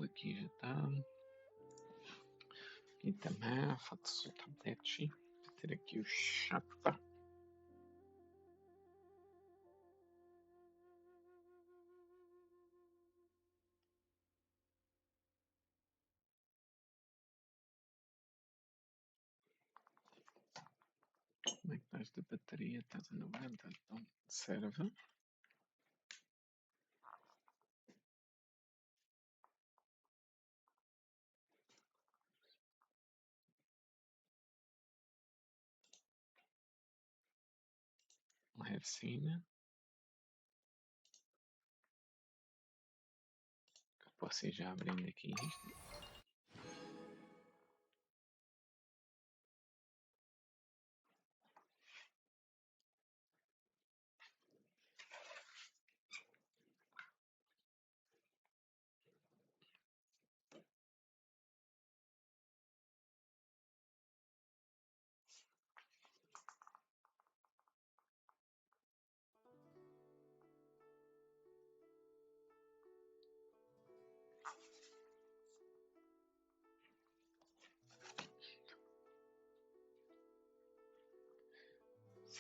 Aqui já está. Aqui também, falta só o tablet. Vou ter aqui o chapa. Como é que estás de bateria? Estás a 90, então serve. Levezinha. Posso ir já abrindo aqui isto.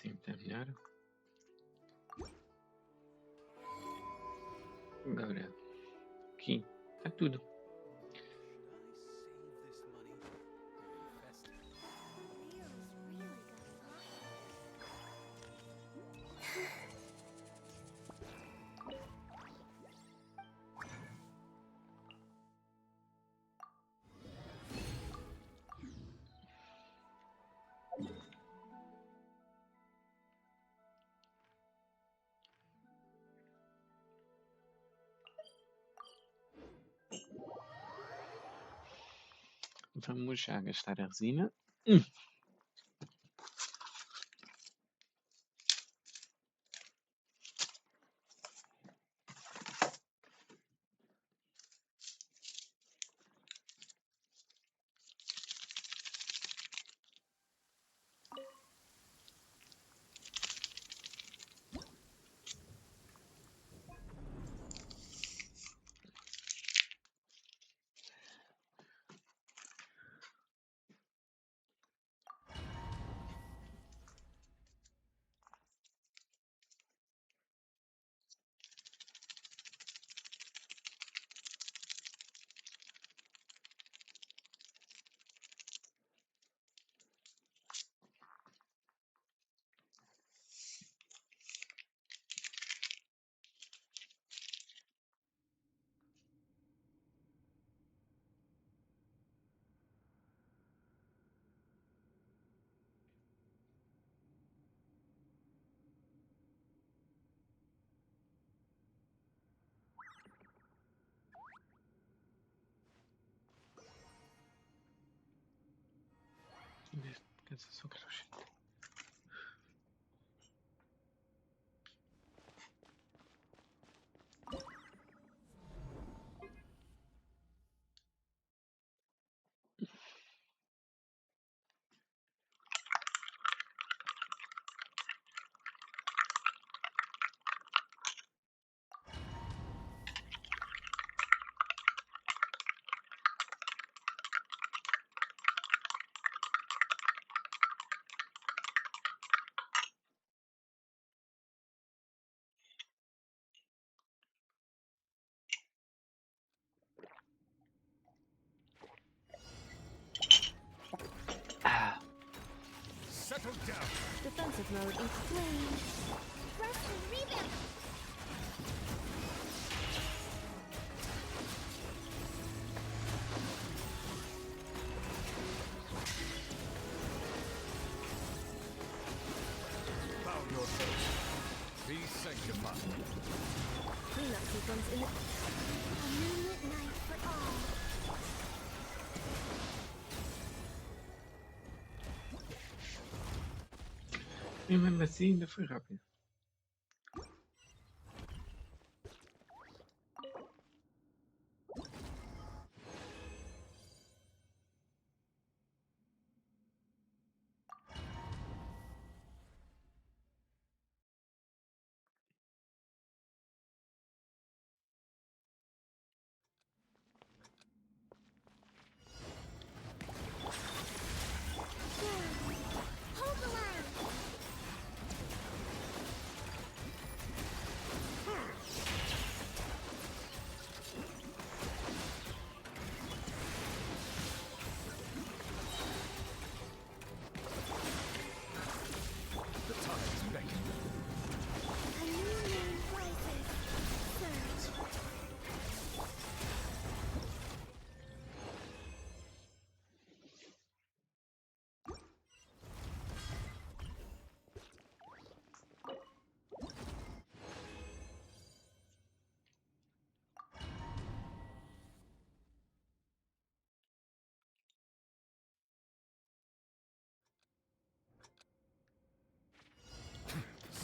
Sim, terminar. Agora, aqui está tudo. Vamos já gastar a resina. Neste só quero o Settle down. Defensive mode in flame. Press the rebound. Bow your head. Be sanctified. Cleanup sequence in the... A moonlit night for all. E mesmo assim ainda foi rápido. Hold the line. The tides beckon. A new moon rises. Surge.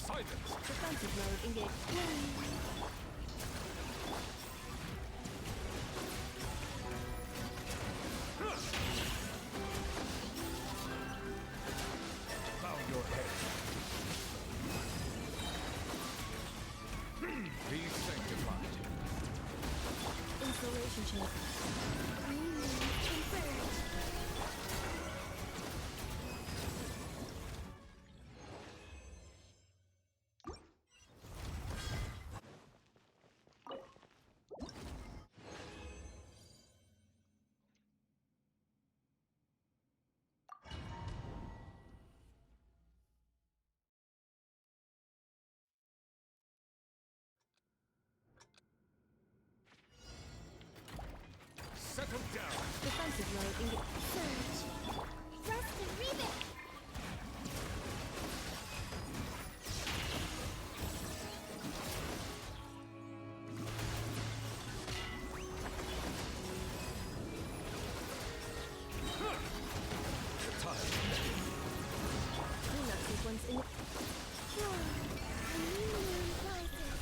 Silence. Defensive mode engaged. Flame. Bow your head. Be sanctified. Installation check. New moon converge. Settle down. Defensive mode engaged. Surge. Press the rebound. The tides beckon. Cleanup sequence in the... A new moon rises.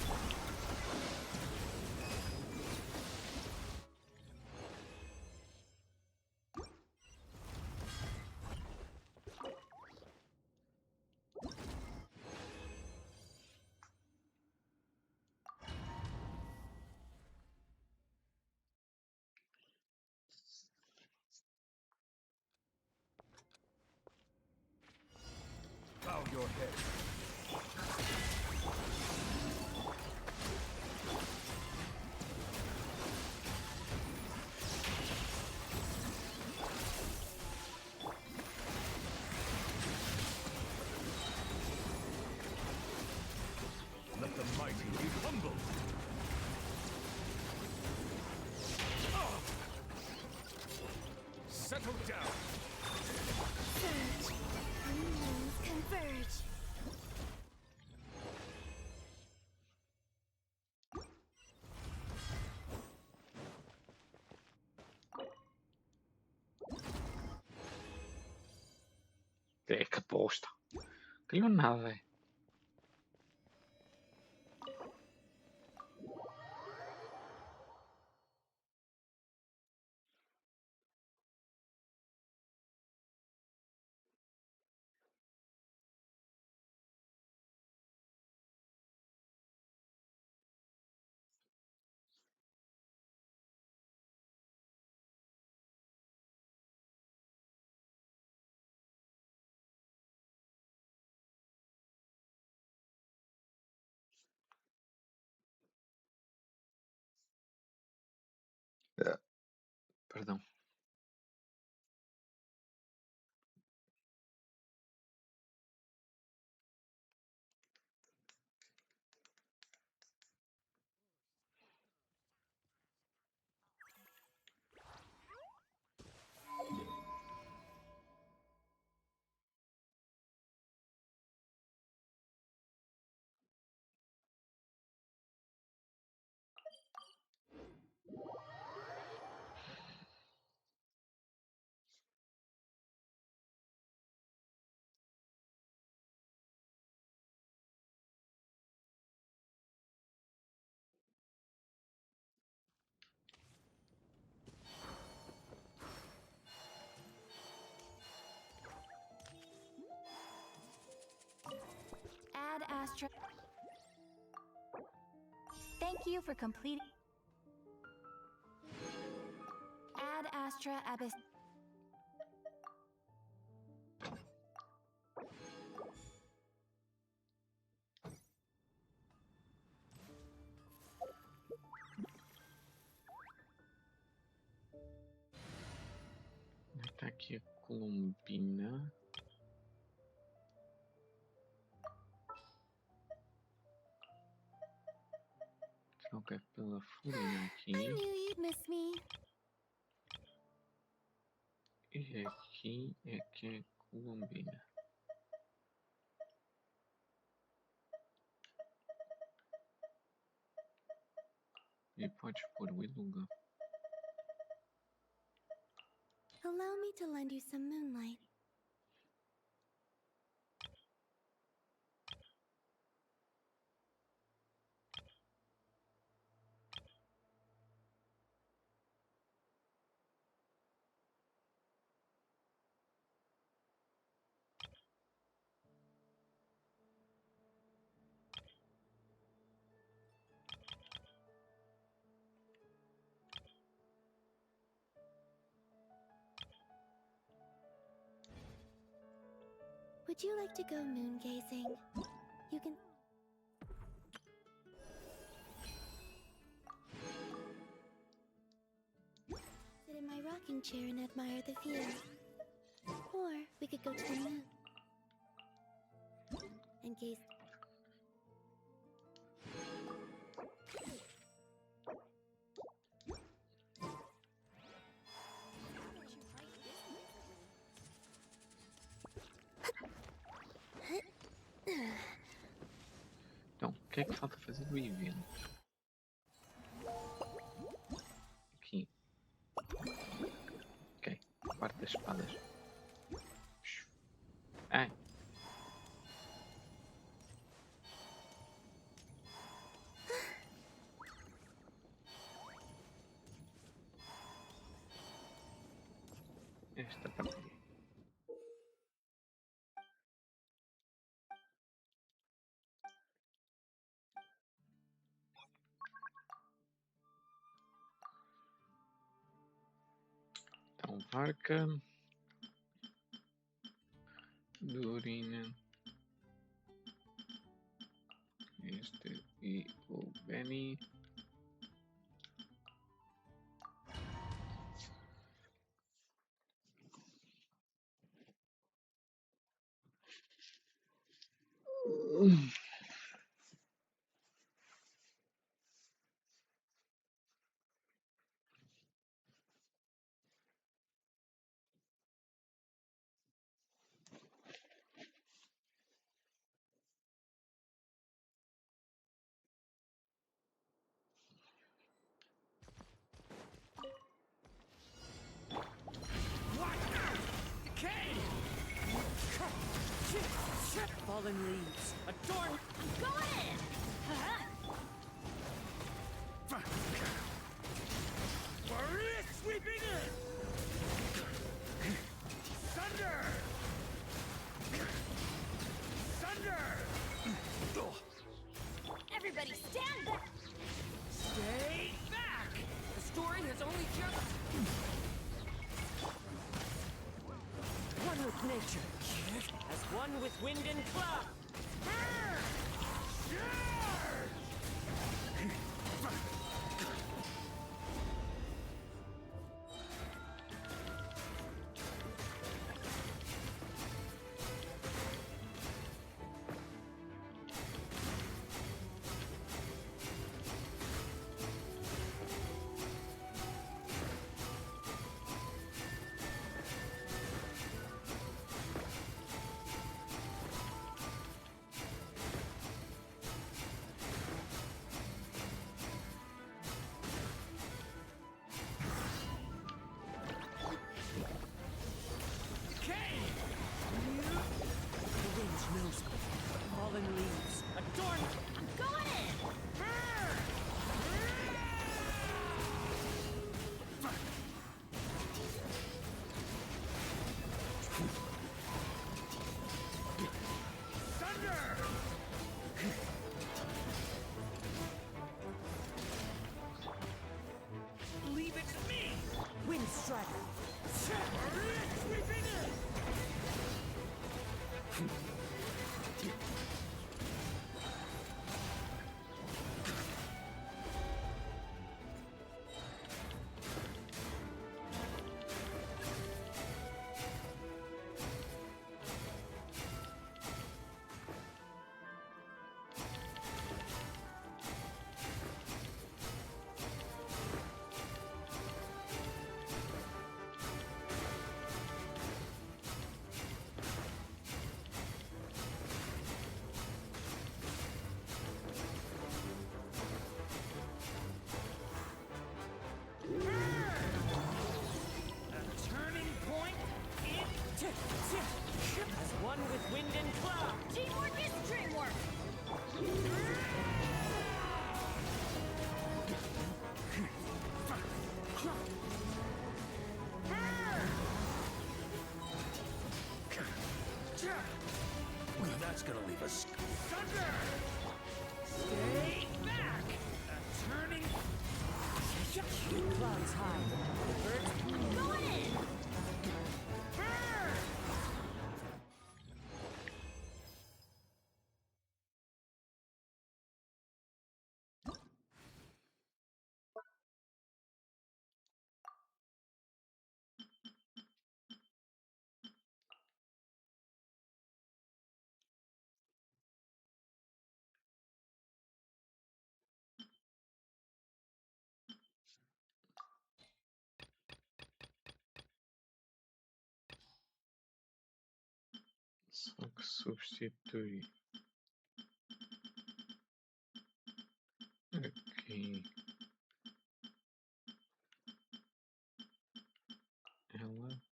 Bow your head. Let the mighty be humbled. Settle down. Surge. New moons converge. É que bosta. Calhou nada. Perdão. Thank you for completing. Ad astra abyss. Está aqui a Colombina. Troca pela Fulina aqui. I knew you'd miss me. E aqui é que é Colombina. E podes pôr o Iluga. Allow me to lend you some moonlight. Would you like to go moon gazing? You can. Sit in my rocking chair and admire the view. Or we could go to the moon and gaze. Então, o que é que falta fazer do evento? Aqui. Ok, parte das espadas. Ai. Esta parte. Então, Varca. Dorina. Este e o Benny. Fallen leaves, adorn. Go in! Warrior sweeping in! Thunder! Thunder! Everybody stand back! Stay back! The story has only just... One with nature, as one with wind and cloud. Só que substitui aqui ela.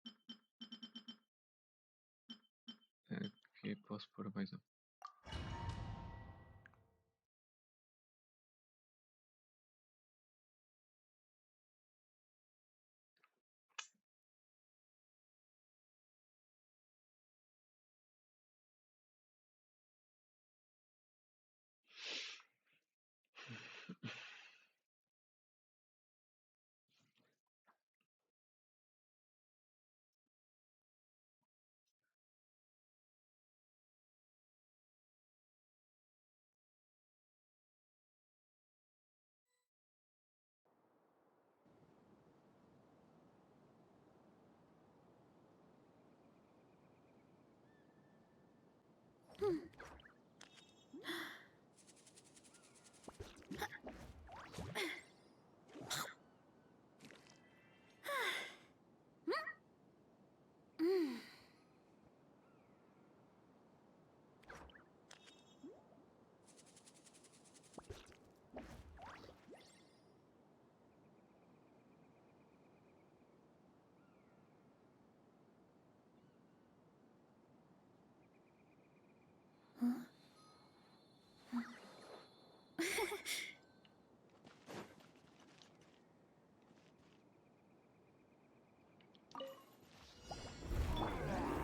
Aqui posso pôr mais um.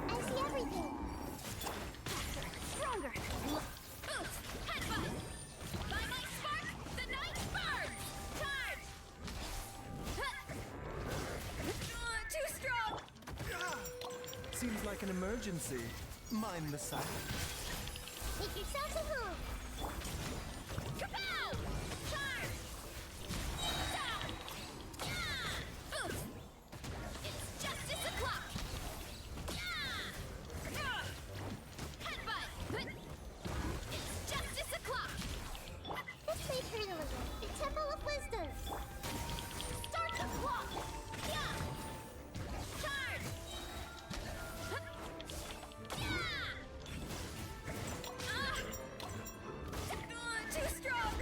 I see everything. Stronger. Oof. Headbutt. By my spark, the night burns. Charge. Too strong. Seems like an emergency. Mind the side. Make yourselves at home. Kapow! Charge. Down. Yeah. Oof. It's justice o'clock. Yeah. Headbutt. It's justice o'clock. This may hurt a little. The Temple of Wisdom. Start the clock. Yeah. Charge. Yeah. Too strong.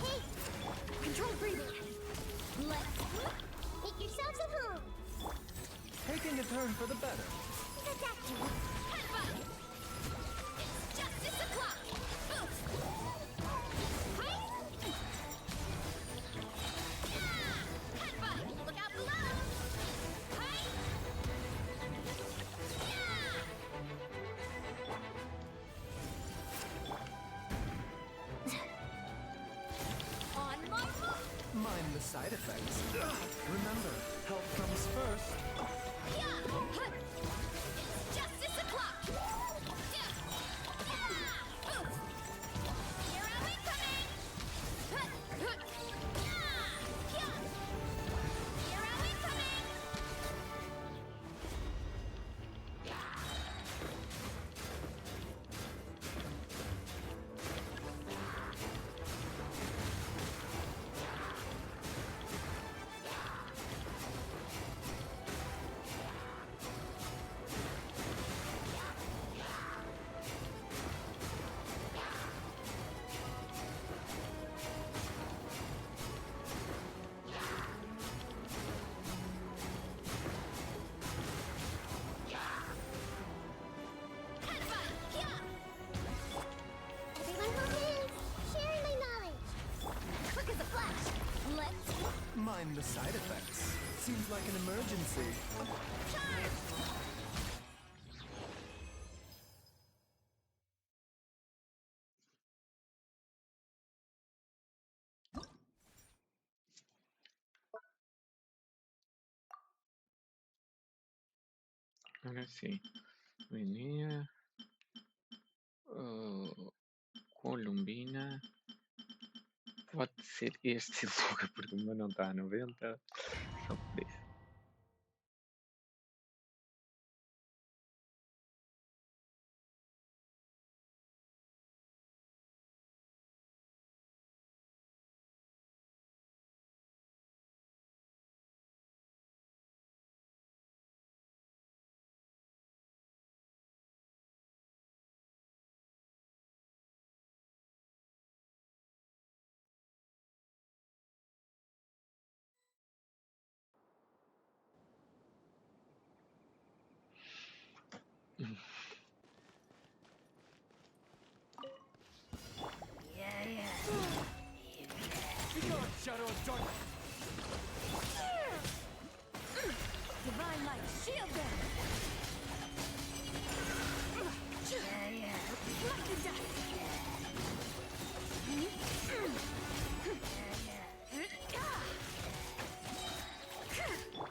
Hey, control breathing. Let's make yourselves at home. Taking a turn for the better. Adapting. Headbutt. It's justice o'clock. Oof. Hi. Yeah. Headbutt. Look out below. Hi. Yeah. On my mark. Mind the side effects. Remember, health comes first. Yeah. It's justice o'clock. Yeah. Oof. Here I'm incoming. Yeah. Here I'm incoming. Headbutt. Yeah. Everyone hold hands. Sharing my knowledge. Quick as a flash. Let's Mind the side effects. Seems like an emergency. charge. Agora sim. Menina. Columbina. Pode ser este logo porque o meu não está a 90. Só por isso. Be gone, shadow of darkness! Divine light, shield them! Like the dust!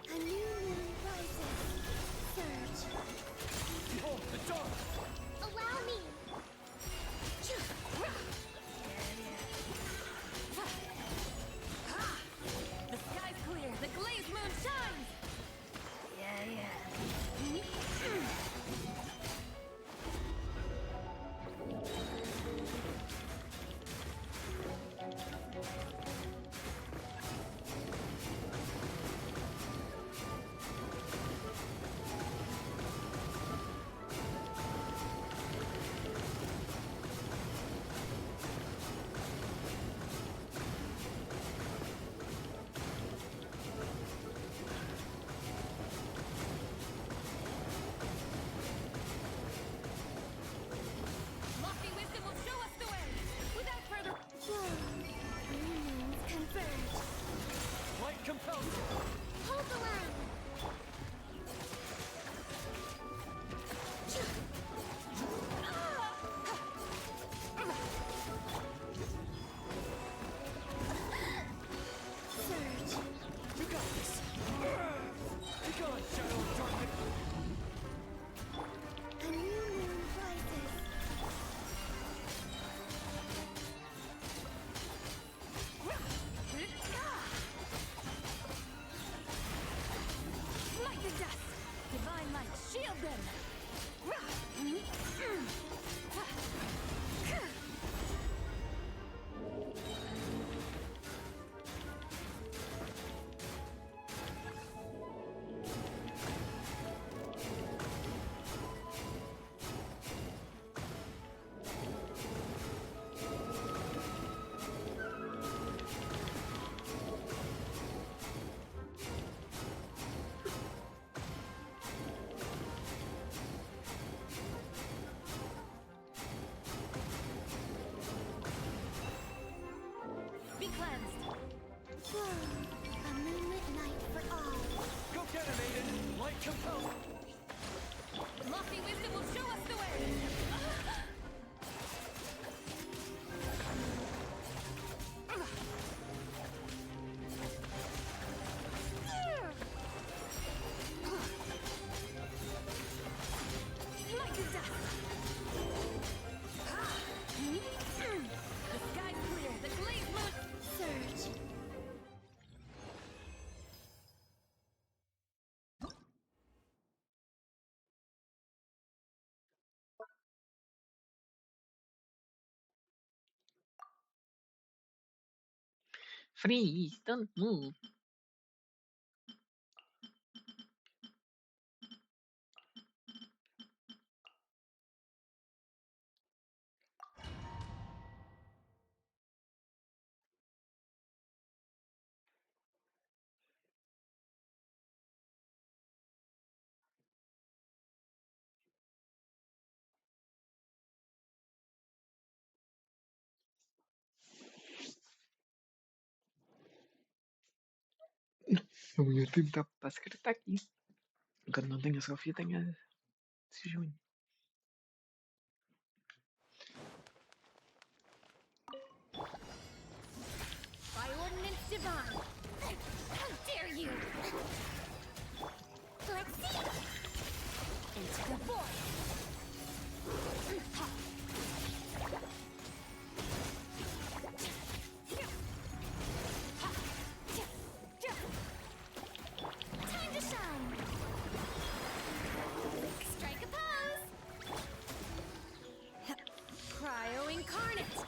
A new moon rises. Surge. Behold the dawn! Allow me! The sky's clear, the glazed moon shines! Lofty wisdom will show us the way! Without further... New moons converge. Light compels you! Hold the line! Surge. You got this! Be gone, shadow of darkness! A new moon rises. Like the dust! Divine light, shield them! Be cleansed! A moonlit night for all. Go get him, Aiden! Light compels you! Lofty wisdom will show us the way! Like the dust! The sky's clear, the glazed moon... Surge! Freeze, don't move. O meu tempo está para escrever aqui. Quando não tenho a Sofia, tenho a de junho. By ordinance divine! How dare you! Let's see! into the void. Time to shine. Strike a pose. Cryo incarnate.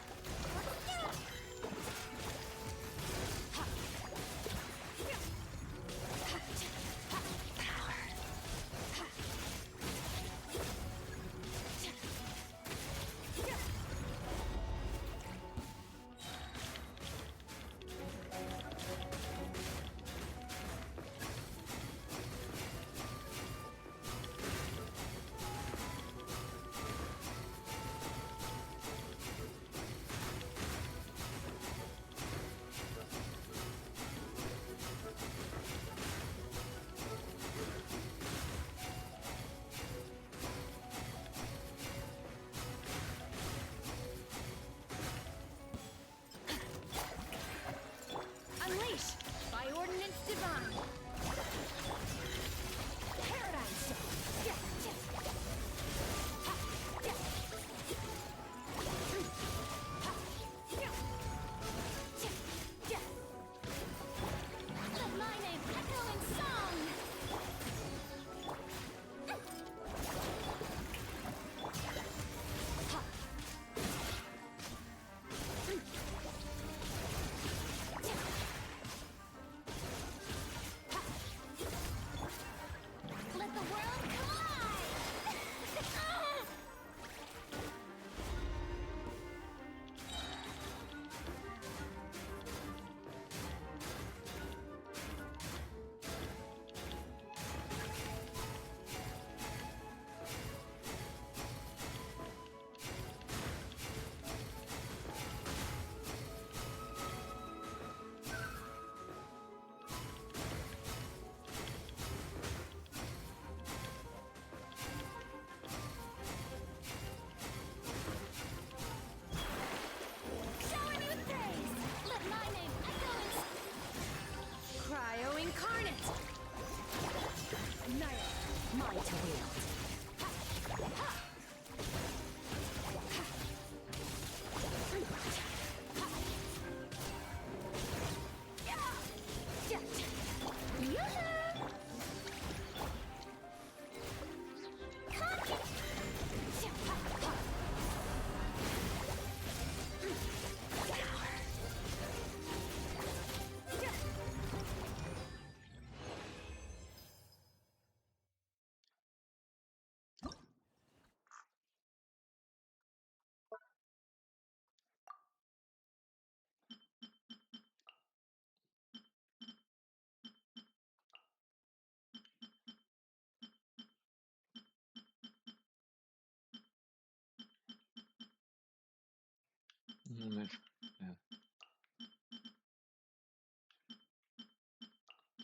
Unleash by ordinance divine. Paradigm shift. Let my name echo in song. Let the world come alive! Shower new praise! Let my name echo in Cryo incarnate! Night, mine to wield.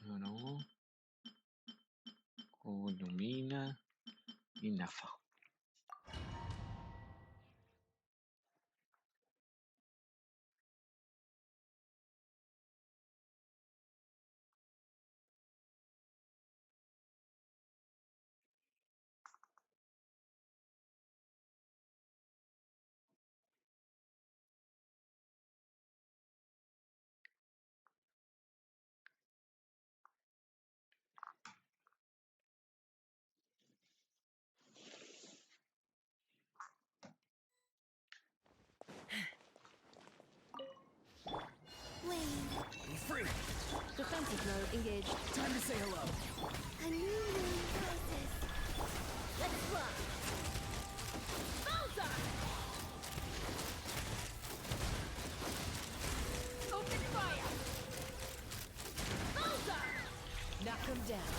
No. Ilumina y nafa. Wayne, Be free. Defensive mode engaged. Time to say hello. a new moon rises. Let's fly. Bullseye! Open fire! Bullseye! Knock him down.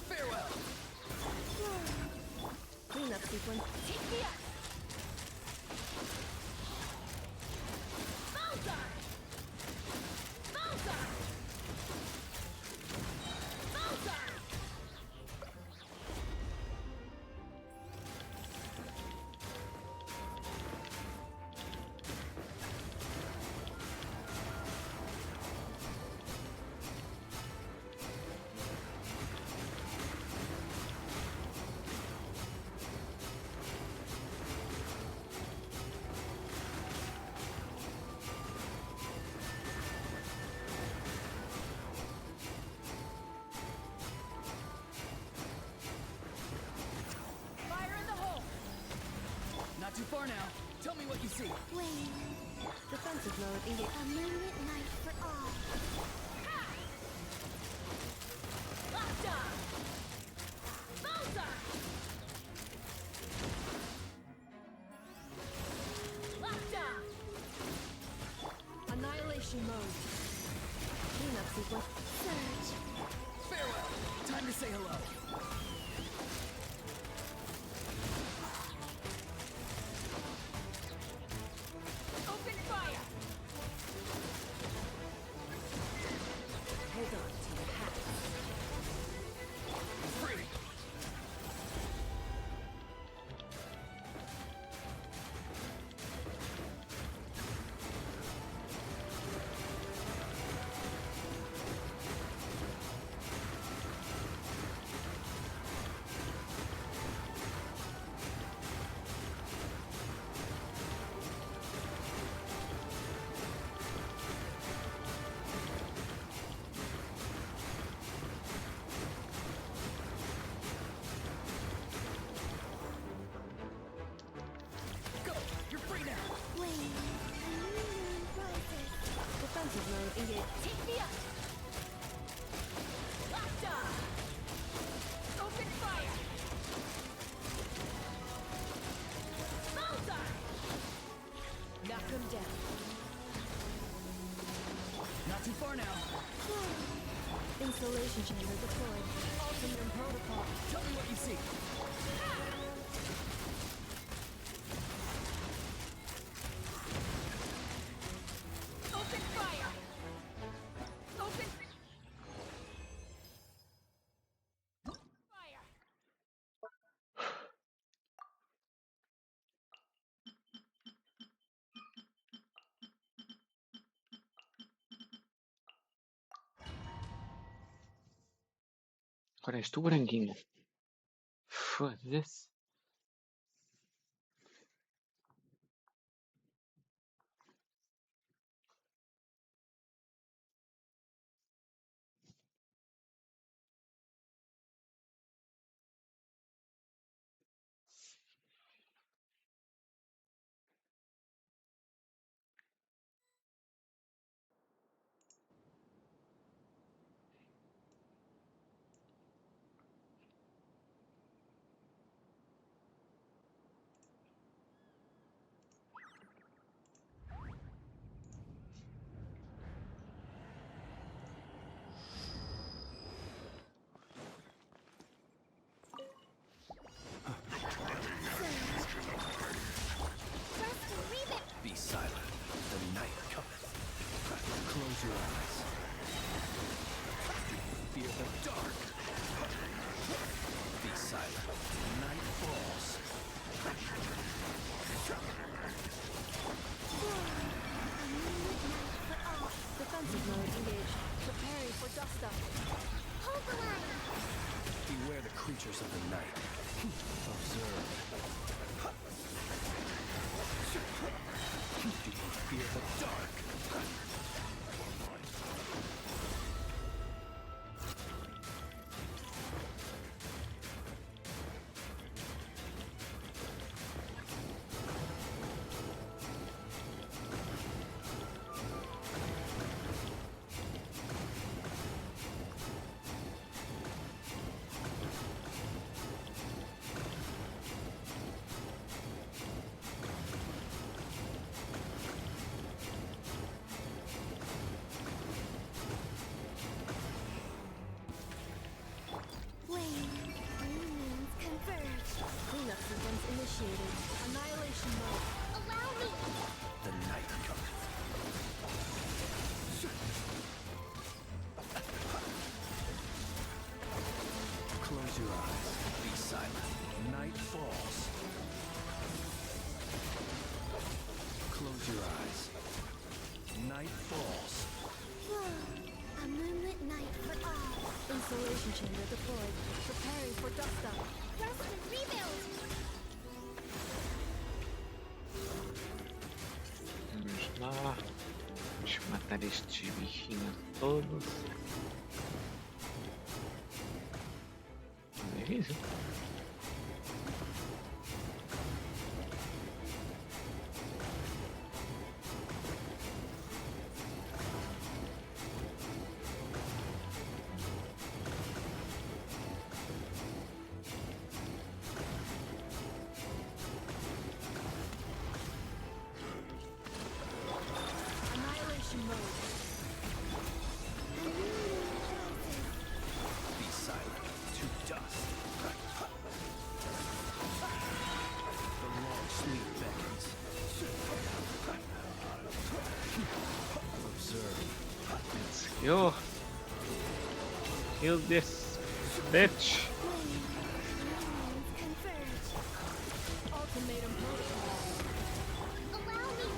Farewell. Cleanup sequence. Take the up. Bullseye! Bullseye! Bullseye! Not too far now. Tell me what you see. Wait. Defensive mode engaged. A moonlit night for all. Lockdown! Bullseye! Lockdown! Annihilation mode. Cleanup sequence. Surge. Farewell. Time to say hello. Open fire! Hold on to your hat. Free. Go. You're free now. Wait. A new moon rises. Defensive mode engaged. Take me up! Lockdown! Open fire! Bullseye! Knock him down. Not too far now. Installation chamber deployed. Ultimate protocol. Tell me what you see. Open fire! Open fire! Agora és tu, branquinho. Foda-se. Be silent. The night cometh. Close your eyes. Do you fear the dark? Be silent. Night falls. Defensive mode engaged. Preparing for dust up. Hold the line. Beware the creatures of the night. Observe. Do you fear the dark? Cleanup sequence initiated. Annihilation mode. Allow me! The night cometh. Close your eyes. Be silent. Night falls. Close your eyes. Night falls. A moonlit night for all. Installation chamber deployed. Preparing for dust up. Rest and rebuild! Vamos lá. Deixa eu matar estes bichinhos todos. É isso. Yo, kill this bitch. Converge. Ultimatum protocol. Allow me.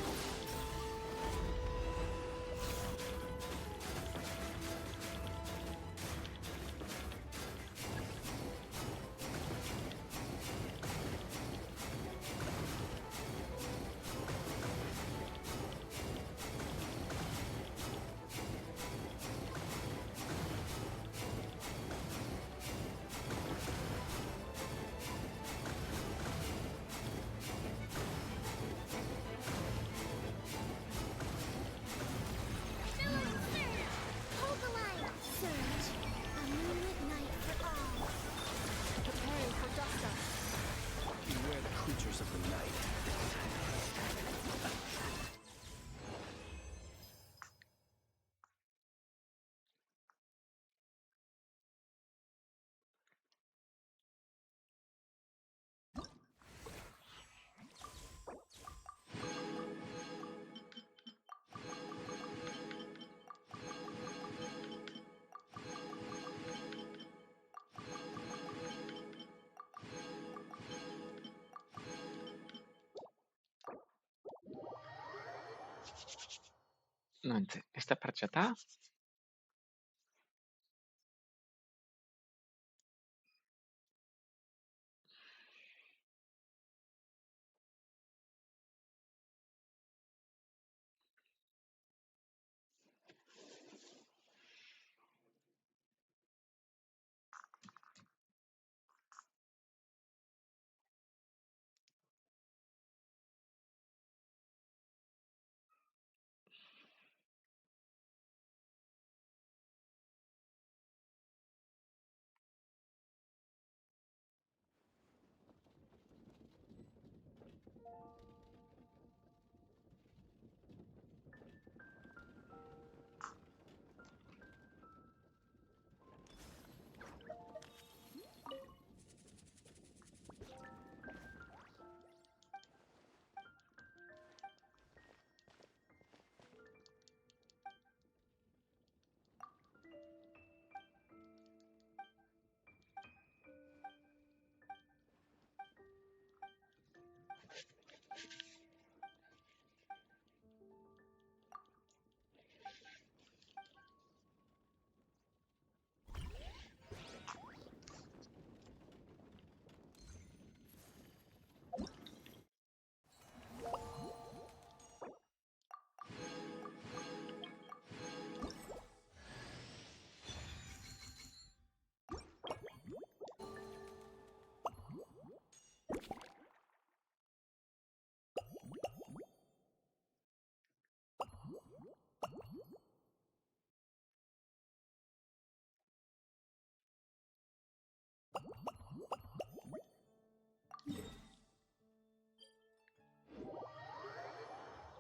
Hold the line. Surge. A moonlit night for all. Preparing for dusk up. Beware the creatures of the night. No, esta parte ya está.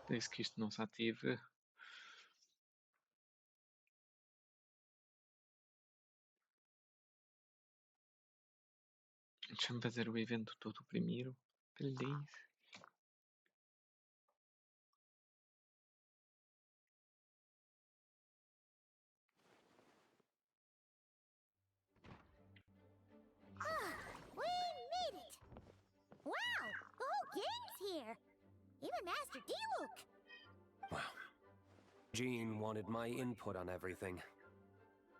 Desde que isto não se ative. Deixa-me fazer o evento todo primeiro. Please. We made it! Wow! The whole gang's here! Even Master D-Luke! Wow. Jean wanted my input on everything.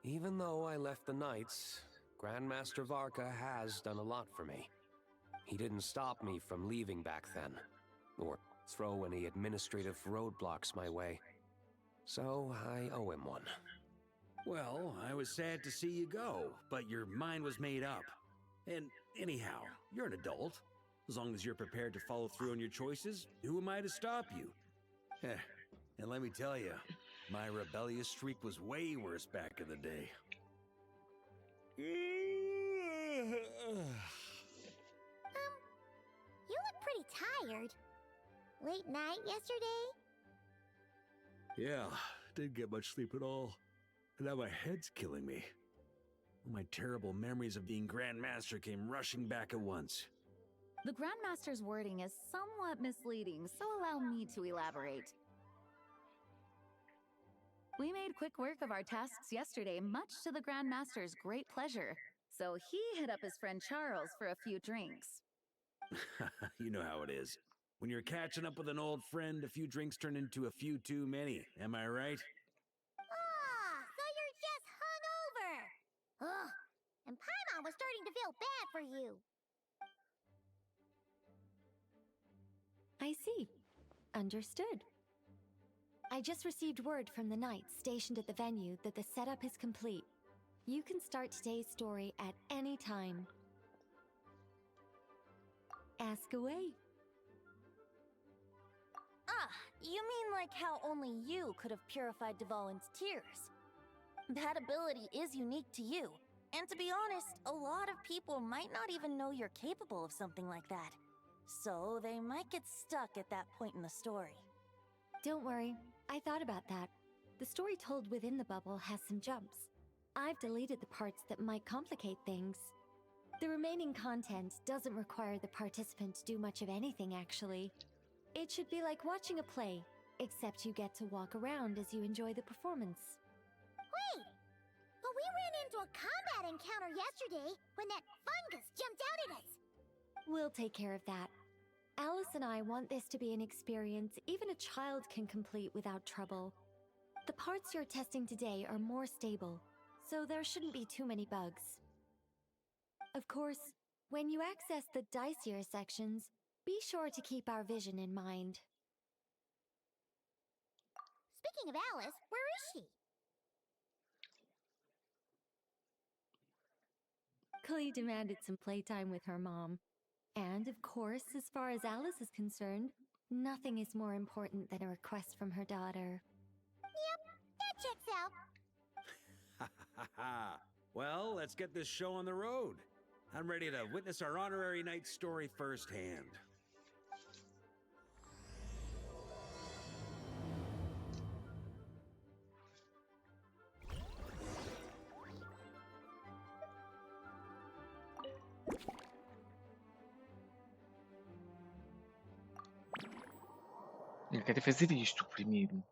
Even though I left the Knights, Grandmaster Varka has done a lot for me. He didn't stop me from leaving back then, or throw any administrative roadblocks my way. So I owe him one. Well, I was sad to see you go, but your mind was made up. And anyhow, you're an adult. As long as you're prepared to follow through on your choices, who am I to stop you? And let me tell you, my rebellious streak was way worse back in the day. You look pretty tired. Late night yesterday? Yeah, didn't get much sleep at all. And now my head's killing me. My terrible memories of being Grandmaster came rushing back at once. The Grandmaster's wording is somewhat misleading, so allow me to elaborate. We made quick work of our tasks yesterday, much to the Grand Master's great pleasure. So he hit up his friend Charles for a few drinks. You know how it is. When you're catching up with an old friend, a few drinks turn into a few too many. Am I right? Ah, so you're just hungover. Ugh, and Paimon was starting to feel bad for you. I see. Understood. I just received word from the knights stationed at the venue that the setup is complete. You can start today's story at any time. Ask away. Ah, you mean like how only you could have purified Dvalin's tears? That ability is unique to you. And to be honest, a lot of people might not even know you're capable of something like that. So they might get stuck at that point in the story. Don't worry, I thought about that. The story told within the bubble has some jumps. I've deleted the parts that might complicate things. The remaining content doesn't require the participant to do much of anything, actually. It should be like watching a play, except you get to walk around as you enjoy the performance. Wait! But we ran into a combat encounter yesterday when that fungus jumped out at us! We'll take care of that. Alice and I want this to be an experience even a child can complete without trouble. The parts you're testing today are more stable, so there shouldn't be too many bugs. Of course, when you access the dicier sections, be sure to keep our vision in mind. Speaking of Alice, where is she? Clee demanded some playtime with her mom. And of course, as far as Alice is concerned, nothing is more important than a request from her daughter. Yep, that checks out. Ha ha ha! Well, let's get this show on the road. I'm ready to witness our honorary knight's story firsthand. Eu quero fazer isto primeiro.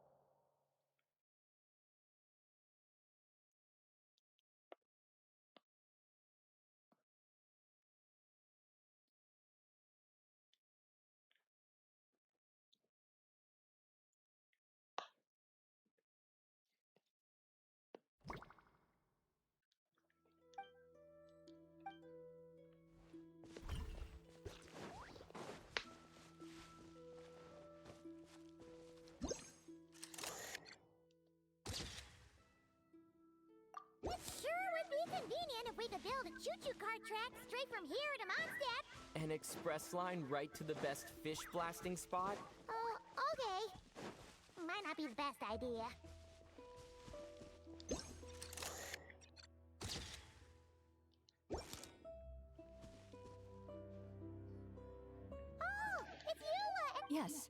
It sure would be convenient if we could build a choo-choo cart track straight from here to Mondstadt. An express line right to the best fish blasting spot? Oh, okay. Might not be the best idea. Oh, it's you! Yes.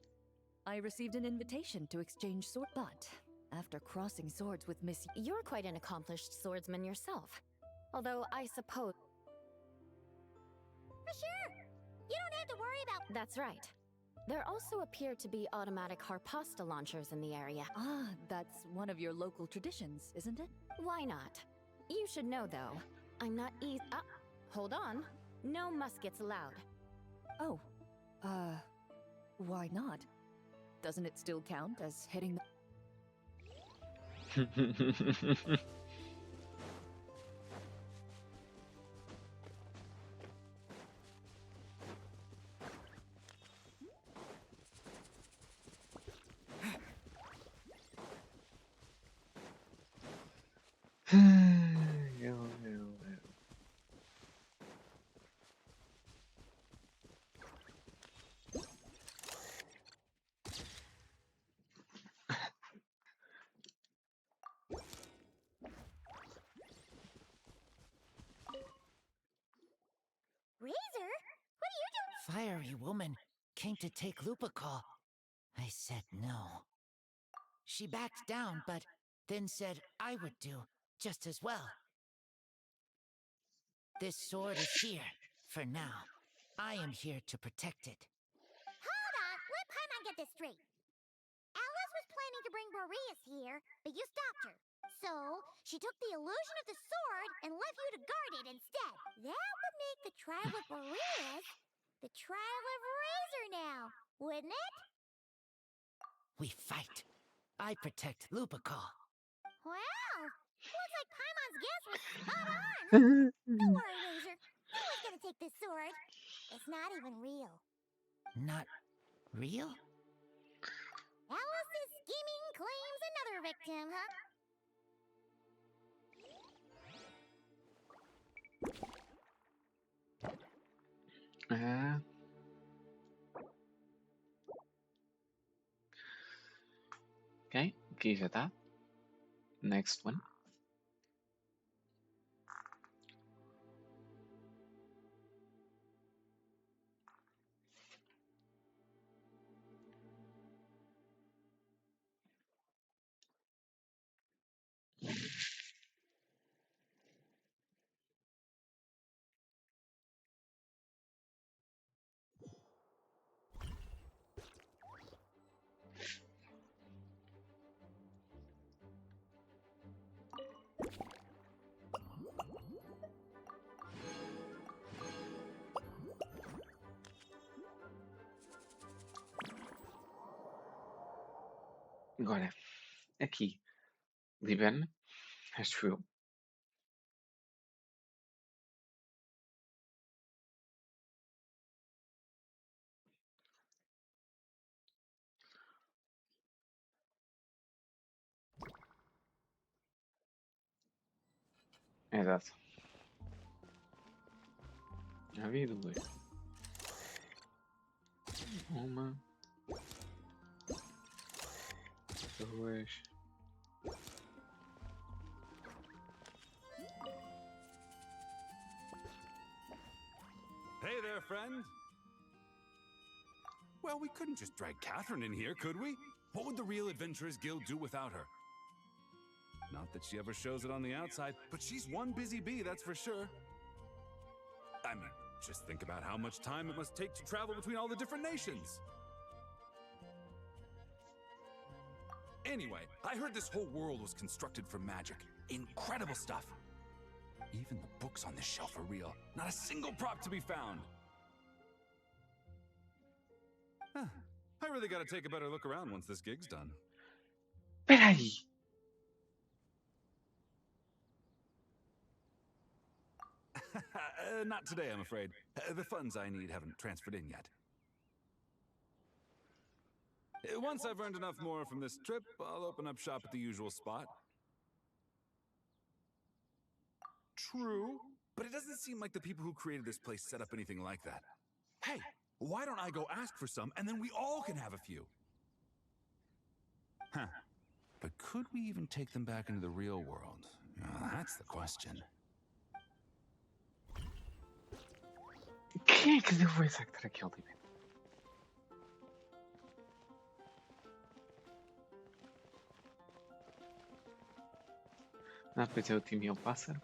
I received an invitation to exchange sword, but after crossing swords with Miss... You're quite an accomplished swordsman yourself. Although I suppose... For sure! You don't have to worry about... That's right. There also appear to be automatic harpasta launchers in the area. Ah, that's one of your local traditions, isn't it? Why not? You should know, though. I'm not hold on. No muskets allowed. Oh. Why not? Doesn't it still count as hitting the... Razor? What are you doing? Fiery woman came to take Lupa call. I said no. She backed down, but then said I would do just as well. This sword is here, for now. I am here to protect it. Hold on, let Paimon get this straight. Alice was planning to bring Boreas here, but you stopped her. So, she took the illusion of the sword and left you to guard it instead. That would make the trial of Boreas the trial of Razor now, wouldn't it? We fight. I protect Lupacol. Wow! Looks like Paimon's guess was spot on! Don't worry, Razor. No one's gonna take this sword. It's not even real. Not real? Alice's scheming claims another victim, huh? Ok, aqui já está. Next one. Agora, aqui, Liben, acho eu. Exato. Já vi duas. Uma. Duas. Hey there, friend. Well, we couldn't just drag Catherine in here, could we? What would the Real Adventurers Guild do without her? Not that she ever shows it on the outside, but she's one busy bee, that's for sure. I mean, just think about how much time it must take to travel between all the different nations. Anyway, I heard this whole world was constructed from magic. Incredible stuff. Even the books on this shelf are real. Not a single prop to be found. Huh. I really gotta take a better look around once this gig's done. Peraí. Not today, I'm afraid. The funds I need haven't transferred in yet. Once I've earned enough more from this trip, I'll open up shop at the usual spot. True, but it doesn't seem like the people who created this place set up anything like that. Hey, why don't I go ask for some, and then we all can have a few? Huh. But could we even take them back into the real world? That's the question. Quem é que deu voice actor aqui, Liben? Ah, pois é o time e o pássaro.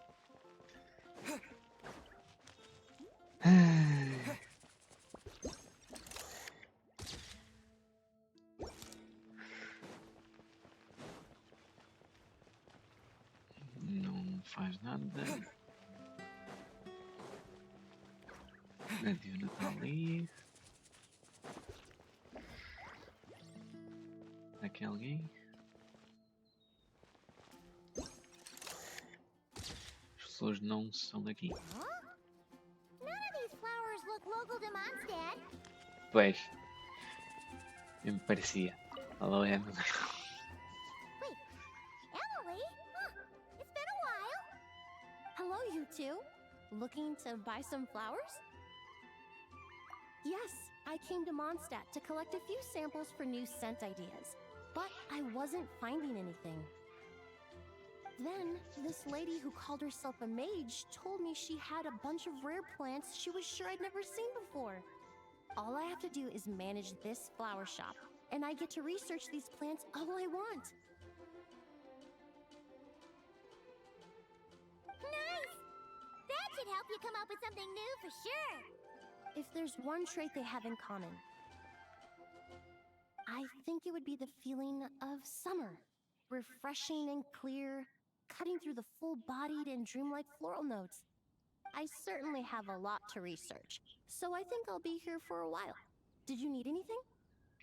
Não faz nada. A Diana está ali. Aqui alguém? As pessoas não são daqui. None of these flowers look local to Mondstadt. Pois. Me parecia. Alô, Emily. Wait, Emily? Huh, it's been a while. Hello, you two. Looking to buy some flowers? Yes, I came to Mondstadt to collect a few samples for new scent ideas, but I wasn't finding anything. Then, this lady who called herself a mage told me she had a bunch of rare plants she was sure I'd never seen before. All I have to do is manage this flower shop, and I get to research these plants all I want. Nice! That should help you come up with something new for sure. If there's one trait they have in common, I I think it would be the feeling of summer. Refreshing and clear, cutting through the full-bodied and dreamlike floral notes. I certainly have a lot to research, so I think I'll be here for a while. Did you need anything?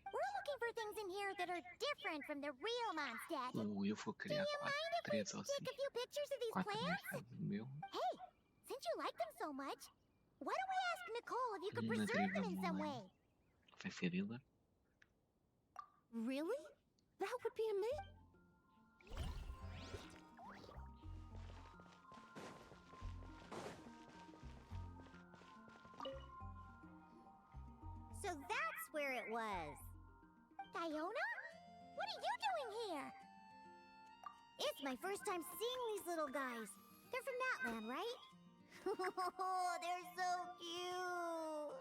We're looking for things in here that are different from the real Mondstadt. Eu vou criar 3 ou 5. Take a few pictures of these 4 na plants? casa do meu. Hey, since you like them so much, why don't we ask Nicole if you could E na preserve them trilha in some online. way? Vai ser Dila. Really? That would be amazing. So that's where it was. Fiona? What are you doing here? It's my first time seeing these little guys. They're from that land, right? They're so cute.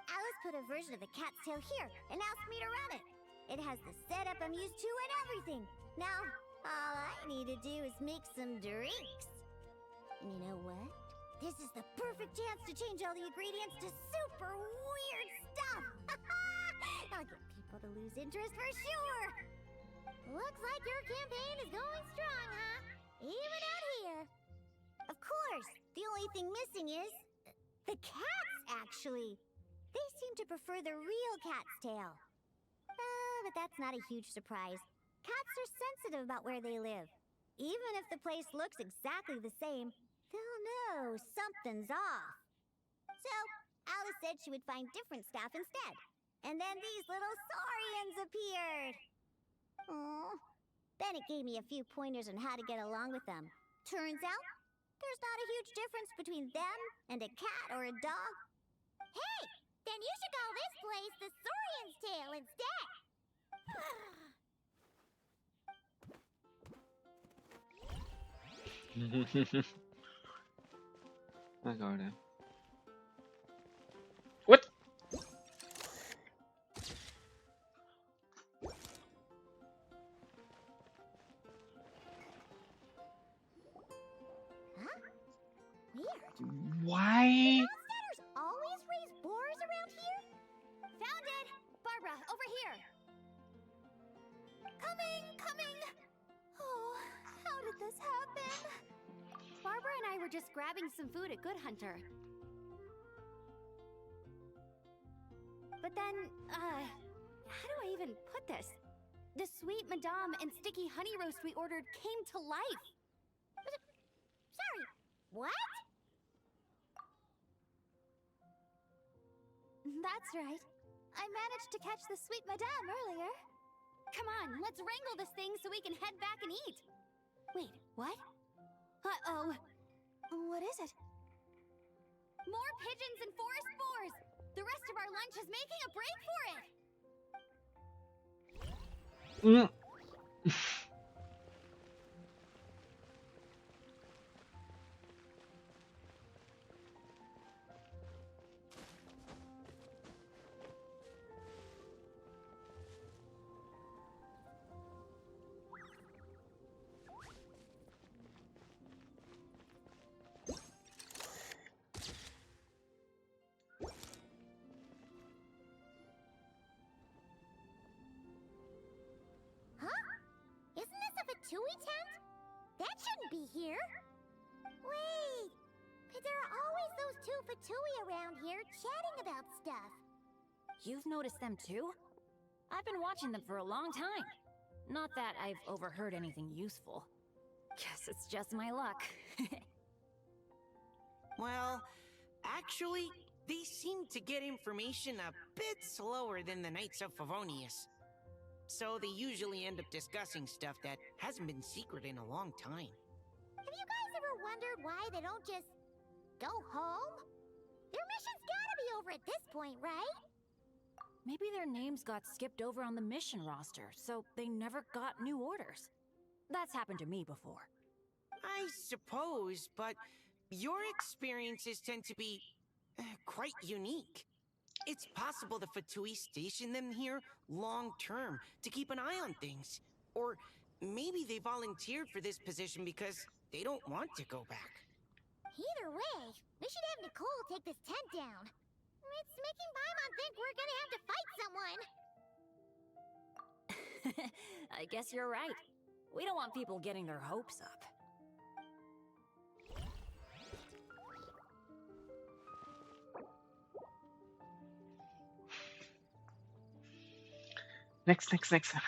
Alice put a version of the cat's tail here and asked me to run it. It has the setup I'm used to and everything. Now, all I need to do is make some drinks. And you know what? This is the perfect chance to change all the ingredients to super weird stuff. I'll get people to lose interest for sure. Looks like your campaign is going strong, huh? Even out here. Of course, the only thing missing is the cats, actually. They seem to prefer the real cat's tail. But that's not a huge surprise. Cats are sensitive about where they live. Even if the place looks exactly the same, they'll know something's off. So, Alice said she would find different staff instead. And then these little saurians appeared. Aww. Bennett gave me a few pointers on how to get along with them. Turns out, there's not a huge difference between them and a cat or a dog. Hey, then you should call this place the Saurian's Tail instead. Agora. What? Weird. Why? Mondstadters always raise boars around here? Found it! Barbara, over here! Coming! Oh, how did this happen? Barbara and I were just grabbing some food at Good Hunter. But then, how do I even put this? The sweet madame and sticky honey roast we ordered came to life. Sorry, what? That's right. I managed to catch the sweet madame earlier. Come on, let's wrangle this thing so we can head back and eat. Wait, what? Uh-oh. What is it? More pigeons and forest boars! The rest of our lunch is making a break for it! Fatui tent? That shouldn't be here. Wait, but there are always those two Fatui around here chatting about stuff. You've noticed them too? I've been watching them for a long time. Not that I've overheard anything useful. Guess it's just my luck. Well, actually, they seem to get information a bit slower than the Knights of Favonius. So they usually end up discussing stuff that hasn't been secret in a long time. Have you guys ever wondered why they don't just go home? Their mission's gotta be over at this point, right? Maybe their names got skipped over on the mission roster, so they never got new orders. That's happened to me before. I suppose, but your experiences tend to be quite unique. It's possible the Fatui station them here long-term to keep an eye on things. Or maybe they volunteered for this position because they don't want to go back. Either way, we should have Nicole take this tent down. It's making Paimon think we're gonna have to fight someone. I guess you're right. We don't want people getting their hopes up. Next. Venham.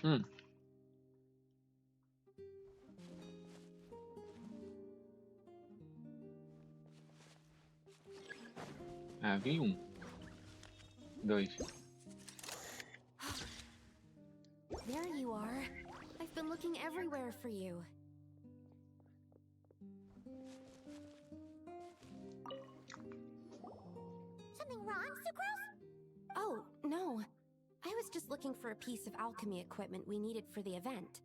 2. There you are. I've been looking everywhere for you. Something wrong, Sucrose? Oh, no. I was just looking for a piece of alchemy equipment we needed for the event.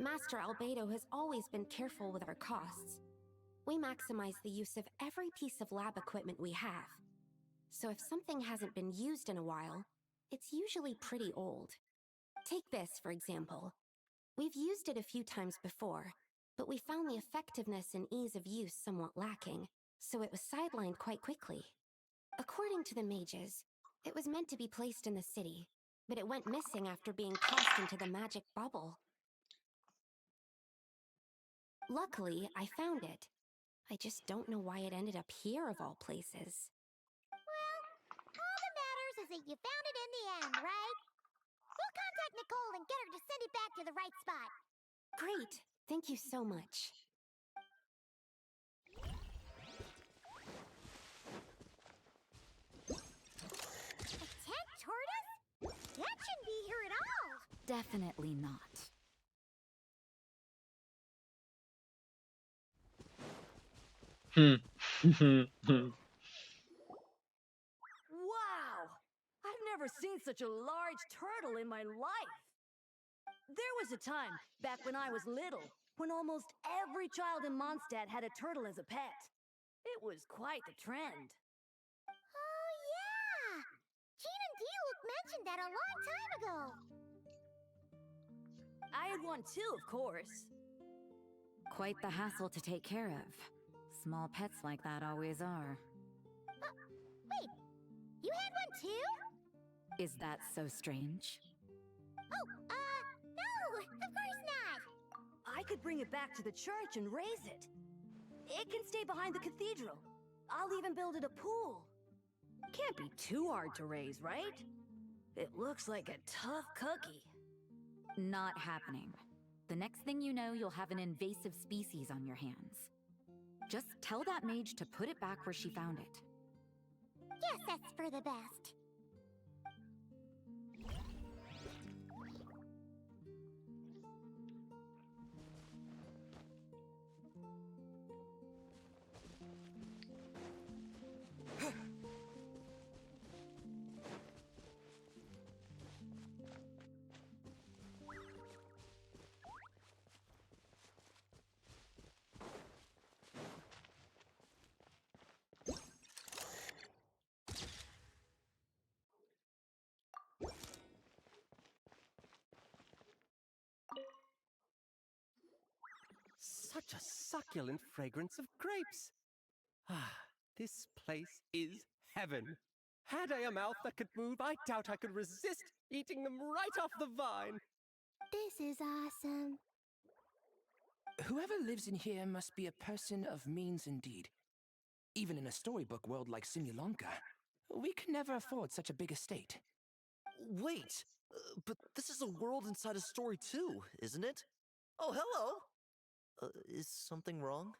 Master Albedo has always been careful with our costs. We maximize the use of every piece of lab equipment we have. So if something hasn't been used in a while, it's usually pretty old. Take this, for example. We've used it a few times before, but we found the effectiveness and ease of use somewhat lacking, so it was sidelined quite quickly. According to the mages, it was meant to be placed in the city, but it went missing after being tossed into the magic bubble. Luckily, I found it. I just don't know why it ended up here of all places. Well, all that matters is that you found it in the end, right? We'll contact Nicole and get her to send it back to the right spot. Great! Thank you so much. A tent tortoise? That shouldn't be here at all. Definitely not. Wow! I've never seen such a large turtle in my life. There was a time, back when I was little, when almost every child in Mondstadt had a turtle as a pet. It was quite the trend. Oh, yeah! Jean and D-Luke mentioned that a long time ago. I had one too, of course. Quite the hassle to take care of. Small pets like that always are. Wait, you had one too? Is that so strange? Oh, no, of course not. I could bring it back to the church and raise it. It can stay behind the cathedral. I'll even build it a pool. Can't be too hard to raise, right? It looks like a tough cookie. Not happening. The next thing you know, you'll have an invasive species on your hands. Just tell that mage to put it back where she found it. Yes, that's for the best. such a succulent fragrance of grapes. Ah, this place is heaven. Had I a mouth that could move, I doubt I could resist eating them right off the vine. This is awesome. Whoever lives in here must be a person of means indeed. Even in a storybook world like Simulonka, we could never afford such a big estate. Wait, but this is a world inside a story too, isn't it? Oh, hello! Is something wrong?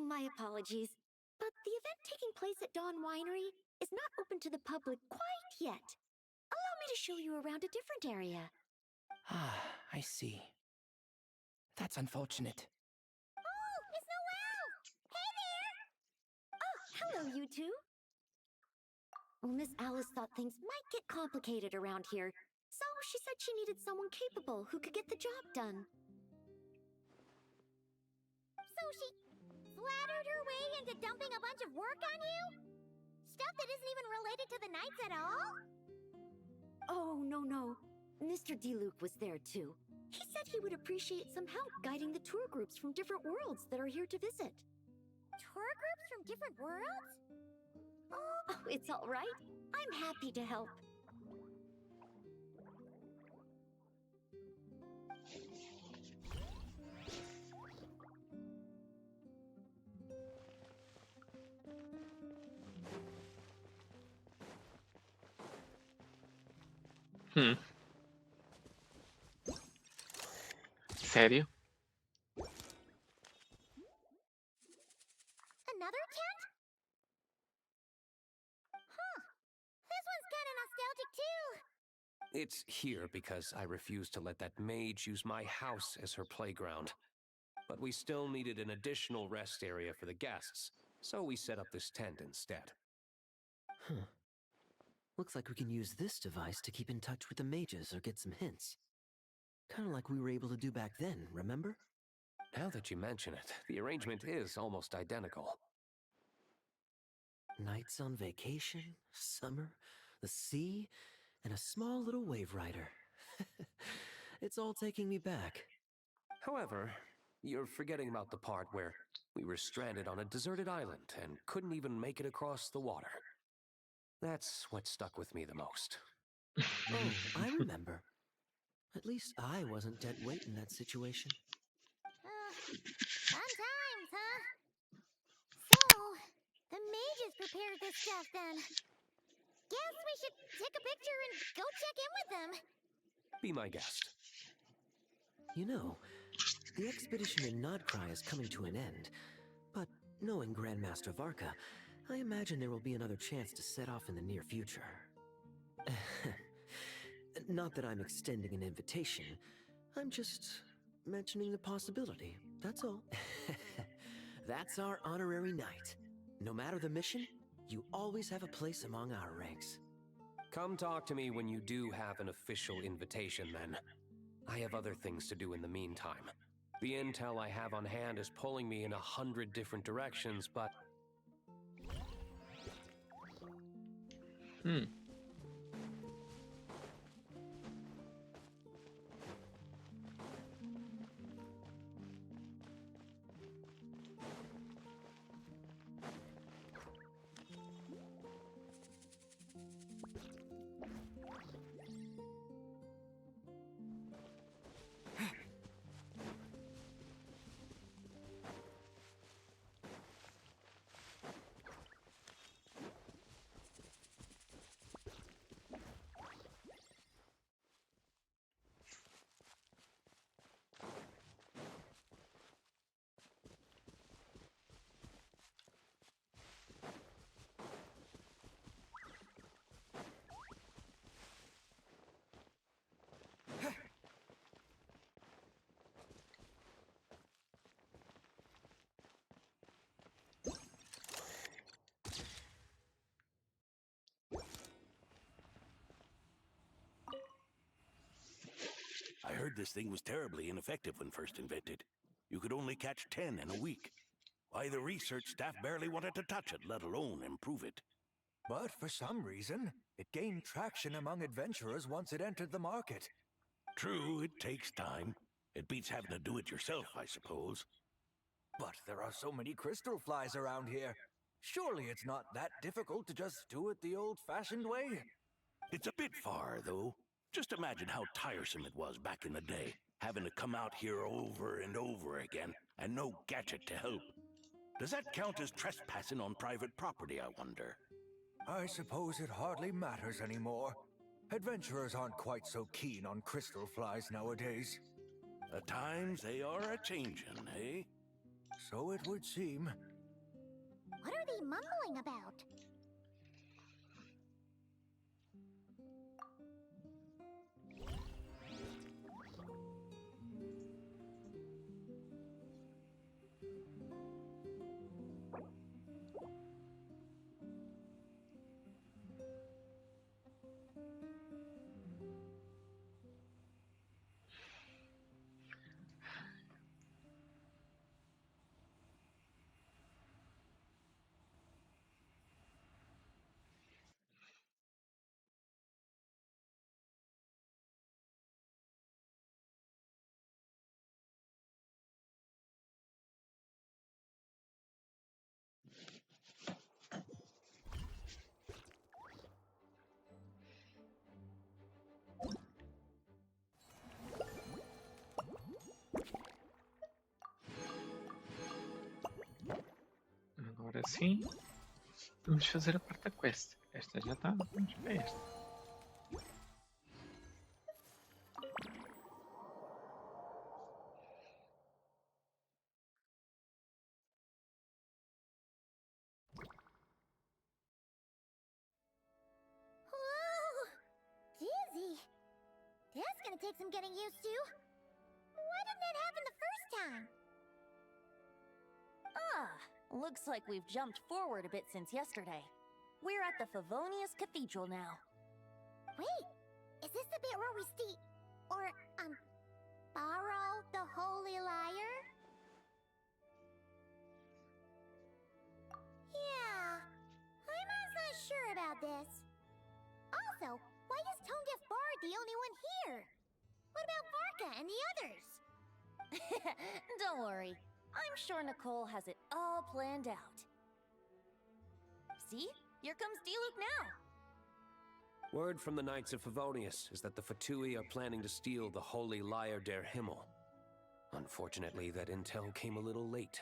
My apologies, but the event taking place at Dawn Winery is not open to the public quite yet. Allow me to show you around a different area. Ah, I see. That's unfortunate. Oh, Miss Noelle! Hey there! Oh, hello, you two. Well, Miss Alice thought things might get complicated around here, so she said she needed someone capable who could get the job done. So she flattered her way into dumping a bunch of work on you? Stuff that isn't even related to the nights at all? Oh, no. Mr. D-Luke was there too. He said he would appreciate some help guiding the tour groups from different worlds that are here to visit. Tour groups from different worlds? Oh, it's all right. I'm happy to help. Sério? Another tent? Huh. This one's kinda nostalgic too. It's here because I refused to let that mage use my house as her playground. But we still needed an additional rest area for the guests, so we set up this tent instead. Huh. Looks like we can use this device to keep in touch with the mages or get some hints. Kind of like we were able to do back then, remember? Now that you mention it, the arrangement is almost identical. Nights on vacation, summer, the sea, and a small little wave rider. It's all taking me back. However, you're forgetting about the part where we were stranded on a deserted island and couldn't even make it across the water. That's what stuck with me the most. Oh, I remember. At least I wasn't dead weight in that situation. Fun times, huh? So, the mages prepared this stuff then. Guess we should take a picture and go check in with them. Be my guest. You know, the expedition in Nodcry is coming to an end, but knowing Grandmaster Varka, I imagine there will be another chance to set off in the near future. Not that I'm extending an invitation, I'm just mentioning the possibility, that's all. That's our honorary knight. No matter the mission, you always have a place among our ranks. Come talk to me when you do have an official invitation, then. I have other things to do in the meantime. The intel I have on hand is pulling me in 100 different directions, but... I heard this thing was terribly ineffective when first invented. You could only catch 10 in a week. Why, the research staff barely wanted to touch it, let alone improve it. But for some reason, it gained traction among adventurers once it entered the market. True, it takes time. It beats having to do it yourself, I suppose. But there are so many crystal flies around here. Surely it's not that difficult to just do it the old-fashioned way? It's a bit far, though. Just imagine how tiresome it was back in the day, having to come out here over and over again, and no gadget to help. Does that count as trespassing on private property, I wonder? I suppose it hardly matters anymore. Adventurers aren't quite so keen on crystal flies nowadays. At times they are a-changin', eh? So it would seem. What are they mumbling about? Agora sim, vamos fazer a parte da quest. Esta já está, vamos para esta. Whoa! Dizzy! That's gonna take some getting used to. Why didn't that happen the first time? Looks like we've jumped forward a bit since yesterday. We're at the Favonius Cathedral now. Wait, is this the bit where we borrow the Holy Lyre? Yeah, I'm not sure about this. Also, why is Tone Deaf Bard the only one here? What about Varka and the others? Don't worry. I'm sure Nicole has it all planned out. See? Here comes Diluc now. Word from the Knights of Favonius is that the Fatui are planning to steal the Holy Lyre der Himmel. Unfortunately, that intel came a little late.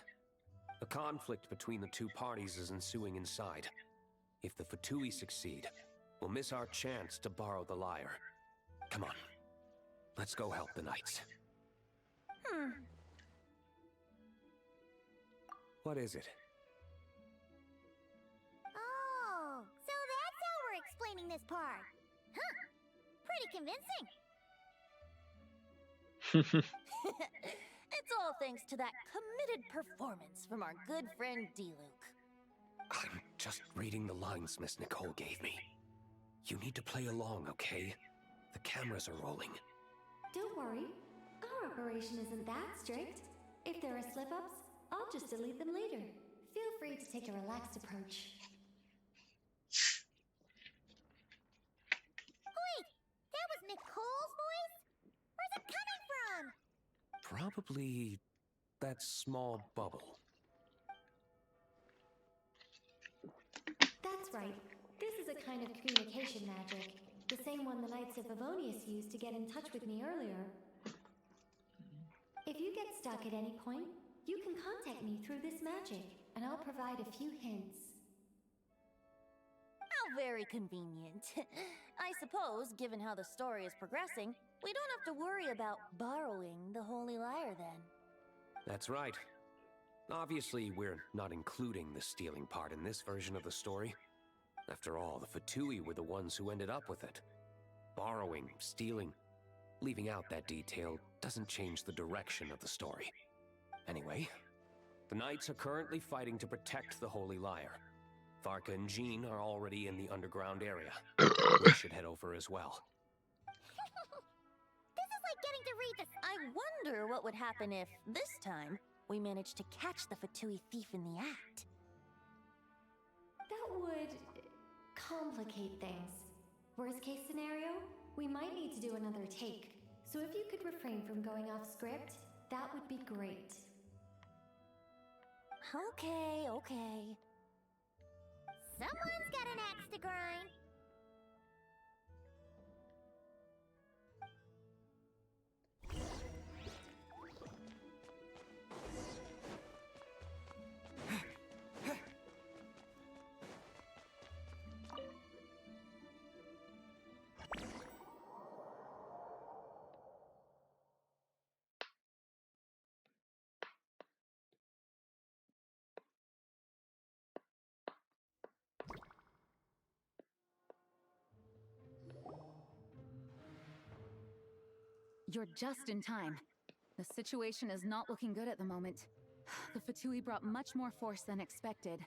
A conflict between the two parties is ensuing inside. If the Fatui succeed, we'll miss our chance to borrow the lyre. Come on. Let's go help the Knights. What is it? Oh, so that's how we're explaining this part. Huh. Pretty convincing. It's all thanks to that committed performance from our good friend Diluc. I'm just reading the lines Miss Nicole gave me. You need to play along, okay? The cameras are rolling. Don't worry. Our operation isn't that strict. If there are slip-ups, I'll just delete them later. Feel free to take a relaxed approach. Wait, that was Nicole's voice? Where's it coming from? Probably that small bubble. That's right. This is a kind of communication magic. The same one the Knights of Favonius used to get in touch with me earlier. If you get stuck at any point, you can contact me through this magic, and I'll provide a few hints. How very convenient. I suppose, given how the story is progressing, we don't have to worry about borrowing the Holy Lyre then. That's right. Obviously, we're not including the stealing part in this version of the story. After all, the Fatui were the ones who ended up with it. Borrowing, stealing, leaving out that detail doesn't change the direction of the story. Anyway, the Knights are currently fighting to protect the Holy Lyre. Varka and Jean are already in the underground area. We should head over as well. This is like getting to read the... I wonder what would happen if, this time, we managed to catch the Fatui thief in the act. That would complicate things. Worst case scenario, we might need to do another take. So if you could refrain from going off script, that would be great. Okay, okay. Someone's got an axe to grind. You're just in time. The situation is not looking good at the moment. The Fatui brought much more force than expected.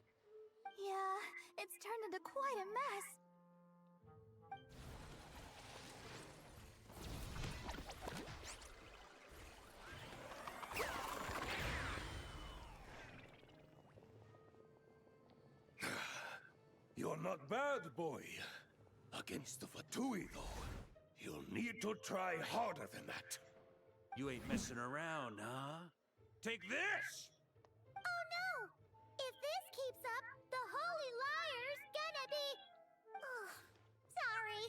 Yeah, it's turned into quite a mess. You're not bad, boy. Against the Fatui, though, you'll need to try harder than that. You ain't messing around, huh? Take this! Oh no! If this keeps up, the Holy Liar's gonna be... Ugh, sorry.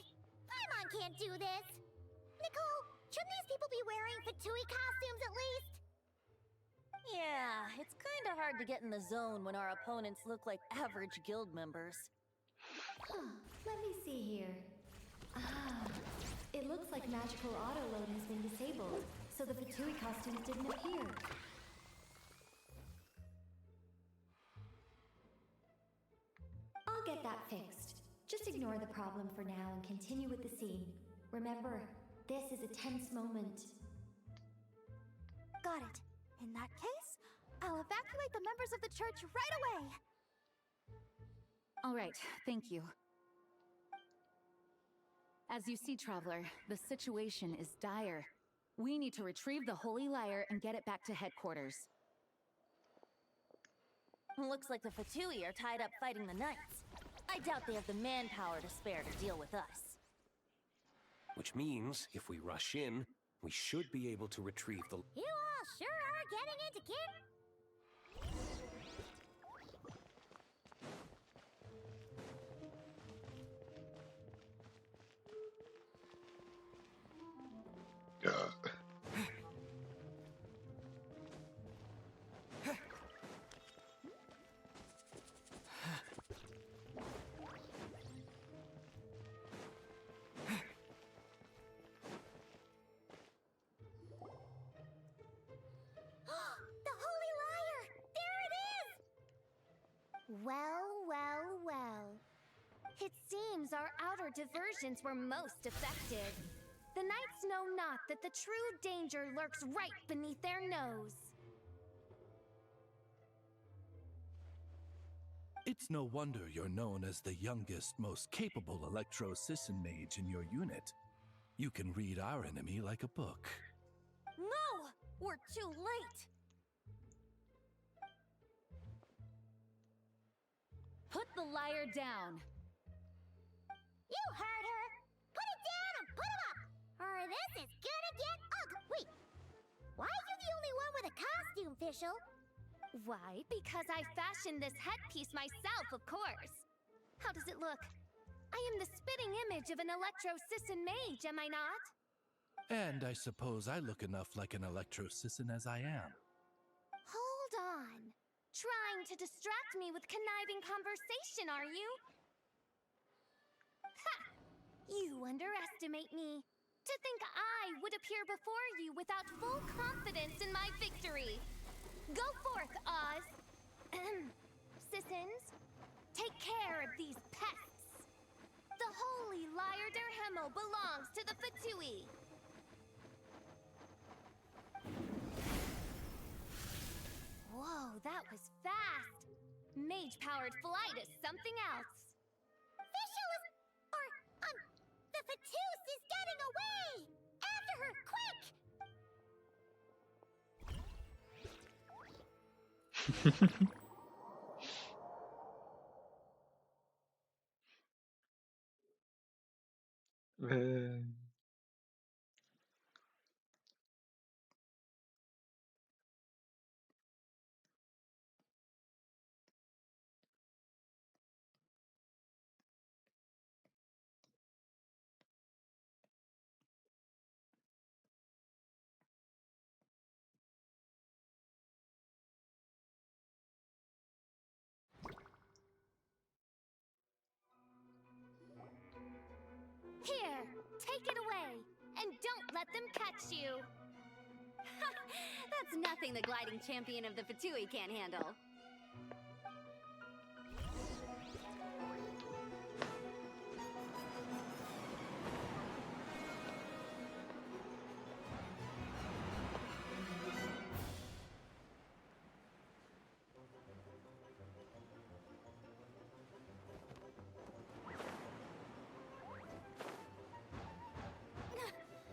Paimon can't do this. Nicole, shouldn't these people be wearing Fatui costumes at least? Yeah, it's kinda hard to get in the zone when our opponents look like average guild members. Let me see here. It looks like magical auto-load has been disabled, so the Fatui costumes didn't appear. I'll get that fixed. Just ignore the problem for now and continue with the scene. Remember, this is a tense moment. Got it. In that case, I'll evacuate the members of the church right away. All right, thank you. As you see, Traveler, the situation is dire. We need to retrieve the Holy Lyre and get it back to headquarters. Looks like the Fatui are tied up fighting the knights. I doubt they have the manpower to spare to deal with us. Which means, if we rush in, we should be able to retrieve the... You all sure are getting into kid. Well. It seems our outer diversions were most effective. The knights know not that the true danger lurks right beneath their nose. It's no wonder you're known as the youngest, most capable electro-sisson mage in your unit. You can read our enemy like a book. No! We're too late! Put the lyre down! You heard her! Put it down and put him up! Or this is gonna get ugly! Wait! Why are you the only one with a costume, Fischl? Why? Because I fashioned this headpiece myself, of course. How does it look? I am the spitting image of an electro-sisson mage, am I not? And I suppose I look enough like an electro-sisson as I am. Hold on. Trying to distract me with conniving conversation, are you? Ha! You underestimate me. To think I would appear before you without full confidence in my victory. Go forth, Oz. Sissons, take care of these pests. The Holy Lyre der Himmel belongs to the Fatui. Whoa, that was fast. Mage-powered flight is something else. Fischl is... the Fatus is getting away! After her, quick! Take it away, and don't let them catch you. That's nothing the gliding champion of the Fatui can't handle.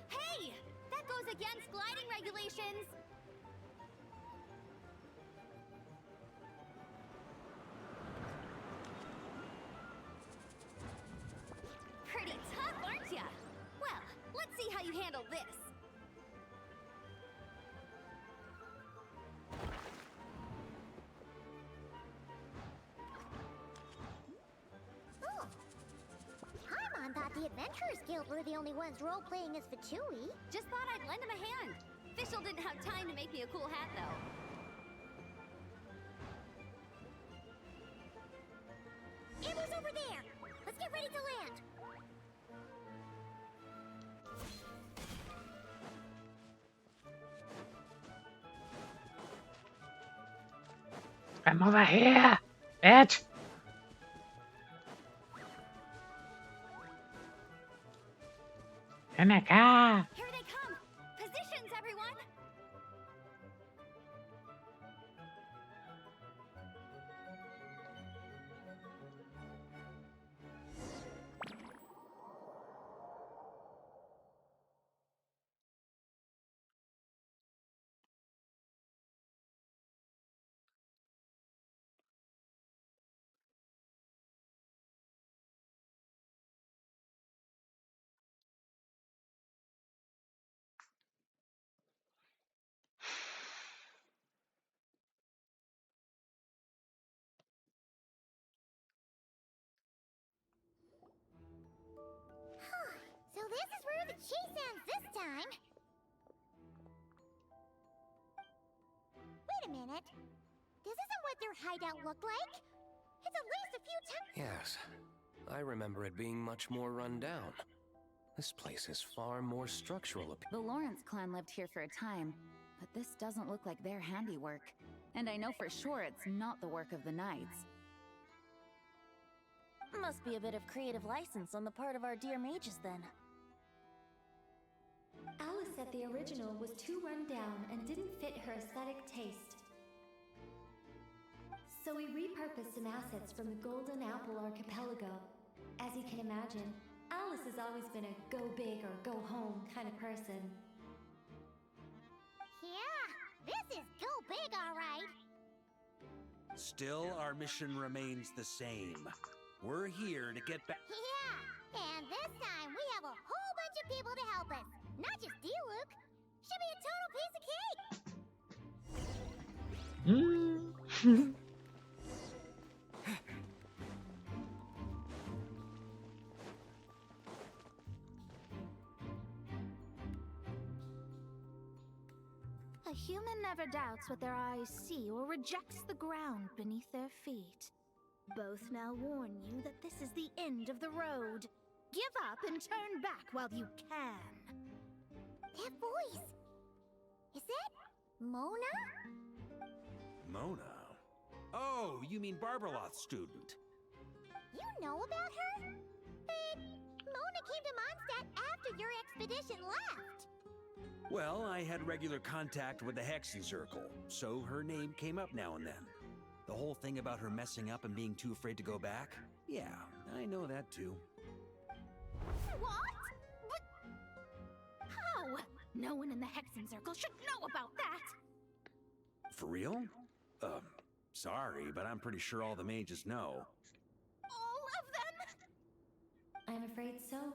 Hey! That goes against gliding regulations! Pretty tough, aren't ya? Well, let's see how you handle this. Oh. Paimon thought the Adventurers Guild were the only ones role-playing as Fatui. Just thought I'd lend him a hand. Fischl didn't have time to make me a cool hat, though. Amber's over there! Let's get ready to land! I'm over here, bitch. In the car. Here they come! Positions, everyone! So this is where the chase ends this time. Wait a minute. This isn't what their hideout looked like. It's at least a few times. Yes, I remember it being much more run down. This place is far more structural. The Lawrence clan lived here for a time, but this doesn't look like their handiwork. And I know for sure it's not the work of the knights. Must be a bit of creative license on the part of our dear mages then. Alice said the original was too run down and didn't fit her aesthetic taste. So we repurposed some assets from the Golden Apple Archipelago. As you can imagine, Alice has always been a go big or go home kind of person. Yeah, this is go big, all right. Still, our mission remains the same. We're here to get back. Yeah, and this time we have a whole bunch of people to help us. Not just D-Luke. Should be a total piece of cake. A human never doubts what their eyes see or rejects the ground beneath their feet. Both now warn you that this is the end of the road. Give up and turn back while you can. That voice. Is that Mona? Mona? Oh, you mean Barbeloth's student. You know about her? But Mona came to Mondstadt after your expedition left. Well, I had regular contact with the Hexen Circle, so her name came up now and then. The whole thing about her messing up and being too afraid to go back? Yeah, I know that too. What? But how? No one in the Hexen Circle should know about that. For real? Sorry, but I'm pretty sure all the mages know. All of them? I'm afraid so.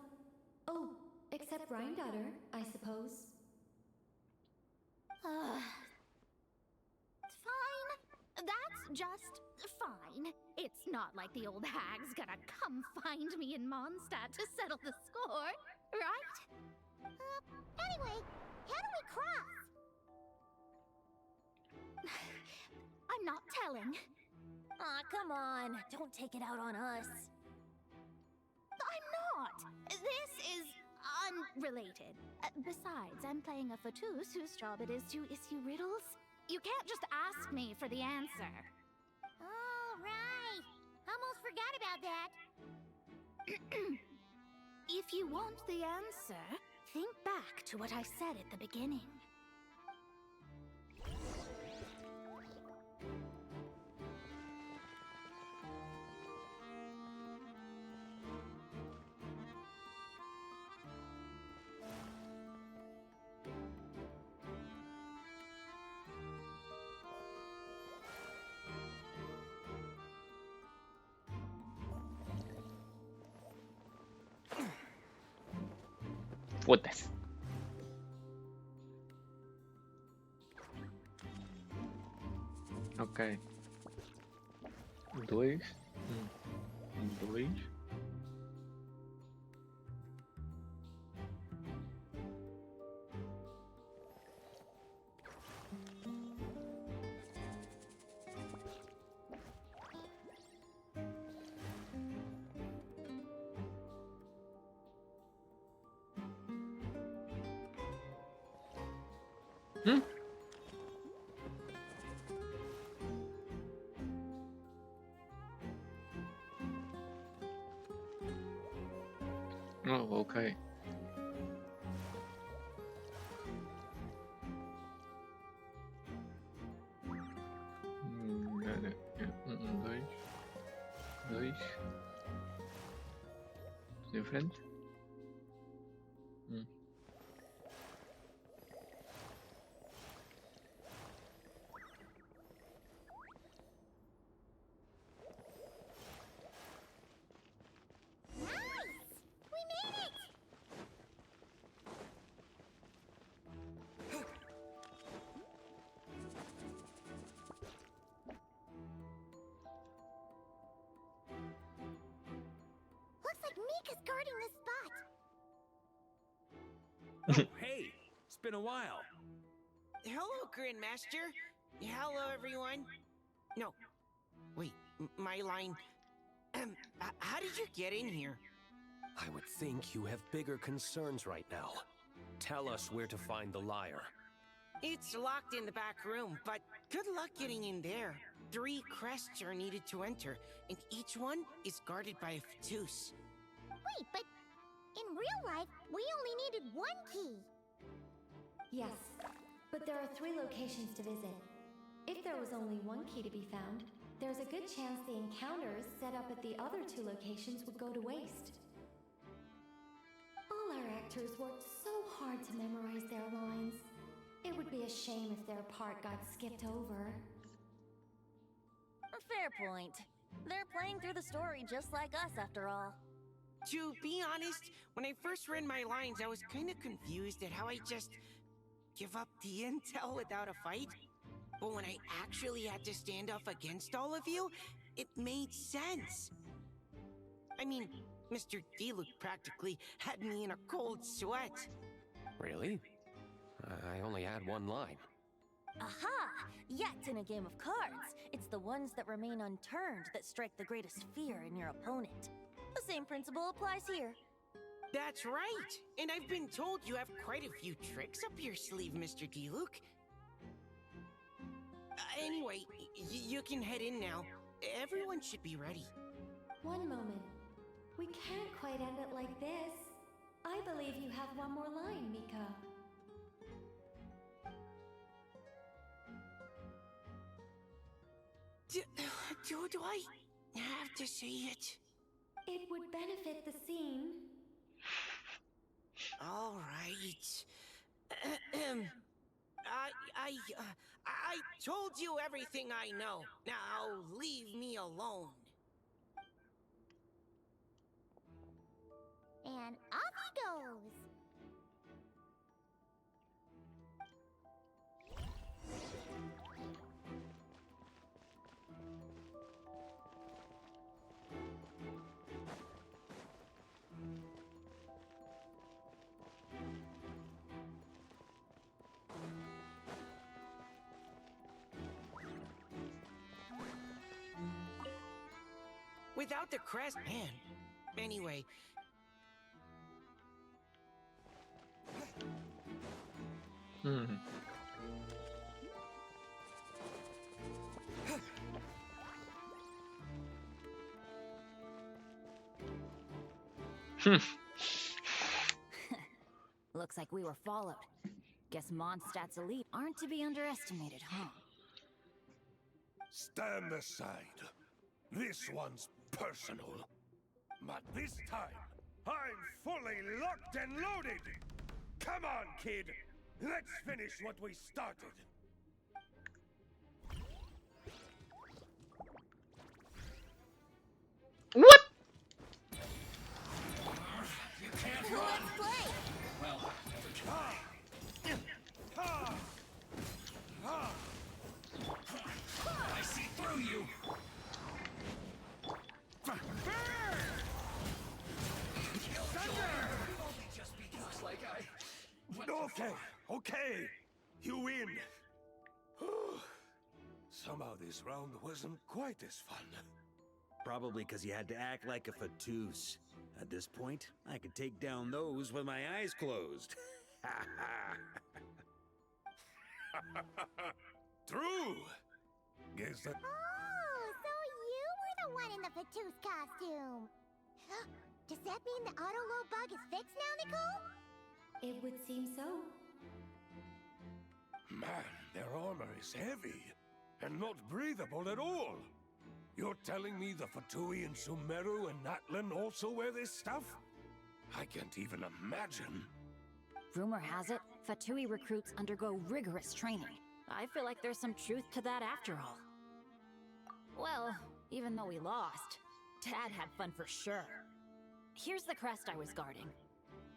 Oh, except Rhindaughter, I suppose. Fine. That's just fine. It's not like the old hag's gonna come find me in Mondstadt to settle the score, right? Anyway, how do we cross? I'm not telling. Aw, come on. Don't take it out on us. I'm not. This is unrelated. Besides, I'm playing a fatus whose job it is to issue riddles. You can't just ask me for the answer. All right. Almost forgot about that. If you want the answer, think back to what I said at the beginning. Foda-se. Ok. 2. 2. Oh, okay. Dois. Dois. Em frente. Looks like Mika's guarding this spot. Oh, hey, it's been a while. Hello, Grandmaster. Hello, everyone. No, wait, my line. How did you get in here? I would think you have bigger concerns right now. Tell us where to find the lyre. It's locked in the back room, but good luck getting in there. 3 crests are needed to enter, and each one is guarded by a fatus. Wait, but in real life, we only needed 1 key. Yes, but there are 3 locations to visit. If there was only 1 key to be found, there's a good chance the encounters set up at the other 2 locations would go to waste. All our actors worked so hard to memorize their lines. It would be a shame if their part got skipped over. Fair point. They're playing through the story just like us, after all. To be honest, when I first read my lines, I was kind of confused at how I just give up the intel without a fight. But when I actually had to stand up against all of you, it made sense. I mean, Mr. Diluc practically had me in a cold sweat. Really? I only had 1 line. Aha! Yet in a game of cards, it's the ones that remain unturned that strike the greatest fear in your opponent. The same principle applies here. That's right! And I've been told you have quite a few tricks up your sleeve, Mr. Diluc. Anyway, you can head in now. Everyone should be ready. One moment. We can't quite end it like this. I believe you have 1 more line, Mika. Do I have to say it? It would benefit the scene. All right. I told you everything I know. Now leave me alone. And off he goes. Without the crest, man. Anyway. Mhm. Looks like we were followed. Guess Mondstadt's elite aren't to be underestimated, huh? Stand aside. This one's personal. But this time, I'm fully locked and loaded! Come on, kid! Let's finish what we started! What? You can't run! Well, I see through you! Okay, you win. Somehow this round wasn't quite as fun. Probably because you had to act like a fatus. At this point, I could take down those with my eyes closed. True. Guess that. Oh, so you were the one in the Fatus costume. Does that mean the auto-load bug is fixed now, Nicole? It would seem so. Man, their armor is heavy and not breathable at all. You're telling me the Fatui in Sumeru and Natlan also wear this stuff? I can't even imagine. Rumor has it, Fatui recruits undergo rigorous training. I feel like there's some truth to that after all. Well, even though we lost, Dad had fun for sure. Here's the crest I was guarding.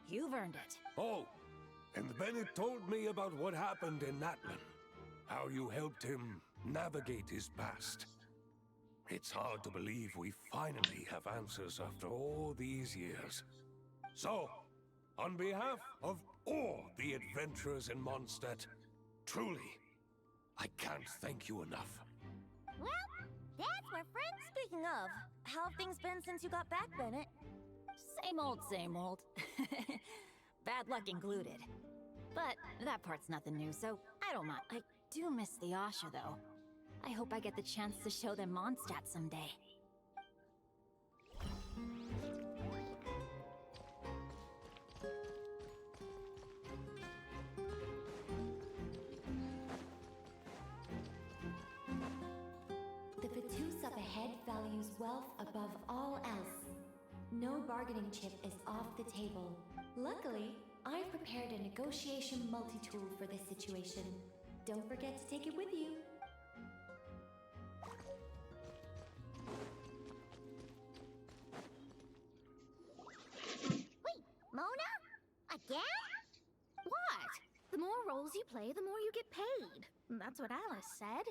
You've earned it. Oh, and Bennett told me about what happened in Natlan. How you helped him navigate his past. It's hard to believe we finally have answers after all these years. So, on behalf of all the adventurers in Mondstadt, truly, I can't thank you enough. Well, that's where friends. Speaking of, how have things been since you got back, Bennett? Same old, same old. Bad luck included. But that part's nothing new, so I don't mind. I do miss the Asha, though. I hope I get the chance to show them Mondstadt someday. The Fatus up ahead values wealth above all else. No bargaining chip is off the table. Luckily, I've prepared a negotiation multi-tool for this situation. Don't forget to take it with you. Wait, Mona? Again? What? The more roles you play, the more you get paid. That's what Alice said.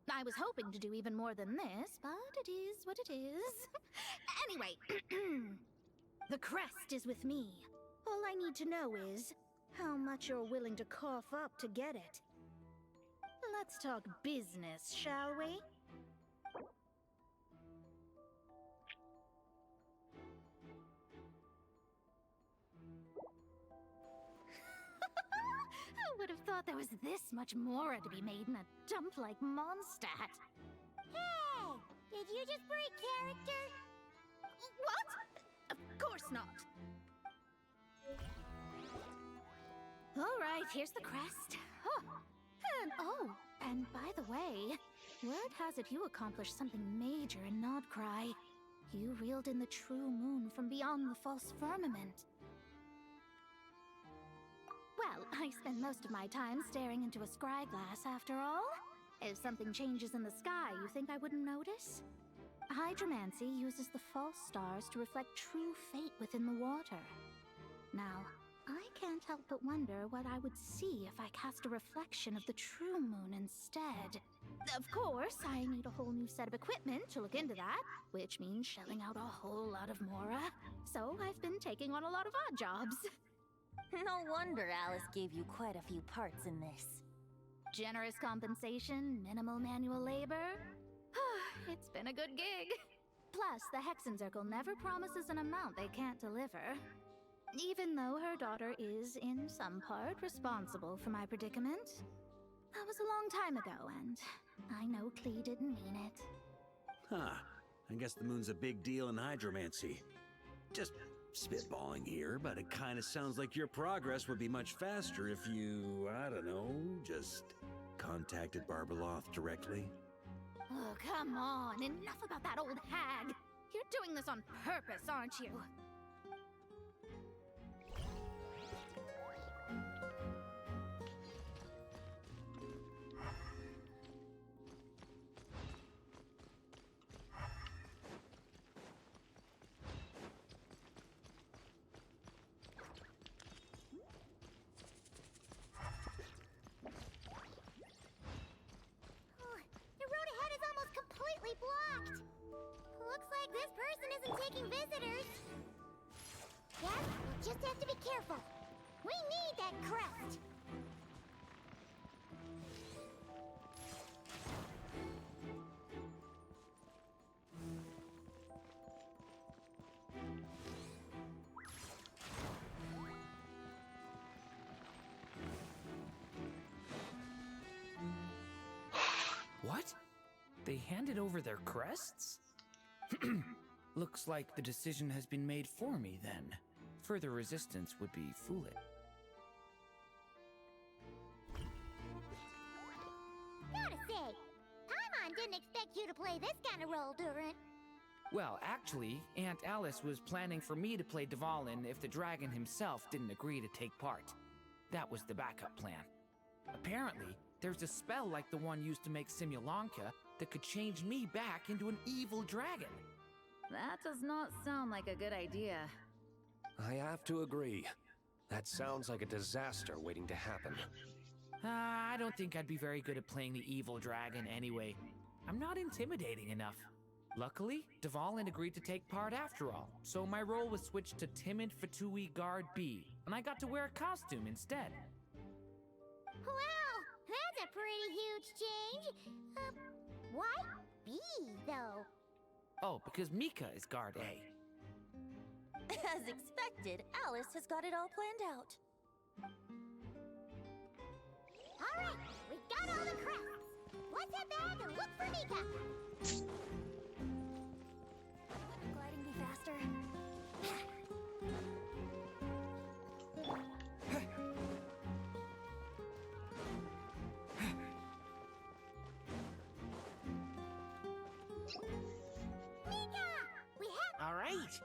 I was hoping to do even more than this, but it is what it is. Anyway, the crest is with me. All I need to know is how much you're willing to cough up to get it. Let's talk business, shall we? Who would have thought there was this much mora to be made in a dump like Mondstadt? Hey! Did you just break character? What? Of course not. All right, here's the crest. And by the way, word has it you accomplished something major in Nodcry. You reeled in the true moon from beyond the false firmament. Well, I spend most of my time staring into a scry glass after all. If something changes in the sky, you think I wouldn't notice? Hydromancy uses the false stars to reflect true fate within the water. Now, I can't help but wonder what I would see if I cast a reflection of the true moon instead. Of course, I need a whole new set of equipment to look into that, which means shelling out a whole lot of mora. So I've been taking on a lot of odd jobs. No wonder Alice gave you quite a few parts in this. Generous compensation, minimal manual labor. It's been a good gig. Plus, the Hexen Circle never promises an amount they can't deliver. Even though her daughter is, in some part, responsible for my predicament. That was a long time ago, and I know Klee didn't mean it. Huh. I guess the moon's a big deal in hydromancy. Just spitballing here, but it kind of sounds like your progress would be much faster if you, I don't know, just contacted Barbeloth directly. Oh, come on. Enough about that old hag. You're doing this on purpose, aren't you? Blocked. Looks like this person isn't taking visitors. Yes, we'll just have to be careful. We need that crest. What? They handed over their crests? Looks like the decision has been made for me, then. Further resistance would be foolish. Gotta say, Paimon didn't expect you to play this kind of role, Durant. Well, actually, Aunt Alice was planning for me to play Dvalin if the dragon himself didn't agree to take part. That was the backup plan. Apparently, there's a spell like the one used to make Simulanka that could change me back into an evil dragon. That does not sound like a good idea. I have to agree. That sounds like a disaster waiting to happen. I don't think I'd be very good at playing the evil dragon anyway. I'm not intimidating enough. Luckily, Dvalin agreed to take part after all, so my role was switched to timid Fatui Guard B, and I got to wear a costume instead. Wow, that's a pretty huge change. Why B, though? Oh, because Mika is Guard A. As expected, Alice has got it all planned out. All right, we got all the crests. Let's head back and look for Mika. Wouldn't gliding be faster? All right.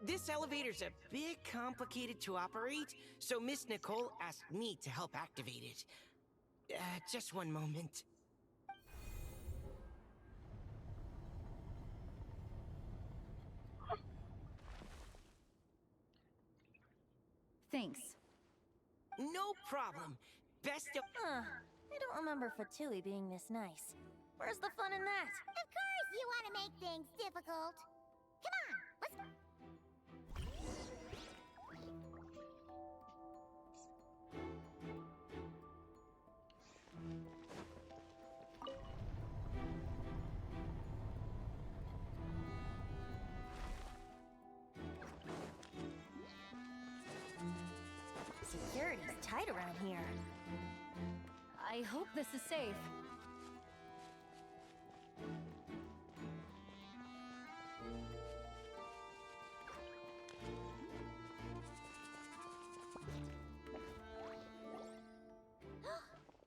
This elevator's a bit complicated to operate, so Miss Nicole asked me to help activate it. Just one moment. Thanks. No problem. Best of... I don't remember Fatui being this nice. Where's the fun in that? Of course you want to make things difficult. Come on, let's... Security's tight around here. I hope this is safe.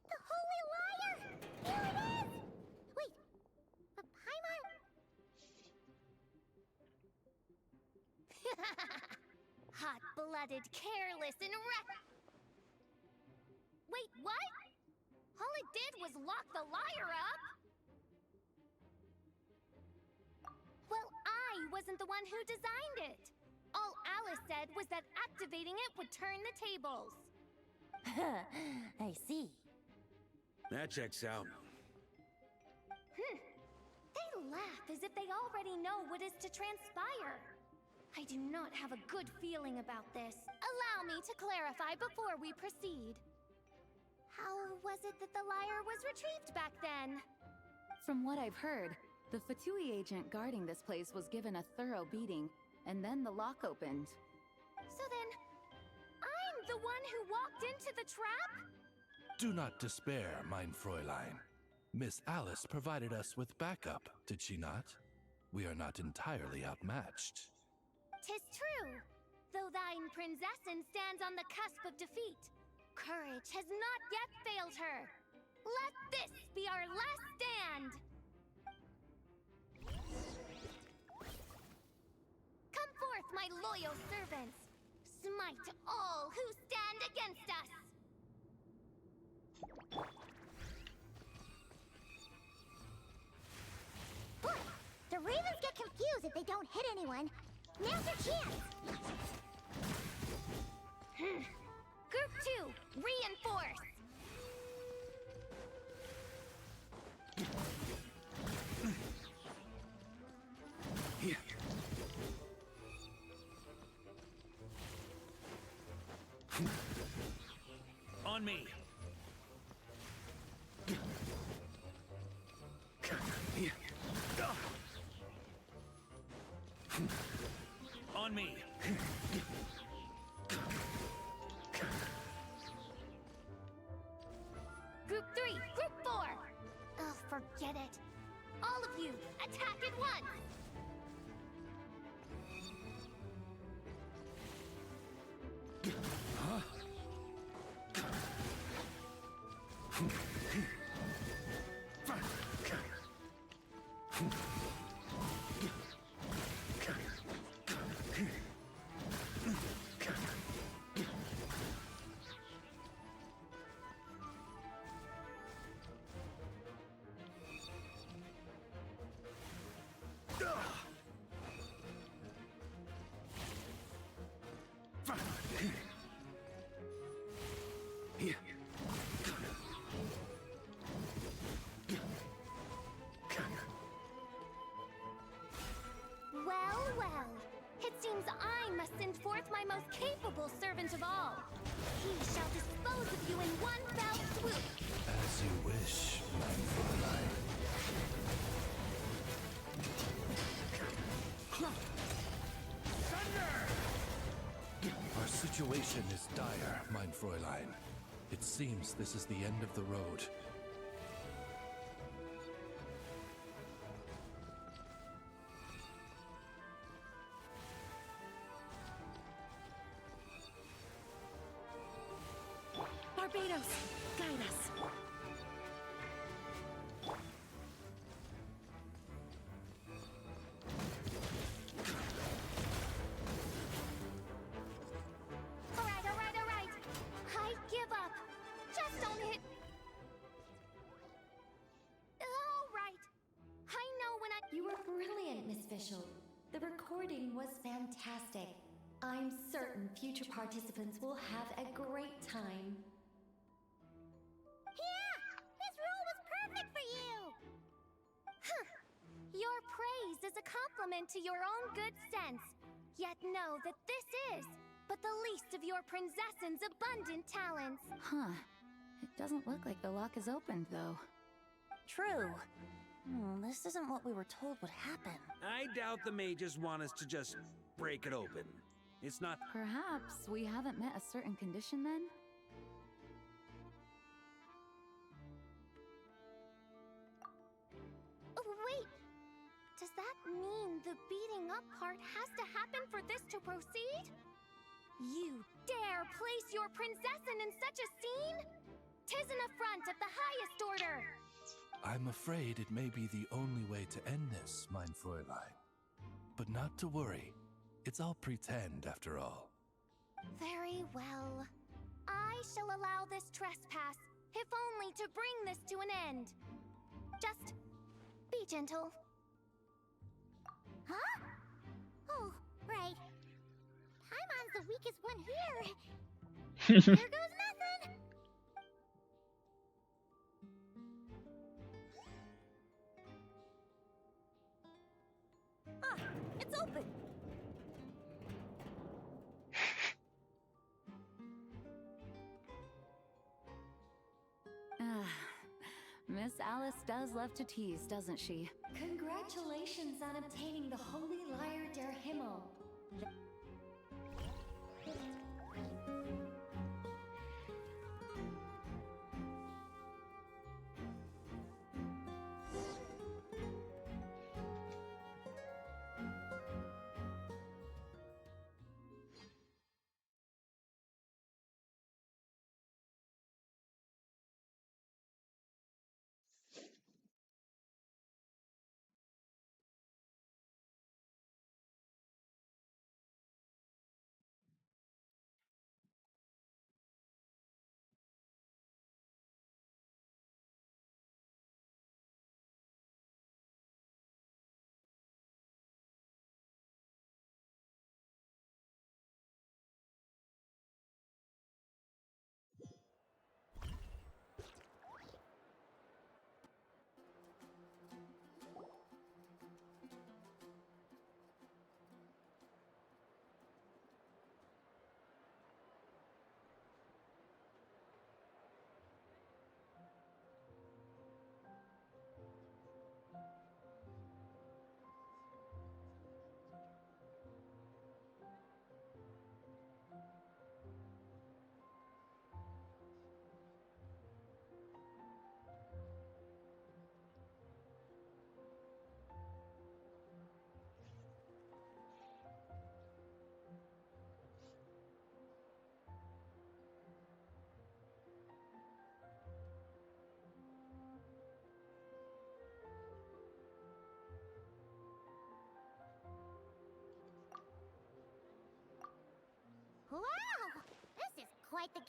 The Holy Liar! Here it is! Wait, but Paimon... Hot-blooded, careless, and Wait, what? All it did was lock the liar up? Well, I wasn't the one who designed it. All Alice said was that activating it would turn the tables. I see. That checks out. They laugh as if they already know what is to transpire. I do not have a good feeling about this. Allow me to clarify before we proceed. How was it that the liar was retrieved back then? From what I've heard, the Fatui agent guarding this place was given a thorough beating, and then the lock opened. So then, The one who walked into the trap? Do not despair, mein Fräulein. Miss Alice provided us with backup, did she not? We are not entirely outmatched. 'Tis true. Though thine princessin stands on the cusp of defeat, courage has not yet failed her. Let this be our last stand! Come forth, my loyal servants! Smite all who stand against us! Boy, the ravens get confused if they don't hit anyone. Now's your chance! Group 2, reinforce! Here. On me. Here. On me. Group 3, Group 4! Oh, forget it. All of you, attack at once! Huh? Here. Well, well. It seems I must send forth my most capable servant of all. He shall dispose of you in one fell swoop. As you wish, mein Fräulein. Our situation is dire, mein Fräulein. It seems this is the end of the road. Barbados, guide us. All right. I give up. Just don't hit. All right. I know when I... You were brilliant, Miss Fischl. The recording was fantastic. I'm certain future participants will have a great time. Yeah! This role was perfect for you! Huh. Your praise is a compliment to your own good sense. Yet know that this is but the least of your princessin's abundant talents. Huh. It doesn't look like the lock is opened, though. True. This isn't what we were told would happen. I doubt the mages want us to just break it open. It's not... Perhaps we haven't met a certain condition then? Oh, wait! Does that mean the beating up part has to happen for this to proceed? You dare place your princessin in such a scene? 'Tis an affront of the highest order! I'm afraid it may be the only way to end this, mein Fräulein. But not to worry. It's all pretend, after all. Very well. I shall allow this trespass, if only to bring this to an end. Just be gentle. Huh? Oh, right. Paimon's the weakest one here. There goes nothing. Ah, it's open. Miss Alice does love to tease, doesn't she? Congratulations on obtaining the Holy Lyre der Himmel.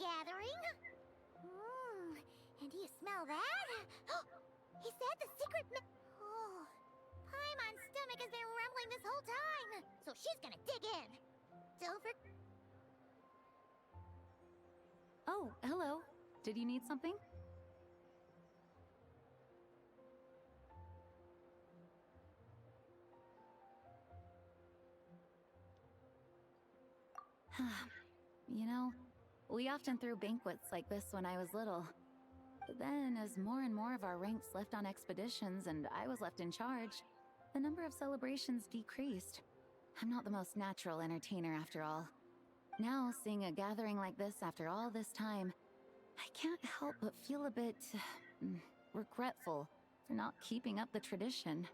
gathering. And do you smell that? He said the secret oh, Paimon's stomach has been rumbling this whole time, so she's gonna dig in. Don't forget. Oh, hello. Did you need something? You know, we often threw banquets like this when I was little. But then, as more and more of our ranks left on expeditions and I was left in charge, the number of celebrations decreased. I'm not the most natural entertainer after all. Now, seeing a gathering like this after all this time, I can't help but feel a bit regretful for not keeping up the tradition.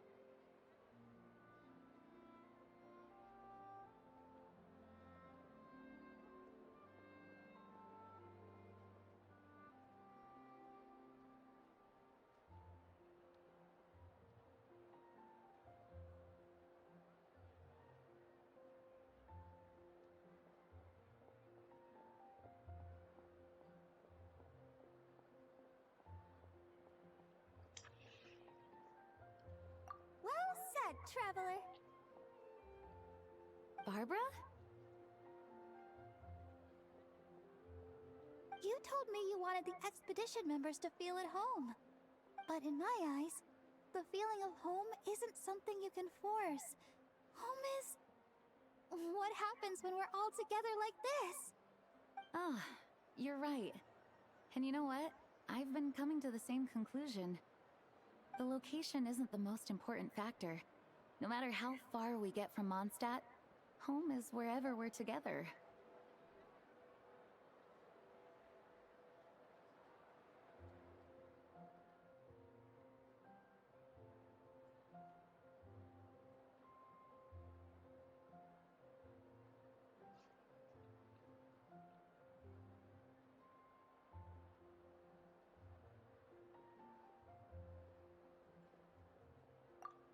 Well said, traveler. Barbara? You told me you wanted the expedition members to feel at home. But in my eyes, the feeling of home isn't something you can force. Home is what happens when we're all together like this. Ah, you're right. And you know what? I've been coming to the same conclusion. The location isn't the most important factor. No matter how far we get from Mondstadt, home is wherever we're together.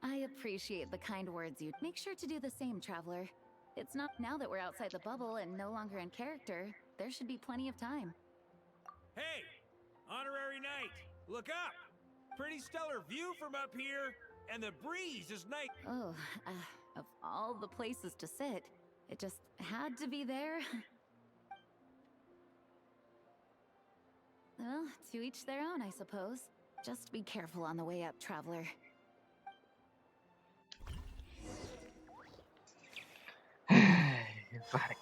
I appreciate the kind words you. Make sure to do the same, traveler. It's not now that we're outside the bubble and no longer in character. There should be plenty of time. Hey! Honorary Knight! Look up! Pretty stellar view from up here, and the breeze is nice. Oh, of all the places to sit, it just had to be there. Well, to each their own, I suppose. Just be careful on the way up, traveler. Fuck.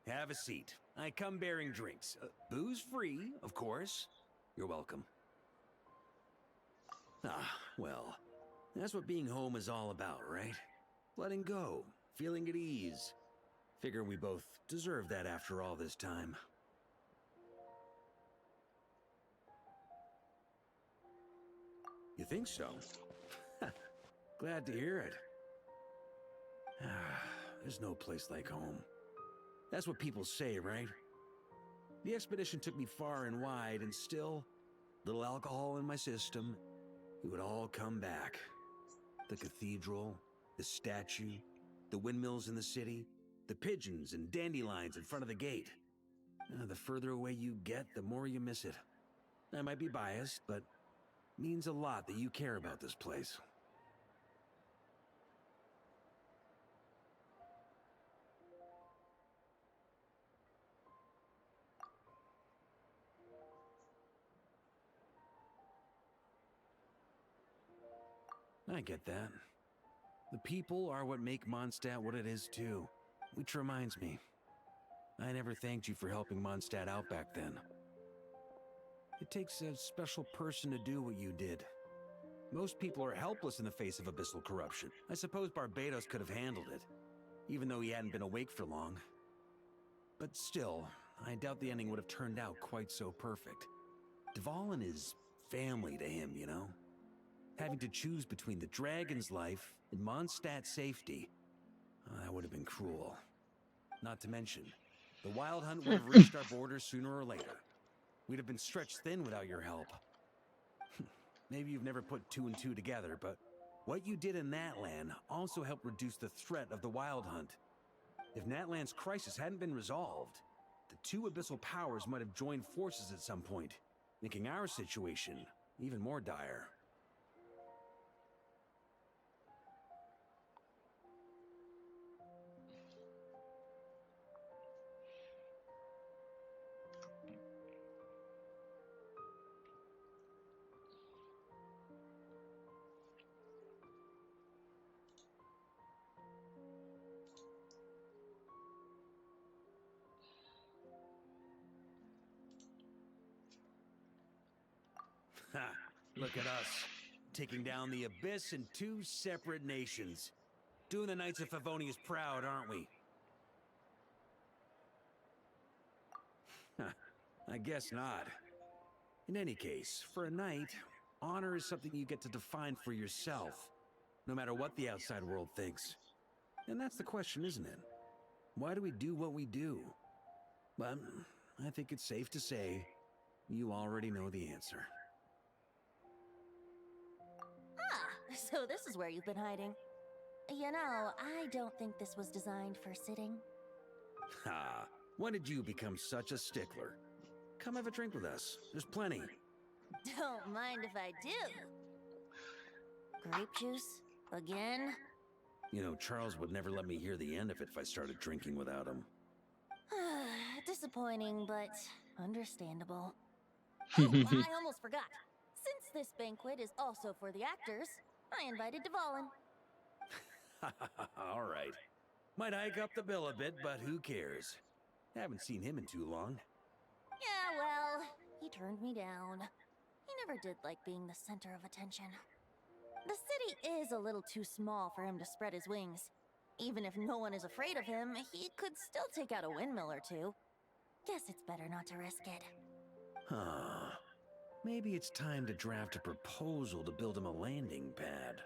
Have a seat. I come bearing drinks. Booze free, of course. You're welcome. Ah, well, that's what being home is all about, right? Letting go, feeling at ease. Figure we both deserve that after all this time. You think so? Glad to hear it. There's no place like home. That's what people say, right? The expedition took me far and wide, and still, little alcohol in my system, it would all come back. The cathedral, the statue, the windmills in the city, the pigeons and dandelions in front of the gate. The further away you get, the more you miss it. I might be biased, but it means a lot that you care about this place. I get that. The people are what make Mondstadt what it is too. Which reminds me, I never thanked you for helping Mondstadt out back then. It takes a special person to do what you did. Most people are helpless in the face of abyssal corruption. I suppose Barbados could have handled it, even though he hadn't been awake for long. But still, I doubt the ending would have turned out quite so perfect. Dvalin is family to him, you know? Having to choose between the dragon's life and Mondstadt's safety, that would have been cruel. Not to mention, the Wild Hunt would have reached our borders sooner or later. We'd have been stretched thin without your help. Maybe you've never put two and two together, but what you did in Natlan also helped reduce the threat of the Wild Hunt. If Natlan's crisis hadn't been resolved, the two abyssal powers might have joined forces at some point, making our situation even more dire. Ha! Look at us, taking down the Abyss in two separate nations. Doing the Knights of Favonius proud, aren't we? I guess not. In any case, for a knight, honor is something you get to define for yourself, no matter what the outside world thinks. And that's the question, isn't it? Why do we do what we do? But I think it's safe to say you already know the answer. Ah, so this is where you've been hiding. You know, I don't think this was designed for sitting. Ha! When did you become such a stickler? Come have a drink with us. There's plenty. Don't mind if I do. Grape juice? Again? You know, Charles would never let me hear the end of it if I started drinking without him. Disappointing, but understandable. Oh, I almost forgot. Since this banquet is also for the actors, I invited Dvalin. All right. Might hike up the bill a bit, but who cares? Haven't seen him in too long. Yeah, well, he turned me down. He never did like being the center of attention. The city is a little too small for him to spread his wings. Even if no one is afraid of him, he could still take out a windmill or two. Guess it's better not to risk it. Huh. Maybe it's time to draft a proposal to build him a landing pad.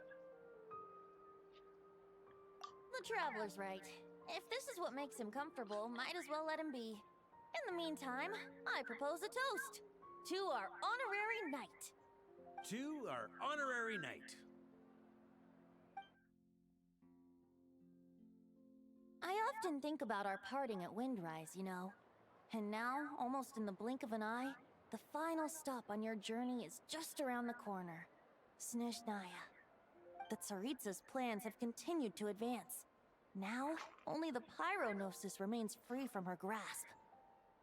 The Traveler's right. If this is what makes him comfortable, might as well let him be. In the meantime, I propose a toast to our honorary knight. To our honorary knight. I often think about our parting at Windrise, you know. And now, almost in the blink of an eye, the final stop on your journey is just around the corner. Snezhnaya. The Tsaritsa's plans have continued to advance. Now, only the Pyronosis remains free from her grasp.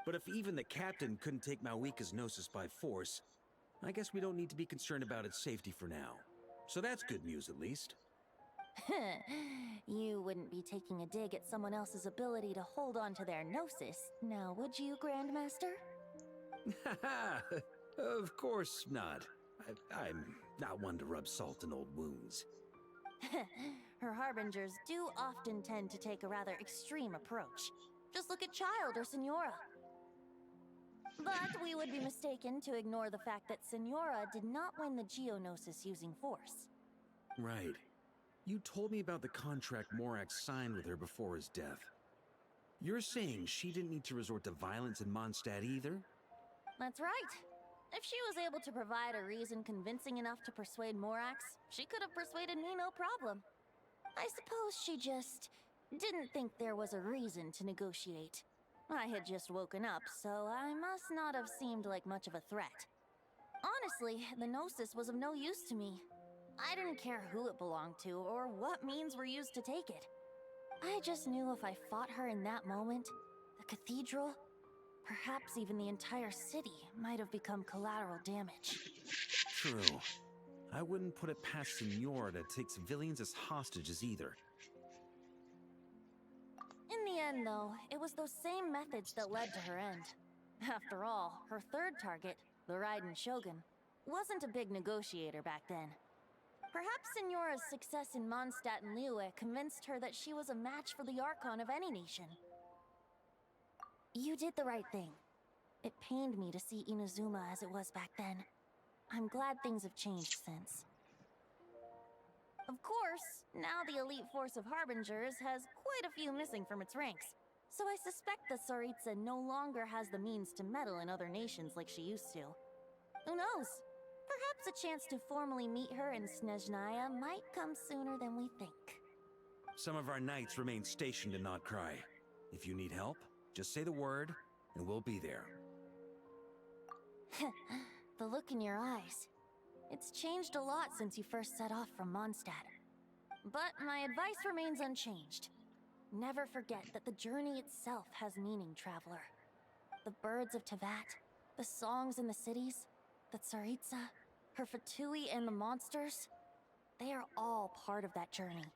But if even the captain couldn't take Malwika's Gnosis by force, I guess we don't need to be concerned about its safety for now. So that's good news, at least. You wouldn't be taking a dig at someone else's ability to hold on to their Gnosis, now would you, Grandmaster? Of course not. I'm not one to rub salt in old wounds. Her harbingers do often tend to take a rather extreme approach. Just look at Child or Signora. But we would be mistaken to ignore the fact that Signora did not win the Geonosis using force. Right. You told me about the contract Morak signed with her before his death. You're saying she didn't need to resort to violence in Mondstadt either? That's right. If she was able to provide a reason convincing enough to persuade Morax, she could have persuaded me no problem. I suppose she just didn't think there was a reason to negotiate. I had just woken up, so I must not have seemed like much of a threat. Honestly, the Gnosis was of no use to me. I didn't care who it belonged to or what means were used to take it. I just knew if I fought her in that moment, the cathedral, perhaps even the entire city, might have become collateral damage. True. I wouldn't put it past Signora to take civilians as hostages either. In the end, though, it was those same methods that led to her end. After all, her third target, the Raiden Shogun, wasn't a big negotiator back then. Perhaps Signora's success in Mondstadt and Liyue convinced her that she was a match for the Archon of any nation. You did the right thing. It pained me to see Inazuma as it was back then. I'm glad things have changed since. Of course, now the elite force of Harbingers has quite a few missing from its ranks. So I suspect the Tsaritsa no longer has the means to meddle in other nations like she used to. Who knows? Perhaps a chance to formally meet her in Snezhnaya might come sooner than we think. Some of our knights remain stationed in Notcry. If you need help, just say the word, and we'll be there. The look in your eyes. It's changed a lot since you first set off from Mondstadt. But my advice remains unchanged. Never forget that the journey itself has meaning, traveler. The birds of Tevat, the songs in the cities, the Tsaritsa, her Fatui and the monsters, they are all part of that journey.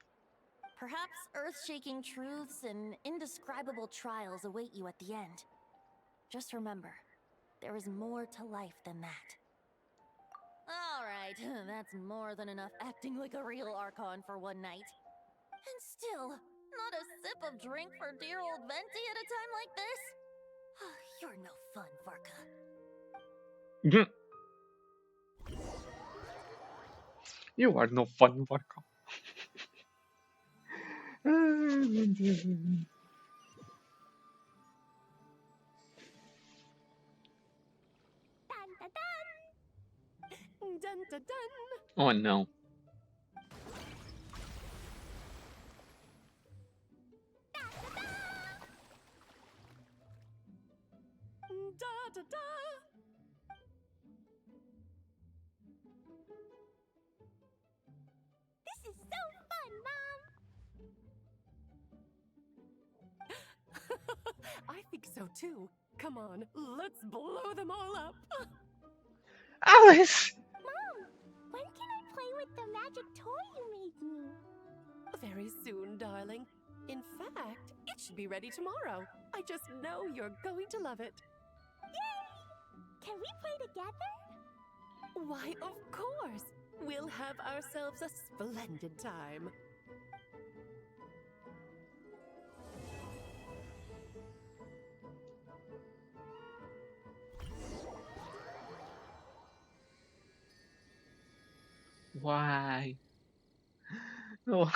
Perhaps earth-shaking truths and indescribable trials await you at the end. Just remember, there is more to life than that. Alright, that's more than enough acting like a real Archon for one night. And still, not a sip of drink for dear old Venti at a time like this? You're no fun, Varka. You are no fun, Varka. Dun dun dun! Oh no. Da da da! This is so fun, Mom! I think so too. Come on, let's blow them all up. Alice! Mom, when can I play with the magic toy you made me? Very soon, darling. In fact, it should be ready tomorrow. I just know you're going to love it. Yay! Can we play together? Why, of course! We'll have ourselves a splendid time. Why? Why?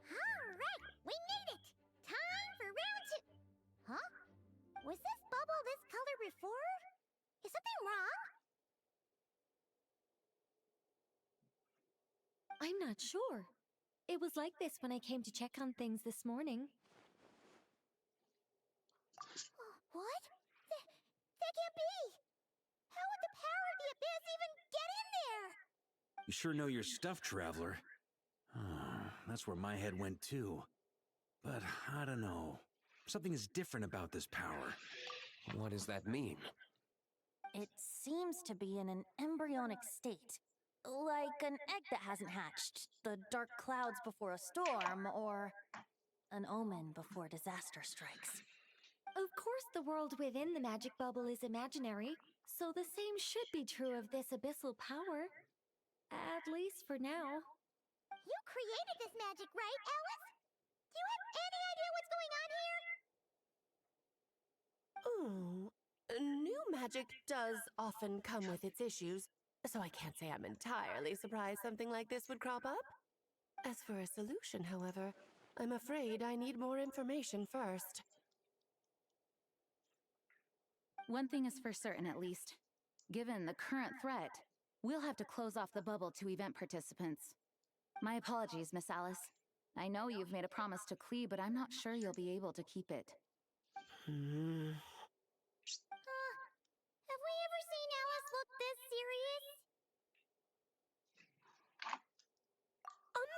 Alright, we made it! Time for round 2! Huh? Was this bubble this color before? Is something wrong? I'm not sure. It was like this when I came to check on things this morning. What? That can't be! How would the power of the abyss even get in there? You sure know your stuff, traveler. That's where my head went too. But I don't know. Something is different about this power. What does that mean? It seems to be in an embryonic state. Like an egg that hasn't hatched, the dark clouds before a storm, or an omen before disaster strikes. Of course, the world within the magic bubble is imaginary, so the same should be true of this abyssal power. At least for now. You created this magic, right, Alice? Do you have any idea what's going on Ooh, new magic does often come with its issues, so I can't say I'm entirely surprised something like this would crop up. As for a solution, however, I'm afraid I need more information first. One thing is for certain, at least. Given the current threat, we'll have to close off the bubble to event participants. My apologies, Miss Alice. I know you've made a promise to Klee, but I'm not sure you'll be able to keep it. Have we ever seen Alice look this serious?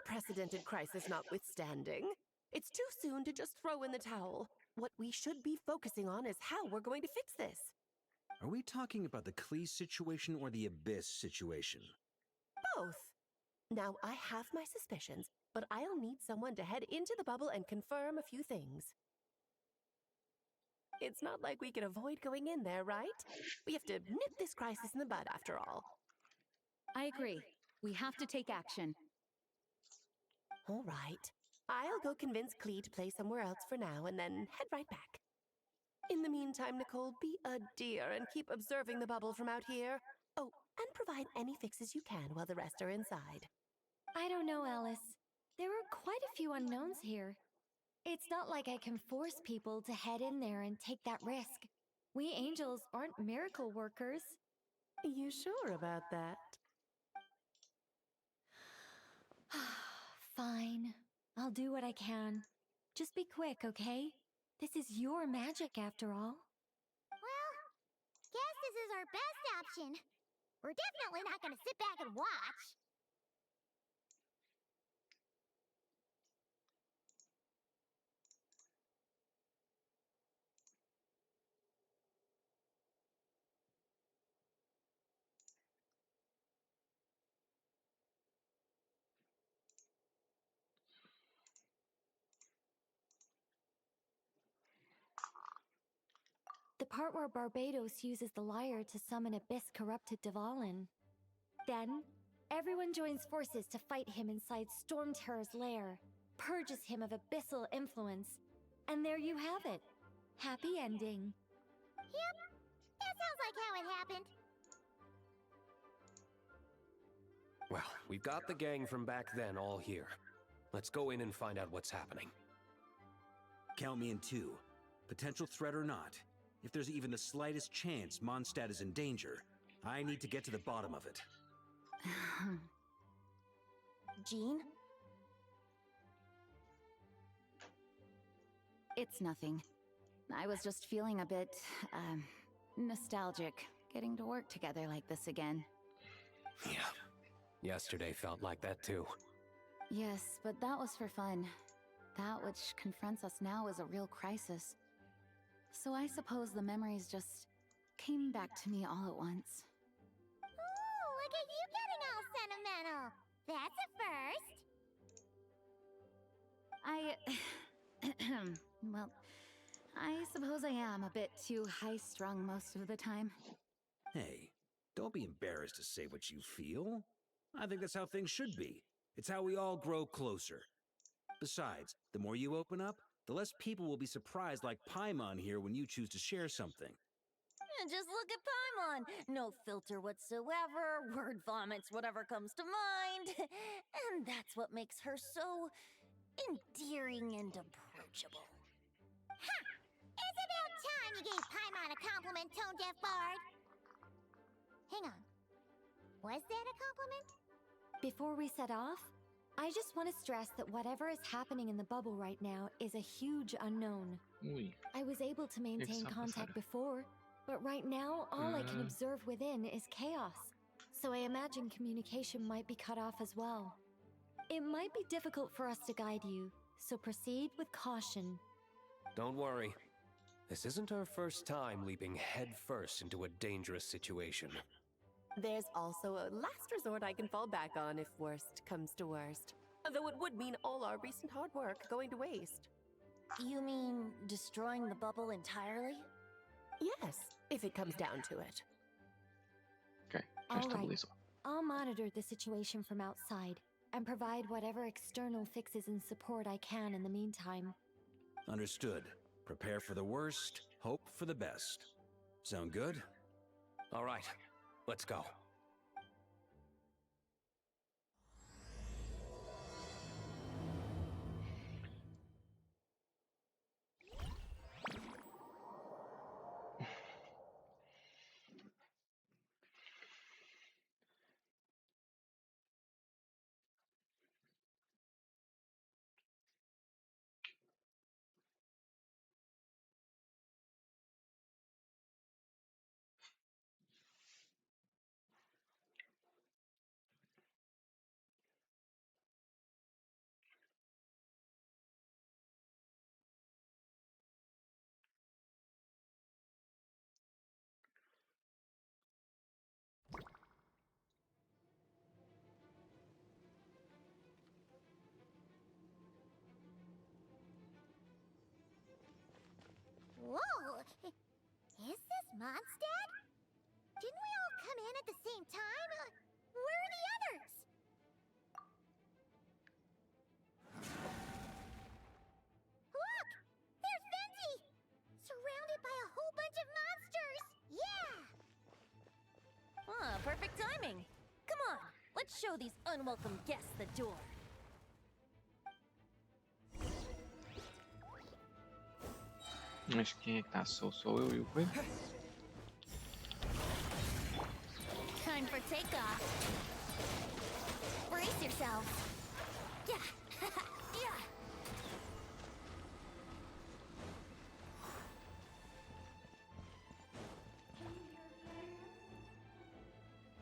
Unprecedented crisis notwithstanding, it's too soon to just throw in the towel. What we should be focusing on is how we're going to fix this. Are we talking about the Klee situation or the Abyss situation? Both. Now, I have my suspicions, but I'll need someone to head into the bubble and confirm a few things. It's not like we can avoid going in there, right? We have to nip this crisis in the bud, after all. I agree. We have to take action. All right. I'll go convince Klee to play somewhere else for now and then head right back. In the meantime, Nicole, be a dear and keep observing the bubble from out here. Oh, and provide any fixes you can while the rest are inside. I don't know, Alice. There are quite a few unknowns here. It's not like I can force people to head in there and take that risk. We angels aren't miracle workers. You sure about that? Fine. I'll do what I can. Just be quick, okay? This is your magic, after all. Well, guess this is our best option. We're definitely not gonna sit back and watch. The part where Barbados uses the lyre to summon abyss-corrupted Dvalin. Then, everyone joins forces to fight him inside Storm Terror's lair, purges him of abyssal influence, and there you have it. Happy ending. Yep, that sounds like how it happened. Well, we've got the gang from back then all here. Let's go in and find out what's happening. Count me in 2. Potential threat or not, if there's even the slightest chance Mondstadt is in danger, I need to get to the bottom of it. Jean? It's nothing. I was just feeling a bit, nostalgic, getting to work together like this again. Yeah. Yesterday felt like that too. Yes, but that was for fun. That which confronts us now is a real crisis. So I suppose the memories just came back to me all at once. Ooh, look at you getting all sentimental. That's a first. Well, I suppose I am a bit too high-strung most of the time. Hey, don't be embarrassed to say what you feel. I think that's how things should be. It's how we all grow closer. Besides, the more you open up, the less people will be surprised like Paimon here when you choose to share something. Just look at Paimon. No filter whatsoever, word vomits whatever comes to mind. And that's what makes her so endearing and approachable. Ha! It's about time you gave Paimon a compliment, tone-deaf bard. Hang on. Was that a compliment? Before we set off, I just want to stress that whatever is happening in the bubble right now is a huge unknown. Uy. I was able to maintain contact before, but right now all I can observe within is chaos. So I imagine communication might be cut off as well. It might be difficult for us to guide you, so proceed with caution. Don't worry. This isn't our first time leaping headfirst into a dangerous situation. There's also a last resort I can fall back on if worst comes to worst. Though it would mean all our recent hard work going to waste. You mean destroying the bubble entirely? Yes, if it comes down to it. Okay, All right. I'll monitor the situation from outside and provide whatever external fixes and support I can in the meantime. Understood. Prepare for the worst, hope for the best. Sound good? All right, let's go. Whoa! Is this Mondstadt? Didn't we all come in at the same time? Where are the others? Look! There's Venti! Surrounded by a whole bunch of monsters! Yeah! Ah, perfect timing. Come on, let's show these unwelcome guests the door. Mas quem é que tá? Sou eu e o Coelho? Time for takeoff. Brace yourself. Yeah. Yeah.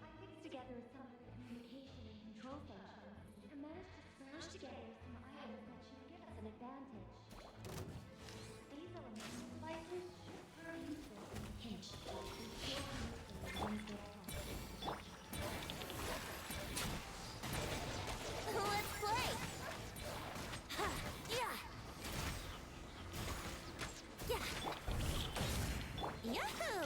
I fixed together some communication and control functions and managed to smash together some items that should give us an advantage. These elements and devices should prove useful in a pinch. Let's play. Ha. Yeah. Yeah. Yahoo!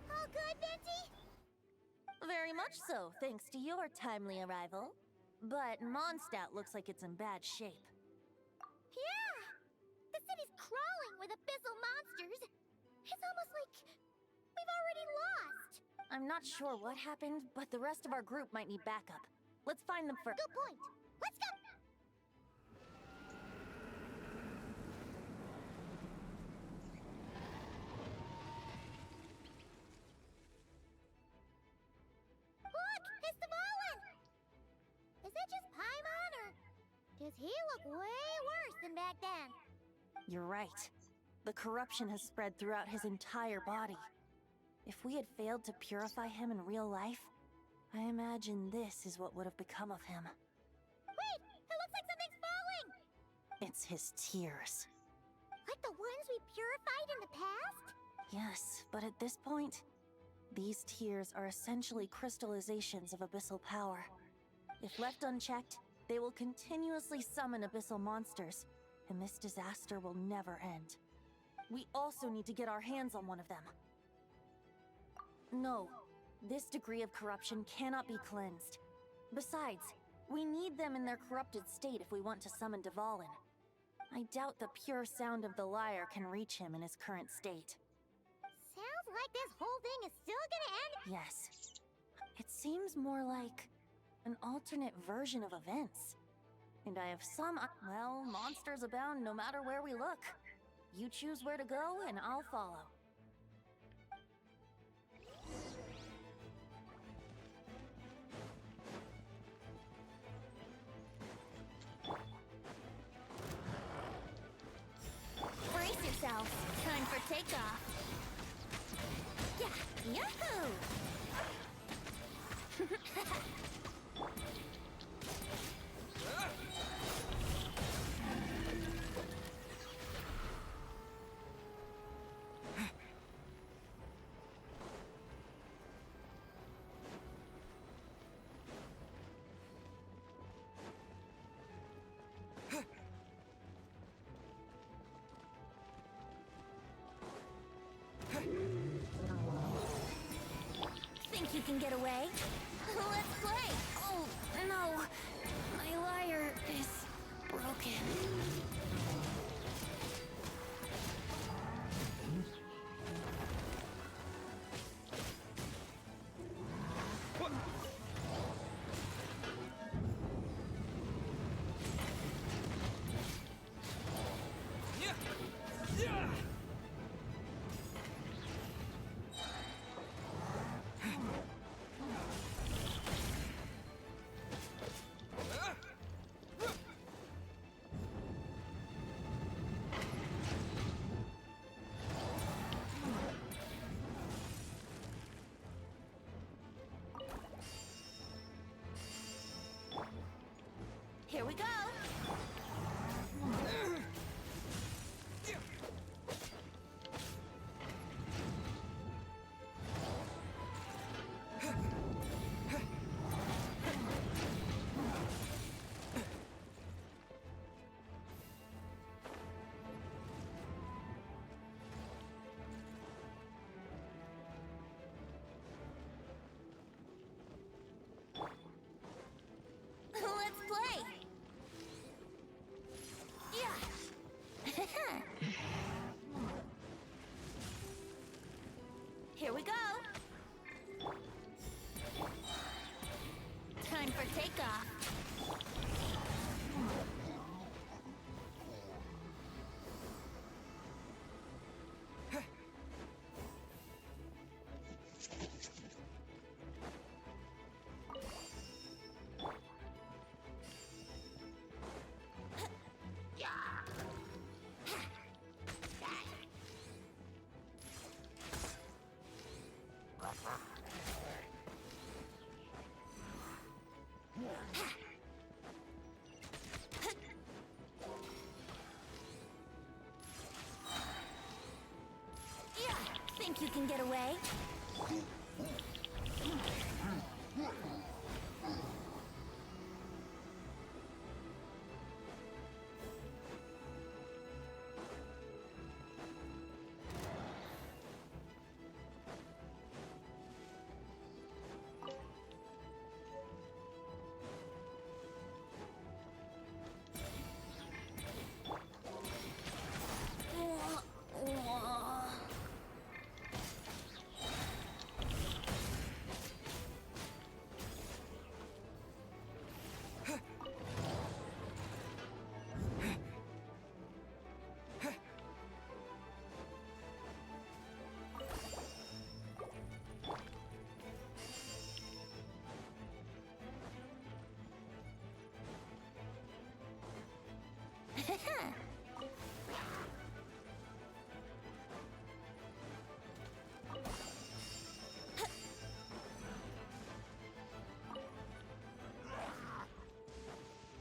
All good, Venti? Very much so, thanks to your timely arrival. But Mondstadt looks like it's in bad shape. Yeah! The city's crawling with abyssal monsters. It's almost like we've already lost. I'm not sure what happened, but the rest of our group might need backup. Let's find them first. Good point. Let's go! Look! It's the Volin! Is that just Paimon, or does he look way worse than back then? You're right. The corruption has spread throughout his entire body. If we had failed to purify him in real life, I imagine this is what would have become of him. Wait! It looks like something's falling! It's his tears. Like the ones we purified in the past? Yes, but at this point, these tears are essentially crystallizations of abyssal power. If left unchecked, they will continuously summon abyssal monsters, and this disaster will never end. We also need to get our hands on one of them. No, this degree of corruption cannot be cleansed. Besides, we need them in their corrupted state if we want to summon Dvalin. I doubt the pure sound of the lyre can reach him in his current state. Sounds like this whole thing is still gonna end. Yes. It seems more like an alternate version of events. And I have some, well, monsters abound no matter where we look. You choose where to go, and I'll follow. Brace yourself. Time for takeoff. Yeah, yahoo! Think you can get away? Let's play! Oh, no! My My lyre is broken. Here we go. Let's play. Here we go. Time for takeoff. Think you can get away?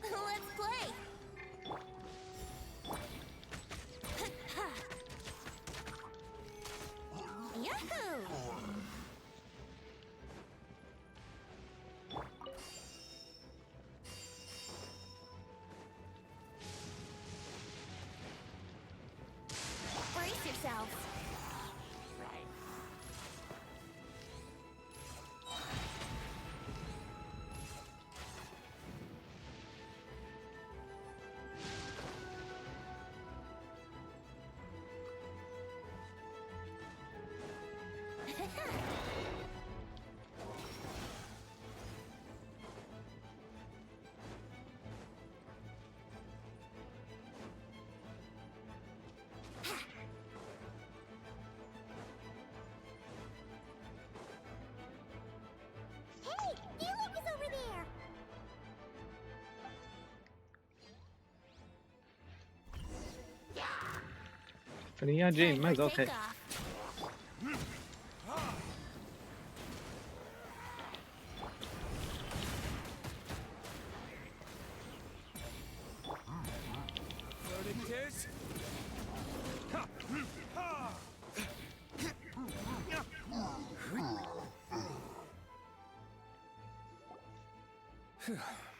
Let's play. Yahoo! Brace yourselves. Hey, Felix is over there. فنيا جاي ما اوكي.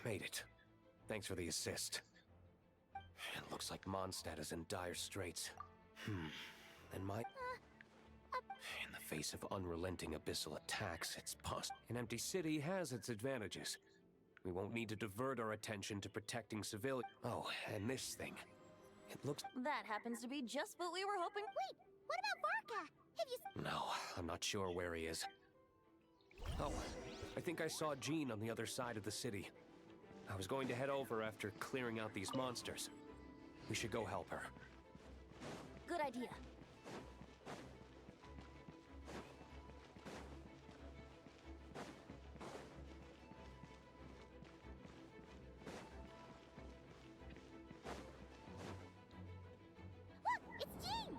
Made it. Thanks for the assist. It looks like Mondstadt is in dire straits. And in the face of unrelenting abyssal attacks, it's possible. An empty city has its advantages. We won't need to divert our attention to protecting civilians. Oh, and this thing. It looks... That happens to be just what we were hoping. Wait, what about Varka? Have you... No, I'm not sure where he is. Oh, I think I saw Jean on the other side of the city. I was going to head over after clearing out these monsters. We should go help her. Good idea. Look, it's Jean!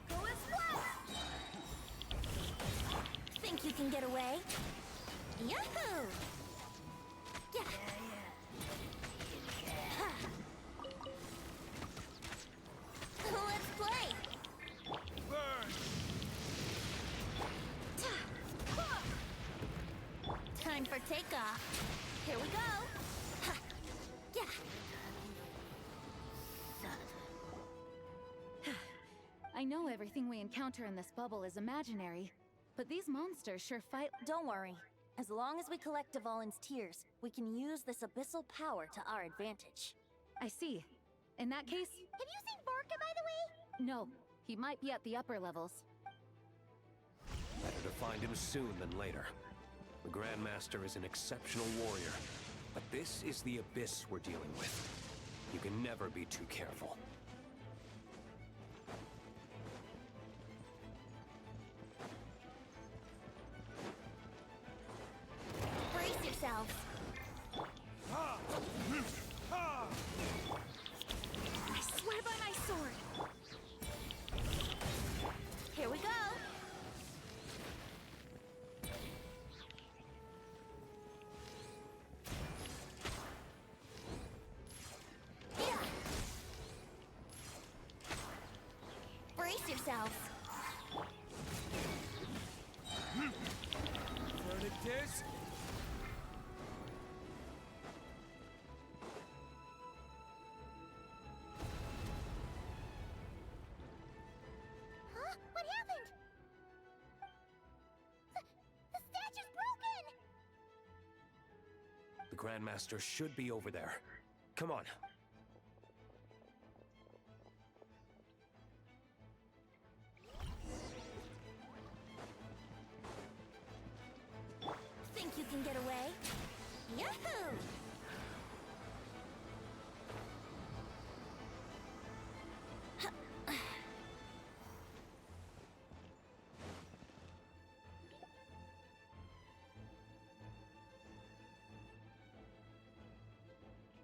Go as well! Think you can get away? Yahoo! Yeah. Let's play! Time for takeoff. Here we go. Ha. Yeah. I know everything we encounter in this bubble is imaginary, but these monsters sure fight. Don't worry. As long as we collect Dvalin's tears, we can use this abyssal power to our advantage. I see. In that case... Have you seen Varka, by the way? No. He might be at the upper levels. Better to find him soon than later. The Grandmaster is an exceptional warrior, but this is the abyss we're dealing with. You can never be too careful. Brace yourselves. I swear by my sword! Here we go. Yeah. Brace yourselves. Verdict is... Huh? What happened? The statue's broken! The Grandmaster should be over there. Come on. Think you can get away? Yahoo!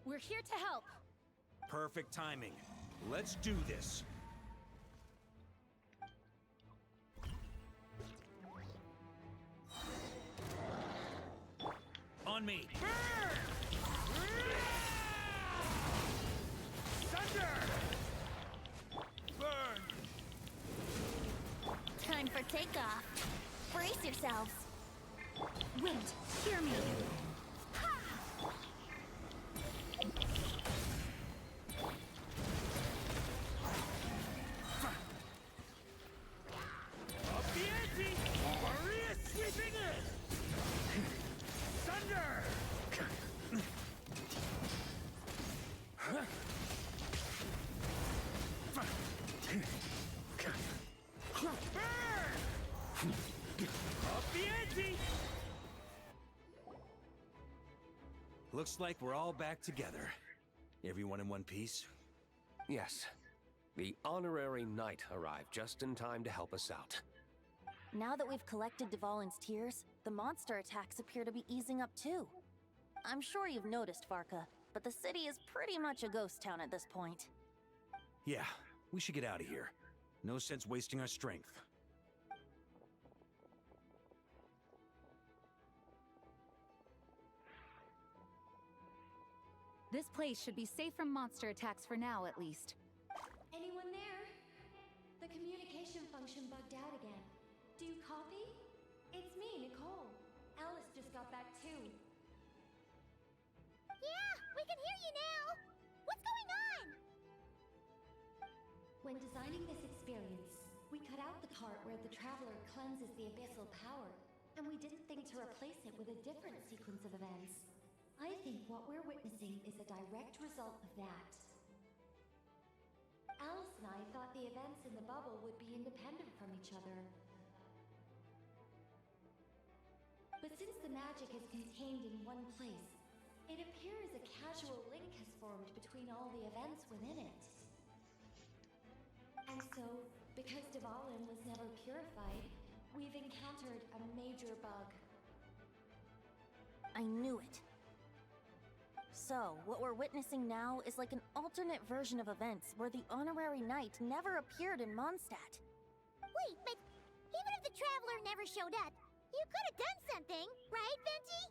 We're here to help. Perfect timing. Let's do this. On me. Thunder! Burn! Time for takeoff. Brace yourselves. Wind, hear me. Up the ante! Maria sweeping in! Thunder! Up the ante! Looks like we're all back together. Everyone in one piece? Yes. The honorary knight arrived just in time to help us out. Now that we've collected Dvalin's tears, the monster attacks appear to be easing up too. I'm sure you've noticed, Varka, but the city is pretty much a ghost town at this point. Yeah, we should get out of here. No sense wasting our strength. This place should be safe from monster attacks for now, at least. Anyone there? The communication function bugged out again. Do you copy? It's me, Nicole. Alice just got back too. Yeah, we can hear you now! What's going on? When designing this experience, we cut out the part where the traveler cleanses the abyssal power, and we didn't think to replace it with a different sequence of events. I think what we're witnessing is a direct result of that. Alice and I thought the events in the bubble would be independent from each other. But since the magic is contained in one place, it appears a casual link has formed between all the events within it. And so, because Dvalin was never purified, we've encountered a major bug. I knew it. So, what we're witnessing now is like an alternate version of events where the honorary knight never appeared in Mondstadt. Wait, but even if the traveler never showed up, you could have done something, right, Venti?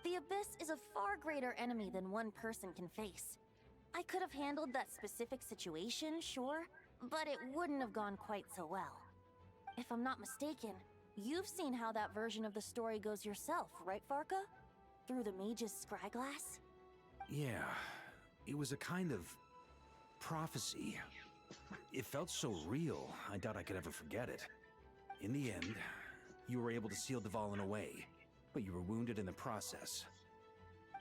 The Abyss is a far greater enemy than one person can face. I could have handled that specific situation, sure, but it wouldn't have gone quite so well. If I'm not mistaken, you've seen how that version of the story goes yourself, right, Varka? Through the mage's scryglass? Yeah, it was a kind of prophecy. It felt so real, I doubt I could ever forget it. In the end, you were able to seal Dvalin away, but you were wounded in the process.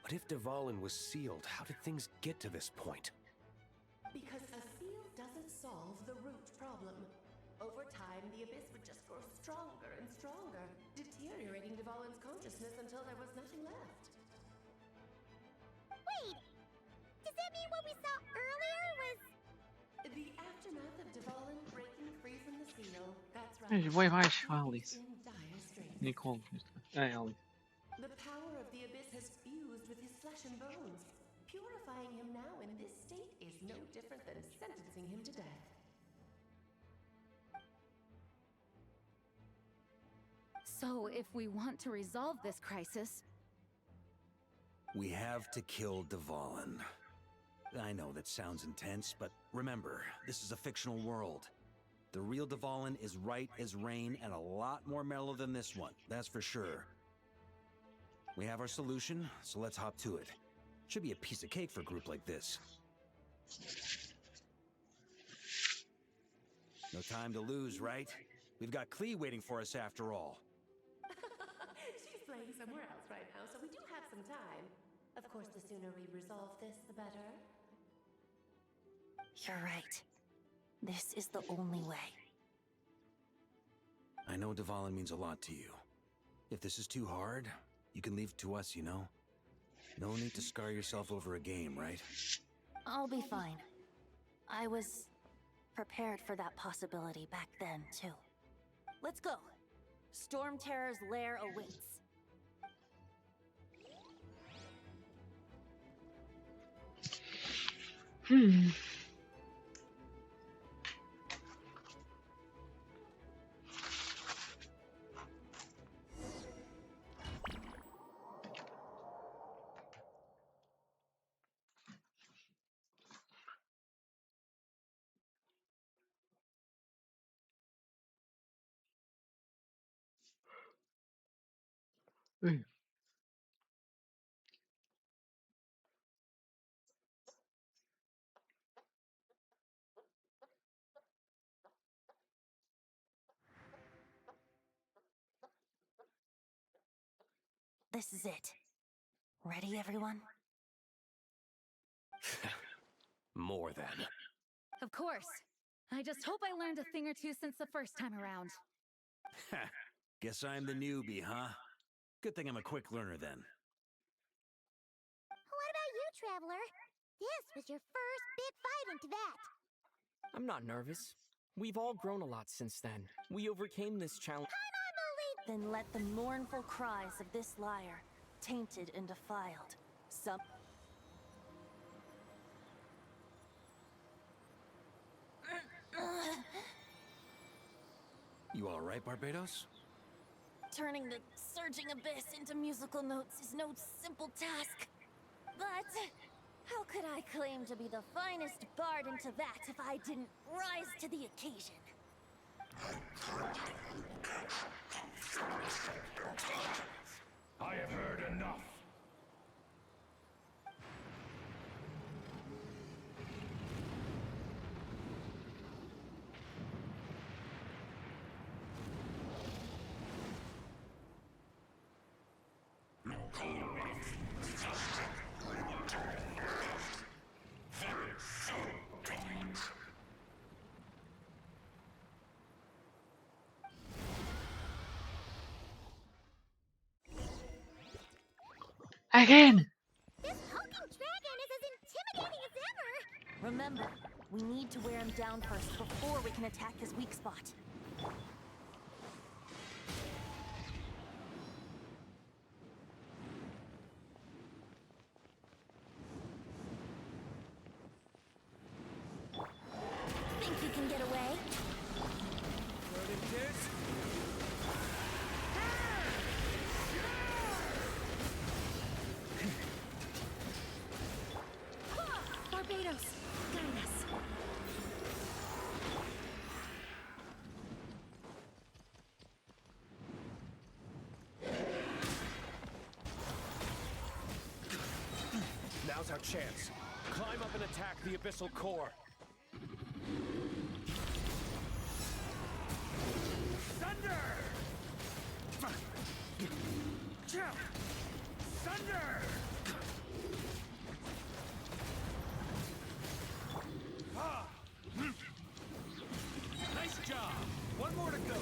But if Dvalin was sealed, how did things get to this point? Because a seal doesn't solve the root problem. Over time, the Abyss would just grow stronger and stronger, deteriorating Dvalin's consciousness until there was nothing left. Wait! Does that mean what we saw earlier was... The aftermath of Dvalin breaking free from the seal. That's right. Gente, vou ir mais, Alice. In dire straits. Nicole. Alice. The power of the Abyss has fused with his flesh and bones. Purifying him now in this state is no different than sentencing him to death. So, if we want to resolve this crisis... We have to kill Dvalin. I know that sounds intense, but remember, this is a fictional world. The real Dvalin is right as rain and a lot more mellow than this one, that's for sure. We have our solution, so let's hop to it. Should be a piece of cake for a group like this. No time to lose, right? We've got Klee waiting for us after all. She's playing somewhere else right now, so we do have some time. Of course, the sooner we resolve this, the better. You're right. This is the only way. I know Dvalin means a lot to you. If this is too hard, you can leave it to us, you know? No need to scar yourself over a game, right? I'll be fine. I was prepared for that possibility back then, too. Let's go. Storm Terror's lair awaits. This is it. Ready, everyone? More than. Of course. I just hope I learned a thing or two since the first time around. Guess I'm the newbie, huh? Good thing I'm a quick learner then. What about you, Traveler? This was your first big fight into that. I'm not nervous. We've all grown a lot since then. We overcame this challenge. Then let the mournful cries of this liar, tainted and defiled, You all right, Barbados? Turning the surging abyss into musical notes is no simple task. But how could I claim to be the finest bard into that if I didn't rise to the occasion? I have heard enough. Again! This hulking dragon is as intimidating as ever! Remember, we need to wear him down first before we can attack his weak spot. Think you can get away? Barbados, guide us. Now's our chance. Climb up and attack the abyssal core. Thunder! Thunder! Nice job! One more to go.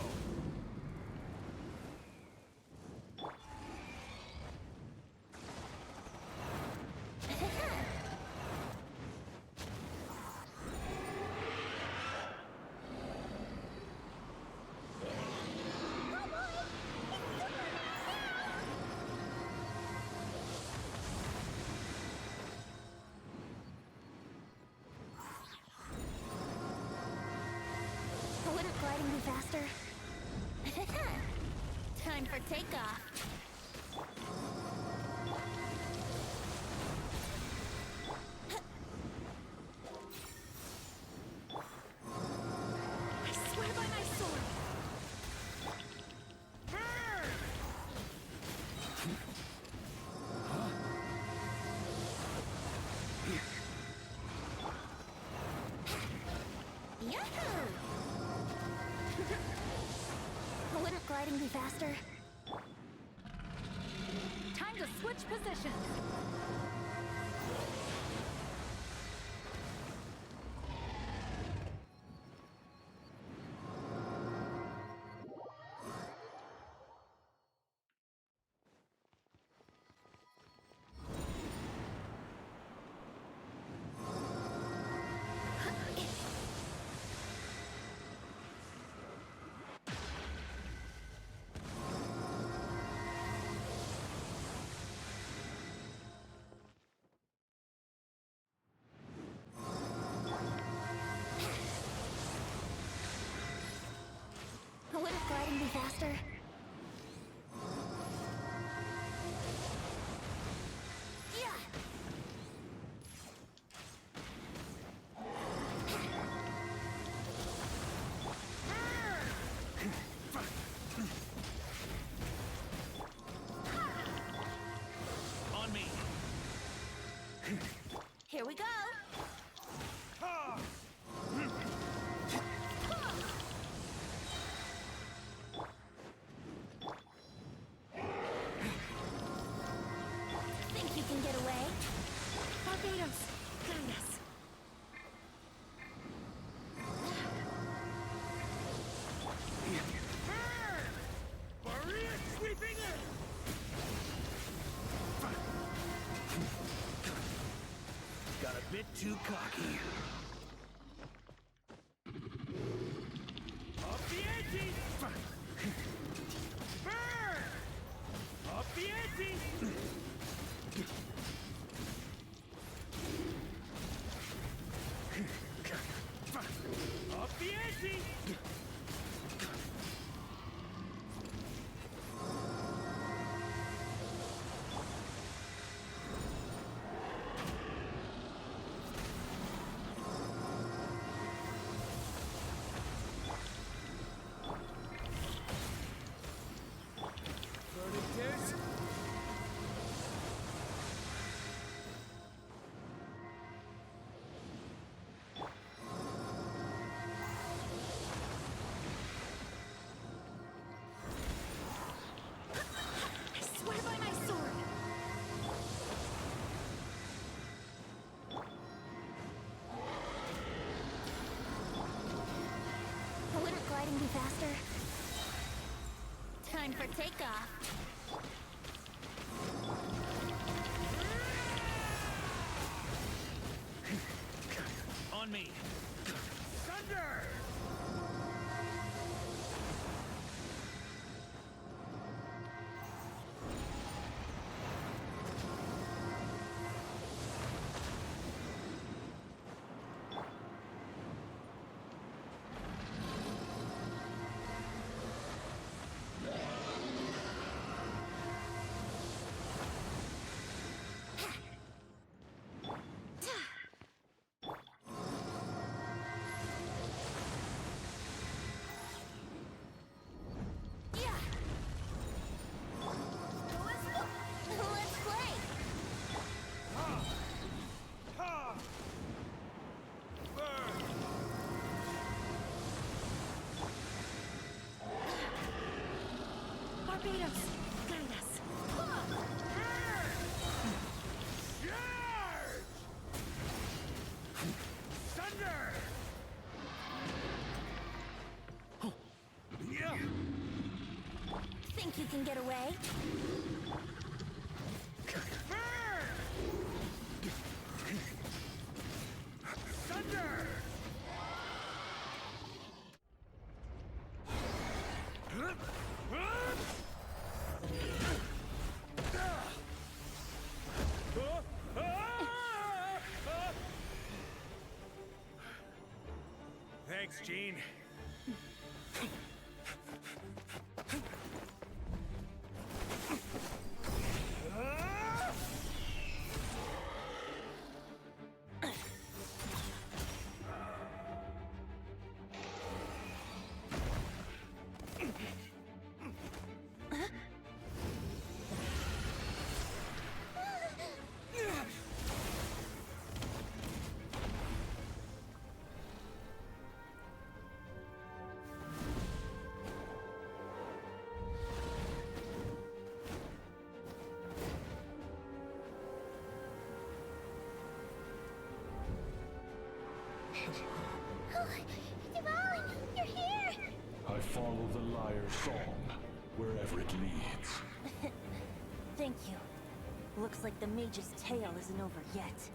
Wouldn't gliding be faster? Time for takeoff. I swear by my sword. Yahoo! Wouldn't gliding be faster? Time to switch positions. Wouldn't gliding be faster? Yeah! On me. Here we go! Think you can get away? Barbados, guide us. Maria sweeping in! Got a bit too cocky. Up the ante! Burn! Up the ante! Up the ante! I swear by my sword. Wouldn't gliding be faster? Time for takeoff. can get away. Thunder! Thanks, Gene. Devon, you're here! I follow the liar's song, wherever it leads. Thank you. Looks like the mage's tale isn't over yet.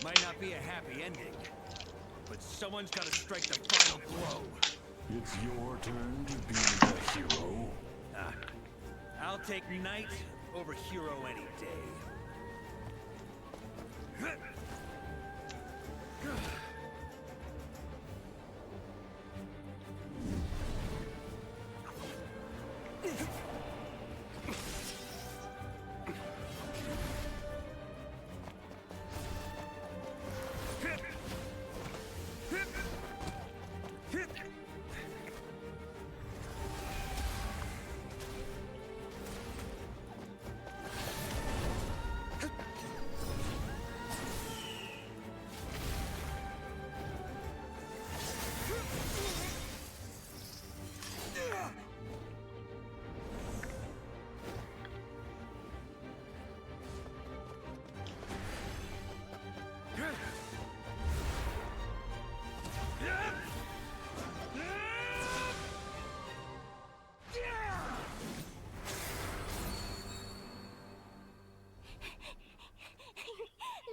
Might not be a happy ending, but someone's gotta strike the final blow. It's your turn to be the hero. I'll take knight over hero any day.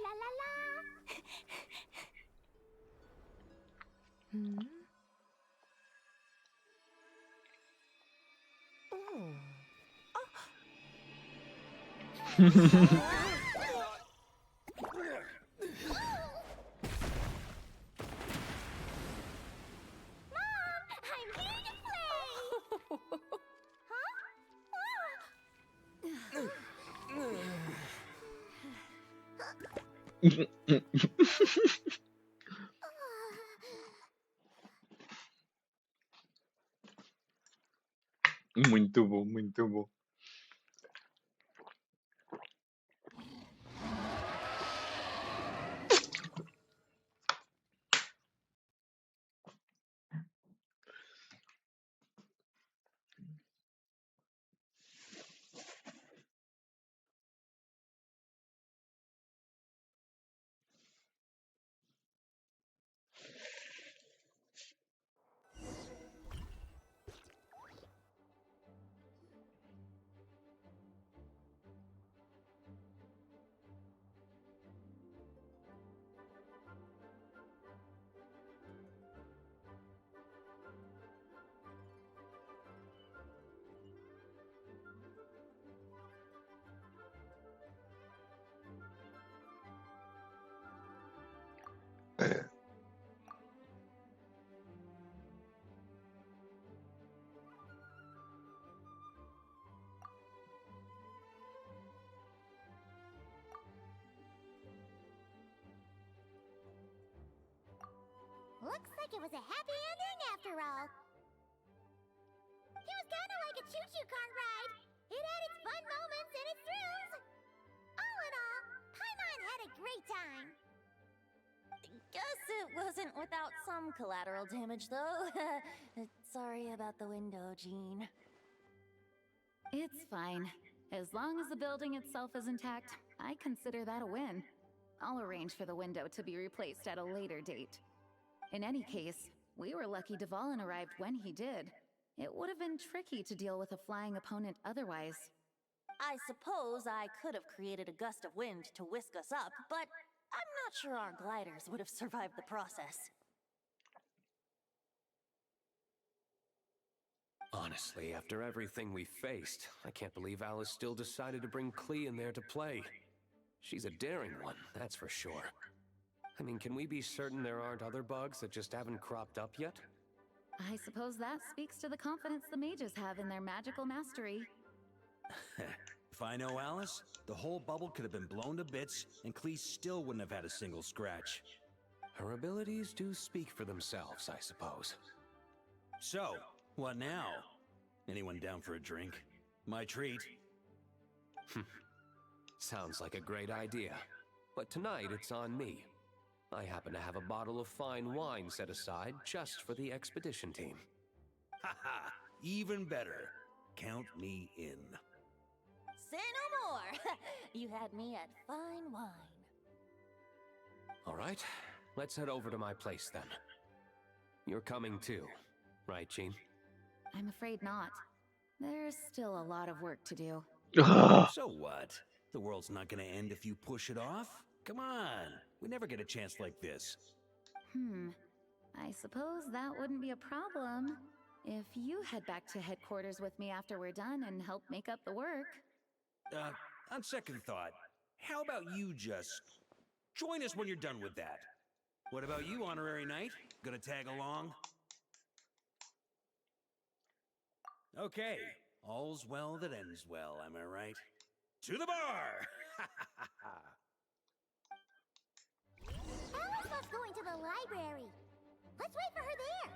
La la la! Hmm? I'm here to play! Muito bom, muito bom. Looks like it was a happy ending after all. It was kinda like a choo-choo car ride. It had its fun moments and its thrills. All in all, Paimon had a great time. Guess it wasn't without some collateral damage, though. Sorry about the window, Jean. It's fine. As long as the building itself is intact, I consider that a win. I'll arrange for the window to be replaced at a later date. In any case, we were lucky Dvalin arrived when he did. It would have been tricky to deal with a flying opponent otherwise. I suppose I could have created a gust of wind to whisk us up, but I'm not sure our gliders would have survived the process. Honestly, after everything we faced, I can't believe Alice still decided to bring Klee in there to play. She's a daring one, that's for sure. I mean, can we be certain there aren't other bugs that just haven't cropped up yet? I suppose that speaks to the confidence the mages have in their magical mastery. If I know Alice, the whole bubble could have been blown to bits, and Klee still wouldn't have had a single scratch. Her abilities do speak for themselves, I suppose. So, what now? Anyone down for a drink? My treat. Sounds like a great idea. But tonight it's on me. I happen to have a bottle of fine wine set aside just for the expedition team. Haha, even better. Count me in. Say no more! You had me at fine wine. All right, let's head over to my place then. You're coming too, right, Jean? I'm afraid not. There's still a lot of work to do. So what? The world's not gonna end if you push it off? Come on, we never get a chance like this. I suppose that wouldn't be a problem if you head back to headquarters with me after we're done and help make up the work. On second thought, how about you just join us when you're done with that? What about you, Honorary Knight? Gonna tag along? Okay, all's well that ends well, am I right? To the bar! Alice loves going to the library. Let's wait for her there.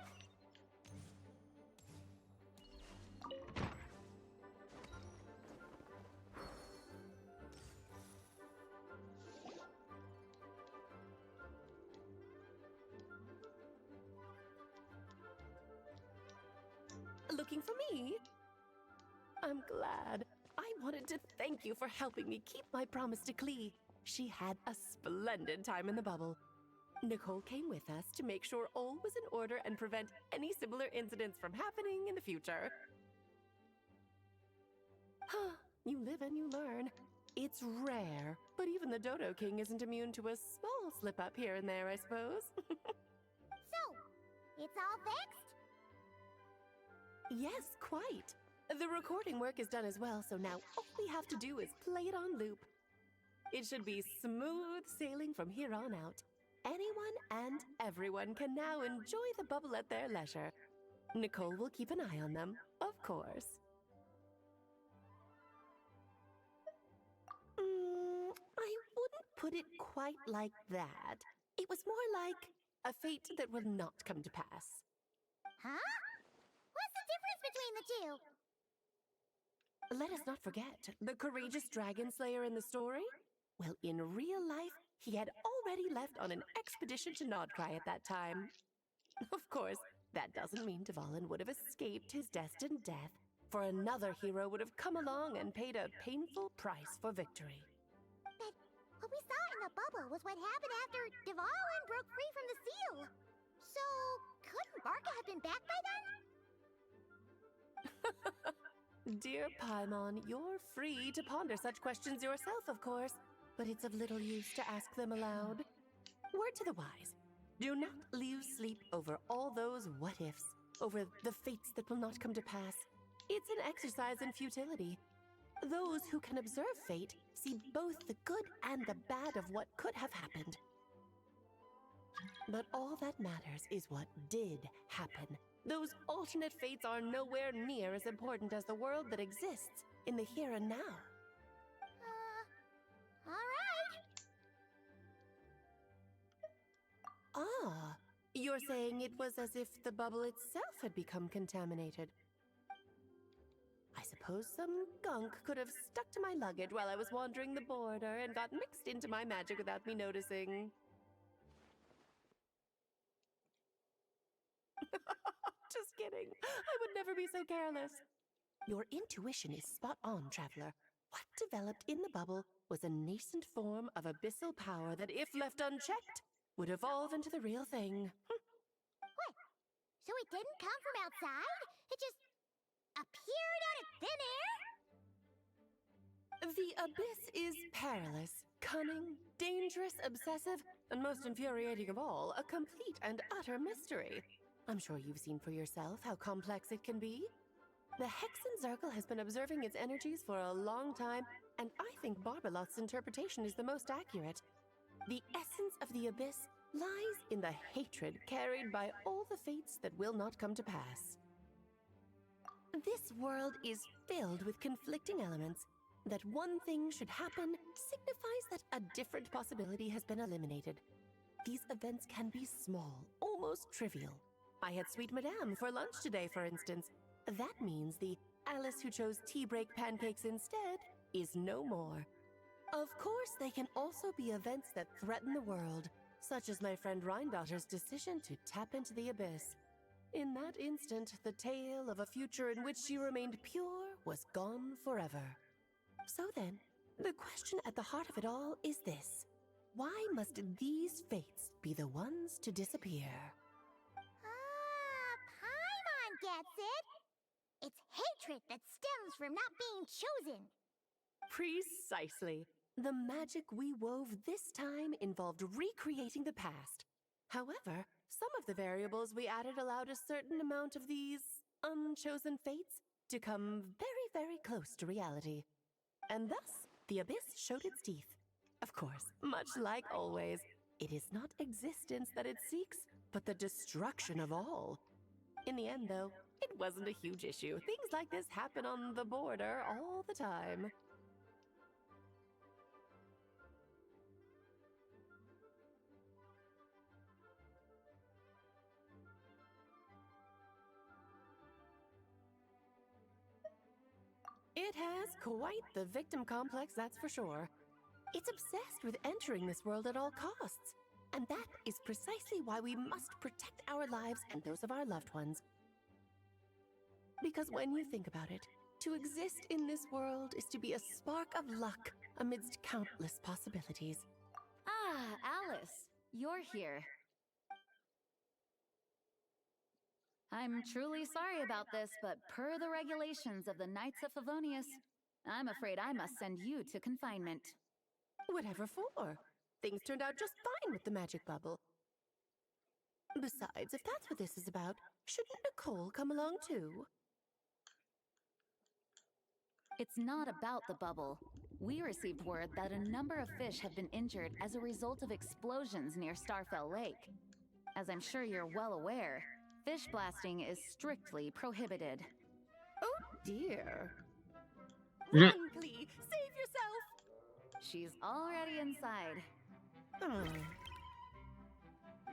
Looking for me? I'm glad. I wanted to thank you for helping me keep my promise to Klee. She had a splendid time in the bubble. Nicole came with us to make sure all was in order and prevent any similar incidents from happening in the future. You live and you learn. It's rare, but even the Dodo King isn't immune to a small slip-up here and there, I suppose. So, it's all fixed? Yes, quite. The recording work is done as well, so now all we have to do is play it on loop. It should be smooth sailing from here on out. Anyone and everyone can now enjoy the bubble at their leisure. Nicole will keep an eye on them, of course. I wouldn't put it quite like that. It was more like a fate that will not come to pass. Huh? What's the difference between the two? Let us not forget the courageous dragon slayer in the story. Well, in real life, he had already left on an expedition to Nodcry at that time. Of course, that doesn't mean Dvalin would have escaped his destined death, for another hero would have come along and paid a painful price for victory. But what we saw in the bubble was what happened after Dvalin broke free from the seal. So, couldn't Barca have been back by then? Dear Paimon, you're free to ponder such questions yourself, of course, but it's of little use to ask them aloud. Word to the wise, do not lose sleep over all those what-ifs, over the fates that will not come to pass. It's an exercise in futility. Those who can observe fate see both the good and the bad of what could have happened. But all that matters is what did happen. Those alternate fates are nowhere near as important as the world that exists in the here and now. Alright. Ah, you're saying it was as if the bubble itself had become contaminated. suppose some gunk could have stuck to my luggage while I was wandering the border and got mixed into my magic without me noticing. Just kidding. I would never be so careless. Your intuition is spot on, Traveler. What developed in the bubble was a nascent form of abyssal power that, if left unchecked, would evolve into the real thing. What? So it didn't come from outside? It just appeared out of thin air? The abyss is perilous, cunning, dangerous, obsessive, and most infuriating of all, a complete and utter mystery. I'm sure you've seen for yourself how complex it can be. The Hexen Circle has been observing its energies for a long time, and I think Barbalot's interpretation is the most accurate. The essence of the abyss lies in the hatred carried by all the fates that will not come to pass. This world is filled with conflicting elements. That one thing should happen signifies that a different possibility has been eliminated. These events can be small, almost trivial. I had Sweet Madame for lunch today, for instance. That means the Alice who chose tea break pancakes instead is no more. Of course, they can also be events that threaten the world, such as my friend Rhindotter's decision to tap into the abyss. In that instant, the tale of a future in which she remained pure was gone forever. So then, the question at the heart of it all is this. Why must these fates be the ones to disappear? Paimon gets it! It's hatred that stems from not being chosen. Precisely. The magic we wove this time involved recreating the past. However, some of the variables we added allowed a certain amount of these unchosen fates to come very, very close to reality. And thus, the abyss showed its teeth. Of course, much like always, it is not existence that it seeks, but the destruction of all. In the end, though, it wasn't a huge issue. Things like this happen on the border all the time. It has quite the victim complex, that's for sure. It's obsessed with entering this world at all costs. And that is precisely why we must protect our lives and those of our loved ones. Because when you think about it, to exist in this world is to be a spark of luck amidst countless possibilities. Ah, Alice, you're here. I'm truly sorry about this, but per the regulations of the Knights of Favonius, I'm afraid I must send you to confinement. Whatever for? Things turned out just fine with the magic bubble. Besides, if that's what this is about, shouldn't Nicole come along too? It's not about the bubble. We received word that a number of fish have been injured as a result of explosions near Starfell Lake. As I'm sure you're well aware, fish blasting is strictly prohibited. Oh dear. Run, please! Save yourself! She's already inside.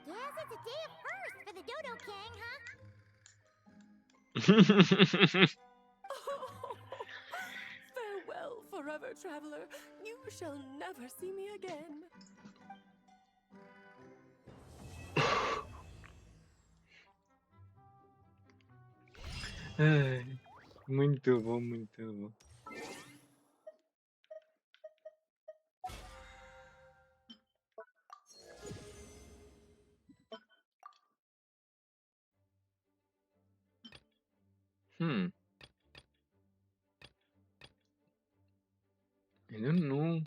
Guess it's a day of first for the Dodo King, huh? Farewell, forever traveler. You shall never see me again. Ai, muito bom, muito bom. I don't know.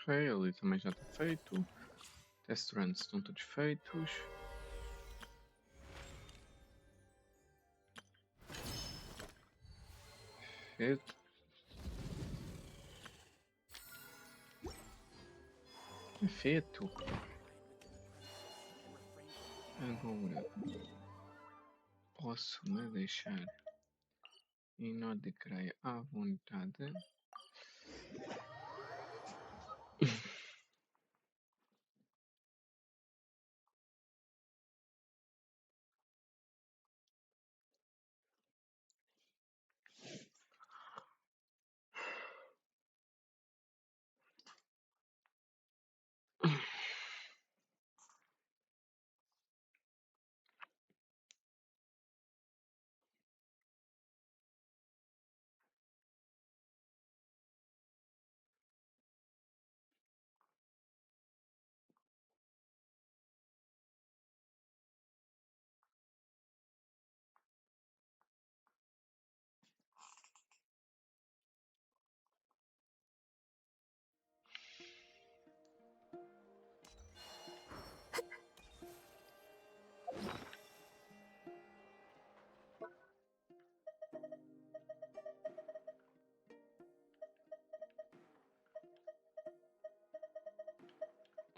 Ok, ali também já está feito. Test runs estão todos feitos. Feito. Feito. Agora posso me deixar e não decreio à vontade.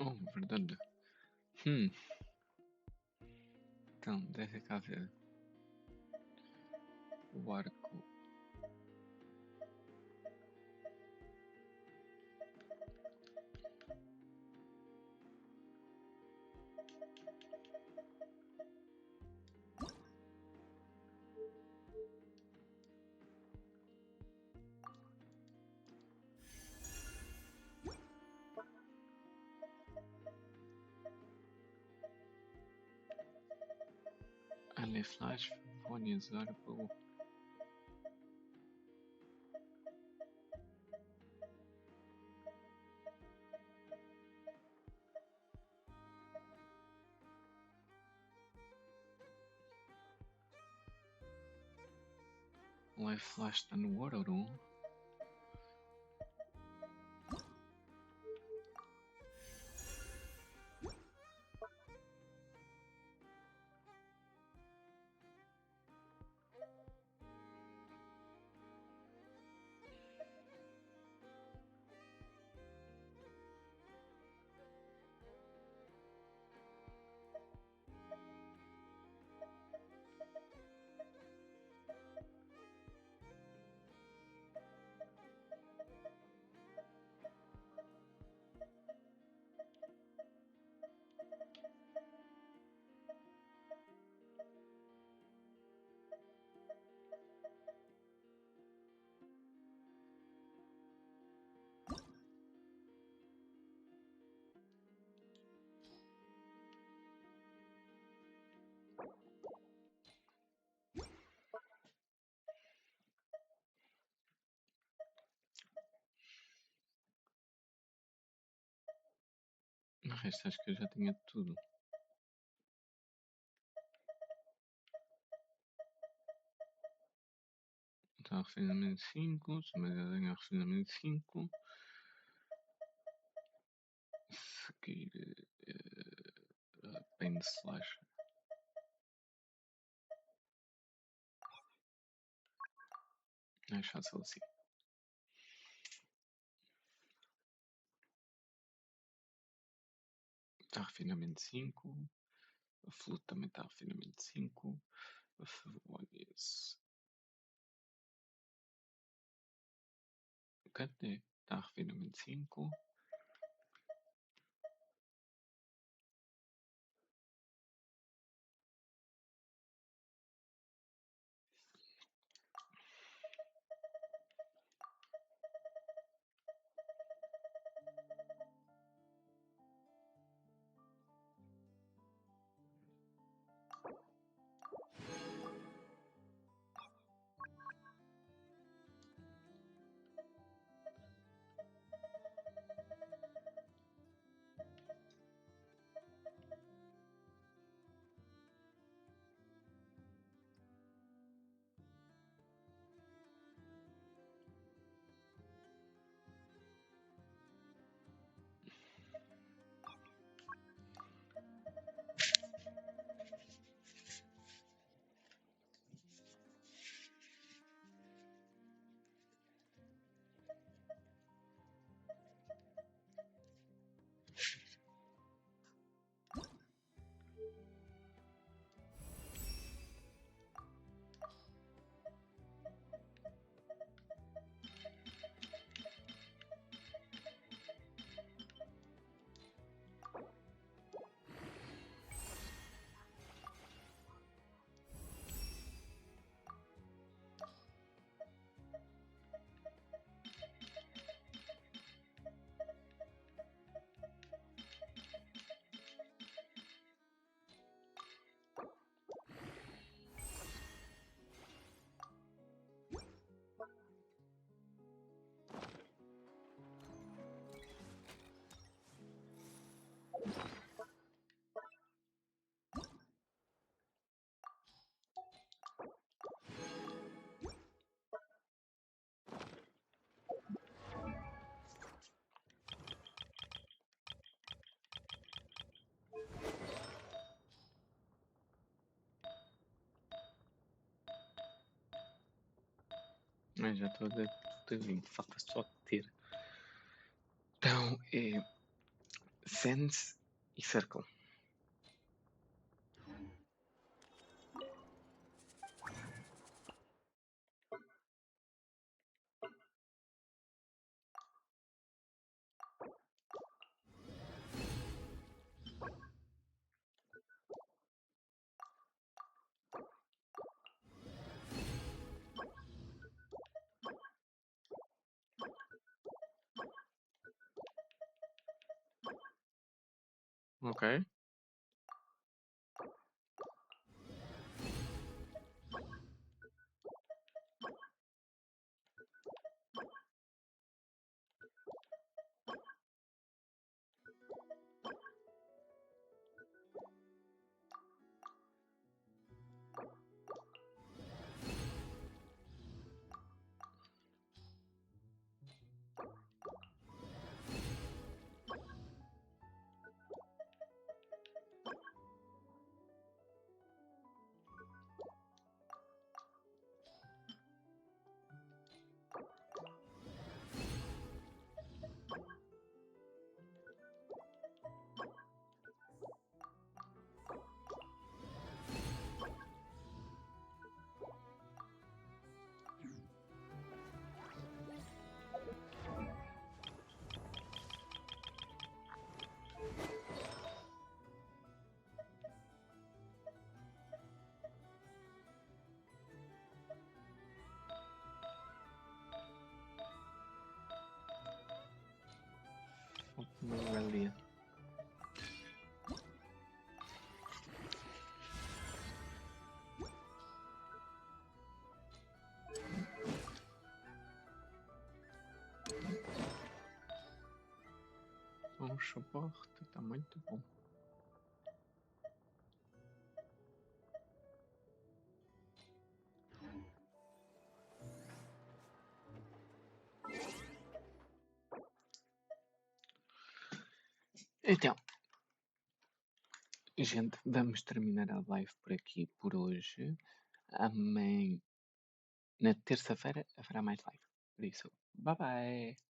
Oh, verdade. Então, deixa cá ver. O arco. Ali flash, fone usar pelo live flash está no Horário. No resto acho que eu já tinha tudo. Então, refinamento 5, somazinha refinamento 5. Seguir paint slash. Mais fácil assim. Está refinamento 5. A flute também está refinamento 5. A favor esse. Cadê? Está refinamento 5. Mas já estou a 20, falta só ter. Então é send e circle. Ok. Malia. Um suporte está muito bom. Então, gente, vamos terminar a live por aqui por hoje. Amanhã, na terça-feira, haverá mais live. Por isso, bye bye.